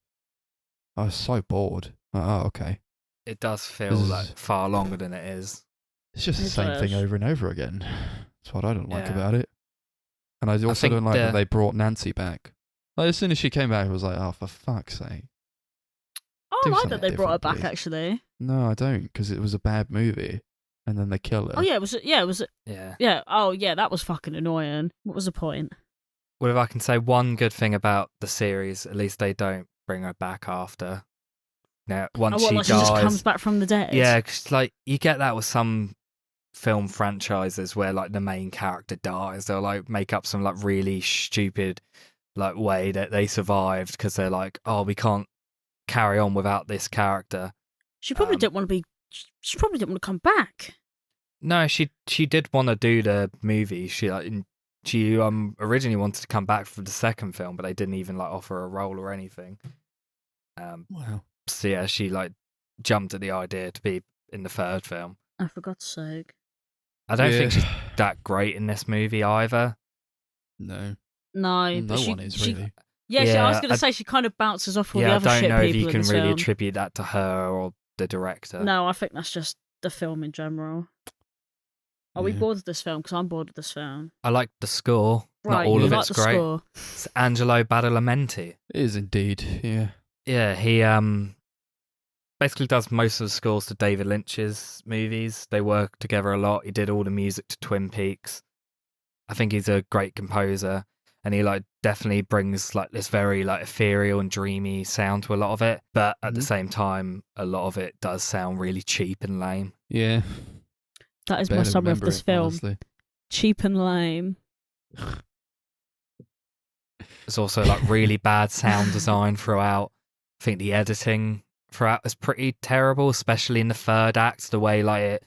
I was so bored. Like, oh, okay. It does feel This is- like far longer than it is. It's just the It same thing does. over and over again. That's what I don't like Yeah. about it. And I also think don't like that the- they brought Nancy back. Like, as soon as she came back, I was like, oh, for fuck's sake. Oh, do I like something that they brought her different, back, please. actually. No, I don't, because it was a bad movie. And then they kill her. Oh, yeah, it was. Yeah. Yeah. Oh, yeah, that was fucking annoying. What was the point? Well, if I can say one good thing about the series, at least they don't bring her back after. Now, once Oh, what, she like she dies. just comes back from the dead? Yeah, 'cause, like you get that with some film franchises where like the main character dies. They'll like make up some like really stupid like way that they survived because they're like, oh, we can't carry on without this character. She probably didn't want to be. She probably didn't want to come back. No, she did want to do the movie. She originally wanted to come back for the second film, but they didn't even like offer a role or anything. Wow. So yeah, she like jumped at the idea to be in the third film. Oh, for God's sake. I don't think she's that great in this movie either. No. No, No but one is really. I was going to say she kind of bounces off all the I other don't shit know if people you in can this really film. attribute that to her or the director. No, I think that's just the film in general. Are we Yeah. bored of this film? Because I'm bored of this film. I like the score. Right, Not all you of like it's the great. score. It's Angelo Badalamenti. It is indeed. Yeah. Yeah, he basically does most of the scores to David Lynch's movies. They work together a lot. He did all the music to Twin Peaks. I think he's a great composer, and he like definitely brings like this very like ethereal and dreamy sound to a lot of it. But at the same time, a lot of it does sound really cheap and lame. Yeah. That is my Barely summary of remember this it, film. honestly. Cheap and lame. There's also like really bad sound design throughout. I think the editing throughout is pretty terrible, especially in the third act. The way like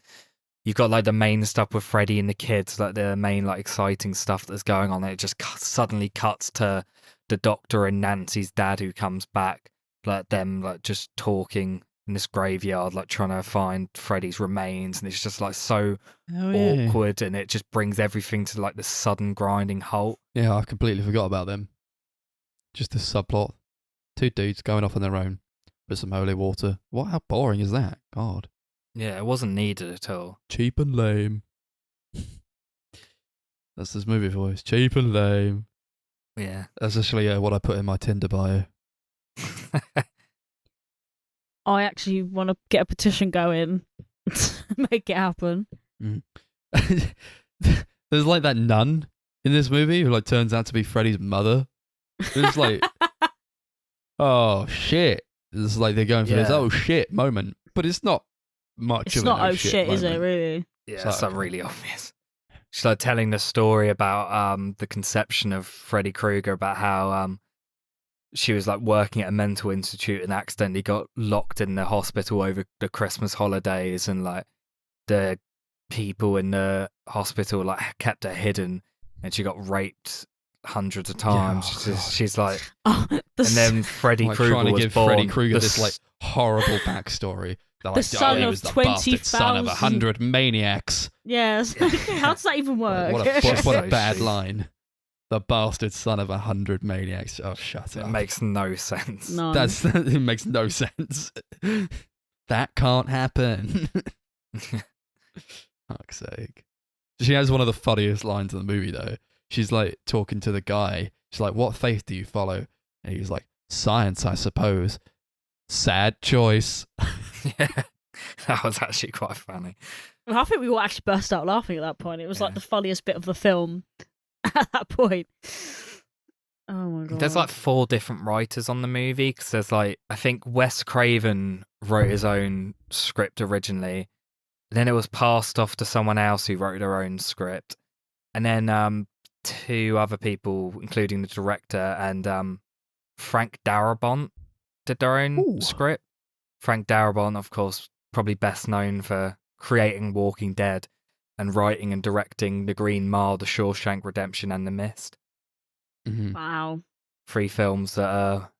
you've got like the main stuff with Freddy and the kids, like the main like exciting stuff that's going on. And it just suddenly cuts to the doctor and Nancy's dad who comes back, like them like just talking in this graveyard, like trying to find Freddy's remains, and it's just like so awkward, and it just brings everything to like this sudden grinding halt. Yeah, I completely forgot about them. Just this subplot. Two dudes going off on their own with some holy water. What? How boring is that? God. Yeah, it wasn't needed at all. Cheap and lame. That's this movie voice. Cheap and lame. Yeah. That's actually what I put in my Tinder bio. I actually want to get a petition going to make it happen. There's like that nun in this movie who like turns out to be Freddy's mother. It's like, oh shit. It's like they're going for this oh shit moment, but it's not much It's of not an oh shit, is it, moment. really? Yeah, So- it's like really obvious. She's like telling the story about the conception of Freddy Krueger, about how she was like working at a mental institute and accidentally got locked in the hospital over the Christmas holidays, and like the people in the hospital like kept her hidden, and she got raped hundreds of times. Yeah, She's like, Oh, and then Freddy Like Krueger trying to was give born. Freddy Krueger The this like horrible backstory. They're The like, son he of was the bastard son of 20,000 100 maniacs. yes. How does that even work? What a So bad cheap. line. The bastard son of 100 maniacs. Oh, shut It up. makes no sense. No. It makes no sense. That can't happen. Fuck's sake. She has one of the funniest lines in the movie, though. She's like talking to the guy. She's like, "What faith do you follow?" And he's like, "Science, I suppose." Sad choice. Yeah, that was actually quite funny. I think we all actually burst out laughing at that point. It was like Yeah. the funniest bit of the film at that point. Oh my god. There's like 4 different writers on the movie, because there's like, I think Wes Craven wrote his own script originally, and then it was passed off to someone else who wrote their own script, and then 2 other people, including the director and Frank Darabont, did their own Ooh. script. Frank Darabont, of course, probably best known for creating Walking Dead and writing and directing The Green Mile, The Shawshank Redemption, and The Mist. Mhm. Wow. 3 films that are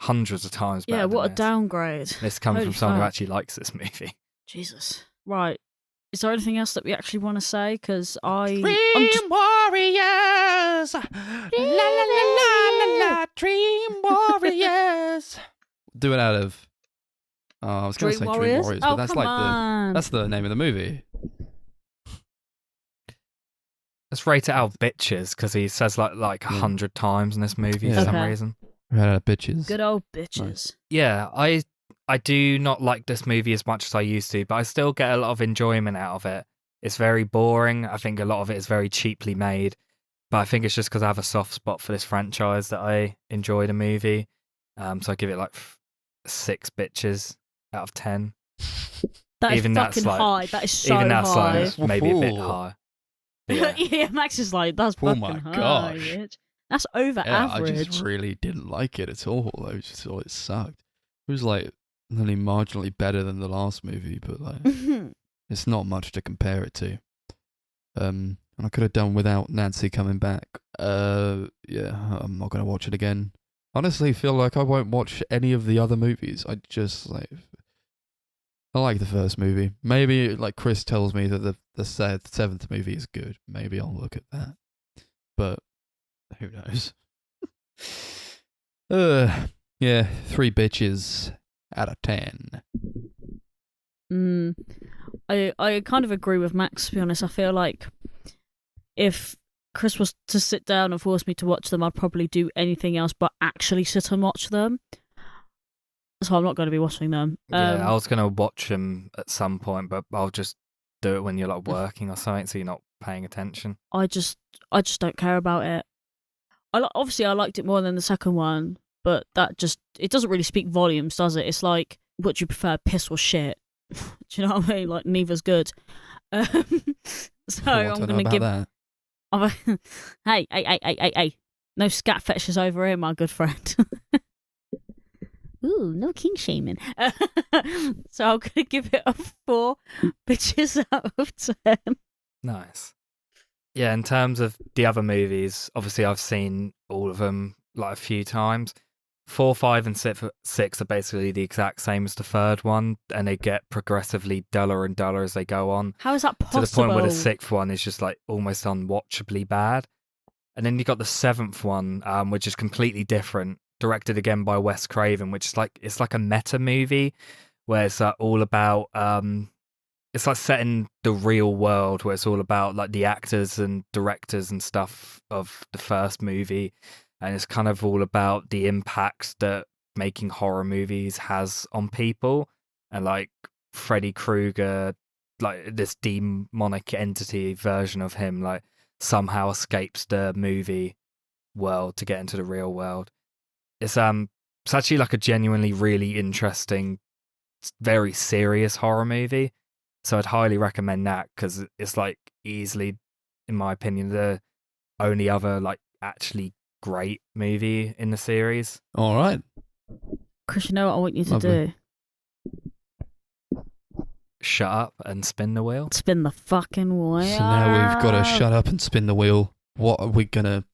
hundreds of times better Yeah, what a than this. downgrade. This comes Holy from someone who fuck. actually likes this movie. Jesus. Right. Is there anything else that we actually want to say? Because I'm Warriors! La la la la la la, Dream Warriors! Do it out of. I was going to say Dream Dream Warriors? Warriors, Oh, but that's come like on. that's the name of the movie. Let's rate it out of bitches, because he says like 100 times in this movie for Yeah. some Okay. reason. Right out of bitches. Good old bitches. Yeah, I do not like this movie as much as I used to, but I still get a lot of enjoyment out of it. It's very boring. I think a lot of it is very cheaply made, but I think it's just because I have a soft spot for this franchise that I enjoy the movie. So I give it like 6 bitches out of 10. That is Even that's fucking like- high. That is so Even that's high. like maybe a bit Ooh. high. But yeah. Yeah, Max is like, that's Oh fucking my high, gosh. bitch. That's over Yeah, average. I just really didn't like it at all. I just thought it sucked. was like only marginally better than the last movie, but like it's not much to compare it to. And I could have done without Nancy coming back. Yeah, I'm not gonna watch it again. Honestly, feel like I won't watch any of the other movies. I like the first movie. Maybe like Chris tells me that the seventh movie is good. Maybe I'll look at that. But who knows? Yeah, 3 bitches out of 10. I kind of agree with Max, to be honest. I feel like if Chris was to sit down and force me to watch them, I'd probably do anything else but actually sit and watch them. So I'm not going to be watching them. Yeah, I was going to watch them at some point, but I'll just do it when you're like working or something, so you're not paying attention. I just don't care about it. Obviously, I liked it more than the second one, but it doesn't really speak volumes, does it? It's like, what do you prefer, piss or shit? Do you know what I mean? Like, neither's good. So I'm going to give that. Hey. No scat fetishes over here, my good friend. Ooh, no king shaming. So I'm going to give it a 4 bitches out of 10. Nice. Yeah, in terms of the other movies, obviously I've seen all of them like a few times. 4, 5, and 6 are basically the exact same as the third one, and they get progressively duller and duller as they go on. How is that possible? To the point where the 6th one is just like almost unwatchably bad. And then you got the 7th one, which is completely different, directed again by Wes Craven, which is like, it's like a meta movie where it's all about it's like set in the real world, where it's all about like the actors and directors and stuff of the first movie, and it's kind of all about the impact that making horror movies has on people. And like Freddy Krueger, like this demonic entity version of him, like somehow escapes the movie world to get into the real world. It's actually like a genuinely really interesting, very serious horror movie. So I'd highly recommend that, because it's like easily, in my opinion, the only other like actually great movie in the series. All right. Chris, you know what I want you to Lovely. do? Shut up and spin the wheel. Spin the fucking wheel. So now we've got to shut up and spin the wheel. What are we going to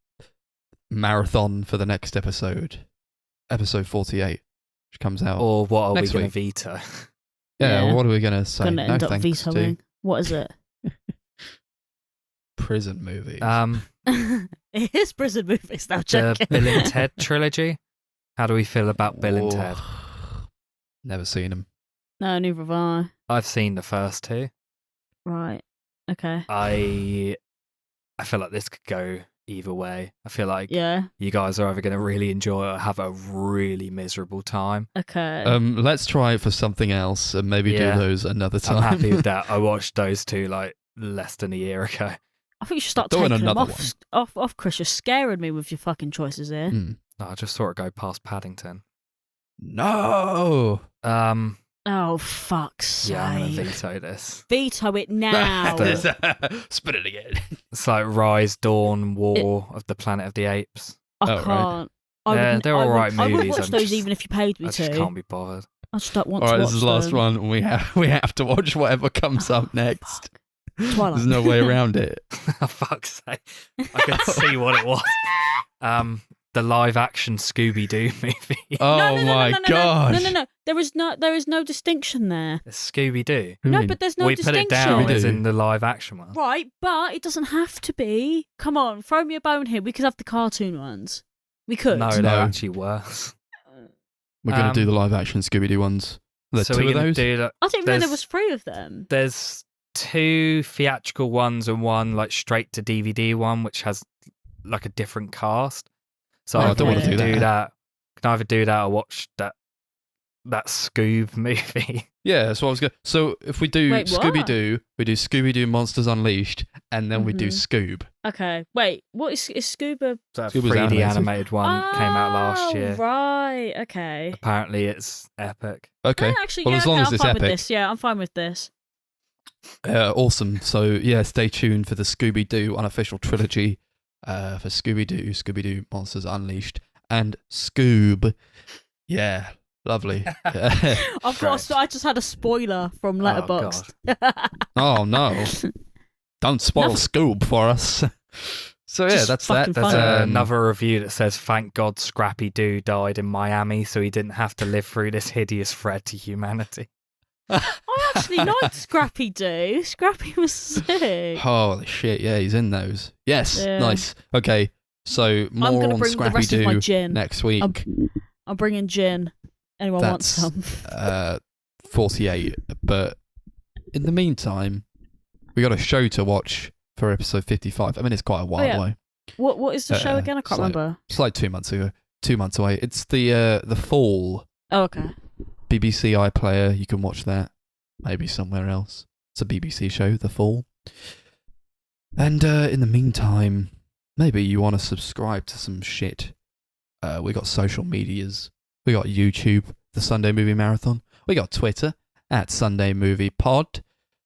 marathon for the next episode? Episode 48, which comes out. Or what are we next going week. to veto? Yeah, Yeah. what are we going to say? Gonna end up thanks vetoing. to What is it? prison movies. It is prison movies now, The joking. Bill and Ted trilogy. How do we feel about Bill and Oh, Ted? Never seen them. No, neither have I. I've seen the first 2. Right. Okay. I feel like this could go either way. I feel like Yeah. you guys are either going to really enjoy it or have a really miserable time. Okay. Let's try it for something else and maybe Yeah. do those another time. I'm happy with that. I watched those 2 like less than a year ago. I think you should start Doing taking them another off, Chris. You're scaring me with your fucking choices here. I just saw it go past Paddington. No. Oh, fuck's sake. Yeah, I'm going to veto this. Veto it now. Spin it again. It's like Rise, Dawn, War of the Planet of the Apes. I Oh, right. can't. Yeah, they're all right I would movies, watch I'm those just- even if you paid me I to. just can't be bothered. I just don't want All to right, watch this is the last them. one. We have to watch whatever comes Oh, up next. fuck. Twilight. There's no way around it. For fuck's sake. I could see what it was. The live action Scooby-Doo movie. Oh no, my no, gosh. No. There is no distinction there. It's Scooby-Doo. What do you No, mean? but there's no We distinction. put it down as Scooby-Doo. in the live action one. Right, but it doesn't have to be. Come on, throw me a bone here. We could have the cartoon ones. We could. No, No. they're actually worse. We're going to do Um, the live action Scooby-Doo ones. There's So 2 we're of going those? to do that. I didn't know there There's- was 3 of them. There's 2 theatrical ones and 1 like straight to DVD one, which has like a different cast. So Oh, I I don't don't wanna want to do do that. that. Can either do that or watch that Scoob movie. Yeah, so I was going to... So if we do Wait, what? Scooby-Doo, we do Scooby-Doo Monsters Unleashed, and then we do Mhm. Scoob. Okay, wait. What is Scuba? That Scoob was 3D animated. animated one came out last Oh, year. Right. Okay. Apparently it's epic. Okay. No, actually, Well, yeah, as long okay, as I'm it's fine with epic. this. Yeah, I'm fine with this. Awesome. So yeah, stay tuned for the Scooby-Doo unofficial trilogy for Scooby-Doo, Scooby-Doo Monsters Unleashed, and Scoob. Yeah, Lovely. Yeah. I just had a spoiler from Letterboxd. Oh no! Don't spoil Scoob for us. So yeah, Just that's that. fucking There's funny. another review that says, "Thank God Scrappy-Doo died in Miami, so he didn't have to live through this hideous threat to humanity." I actually liked Scrappy-Doo. Scrappy was sick. Holy shit! Yeah, he's in those. Yes, Yeah. nice. Okay, so more I'm gonna on bring the rest of my Scrappy-Doo gin. next week. I'm bringing gin. Anyone wants That's some? 48. But in the meantime, we got a show to watch for episode 55. I mean, it's quite a while yeah. away. What is the show again? I can't remember. It's like 2 months ago. 2 months away. It's the Fall. Oh, okay. BBC iPlayer. You can watch that. Maybe somewhere else. It's a BBC show, The Fall. And in the meantime, maybe you want to subscribe to some shit. We got social medias. We got YouTube, the Sunday Movie Marathon. We got Twitter at Sunday Movie Pod,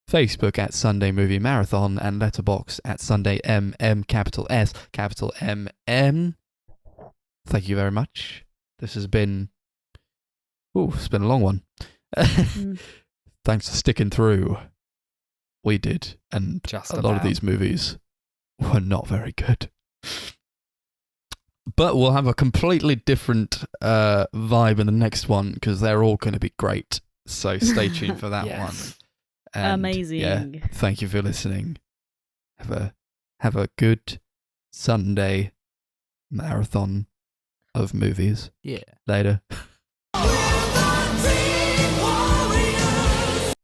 Facebook at Sunday Movie Marathon, and Letterboxd at Sunday MM capital S capital MM. Thank you very much. This has been. Ooh, it's been a long one. Thanks for sticking through. We did, and Just a lot about. of these movies were not very good. But we'll have a completely different vibe in the next one because they're all going to be great. So stay tuned for that Yes. one. And, Amazing. Yeah, thank you for listening. Have a good Sunday marathon of movies. Yeah. Later.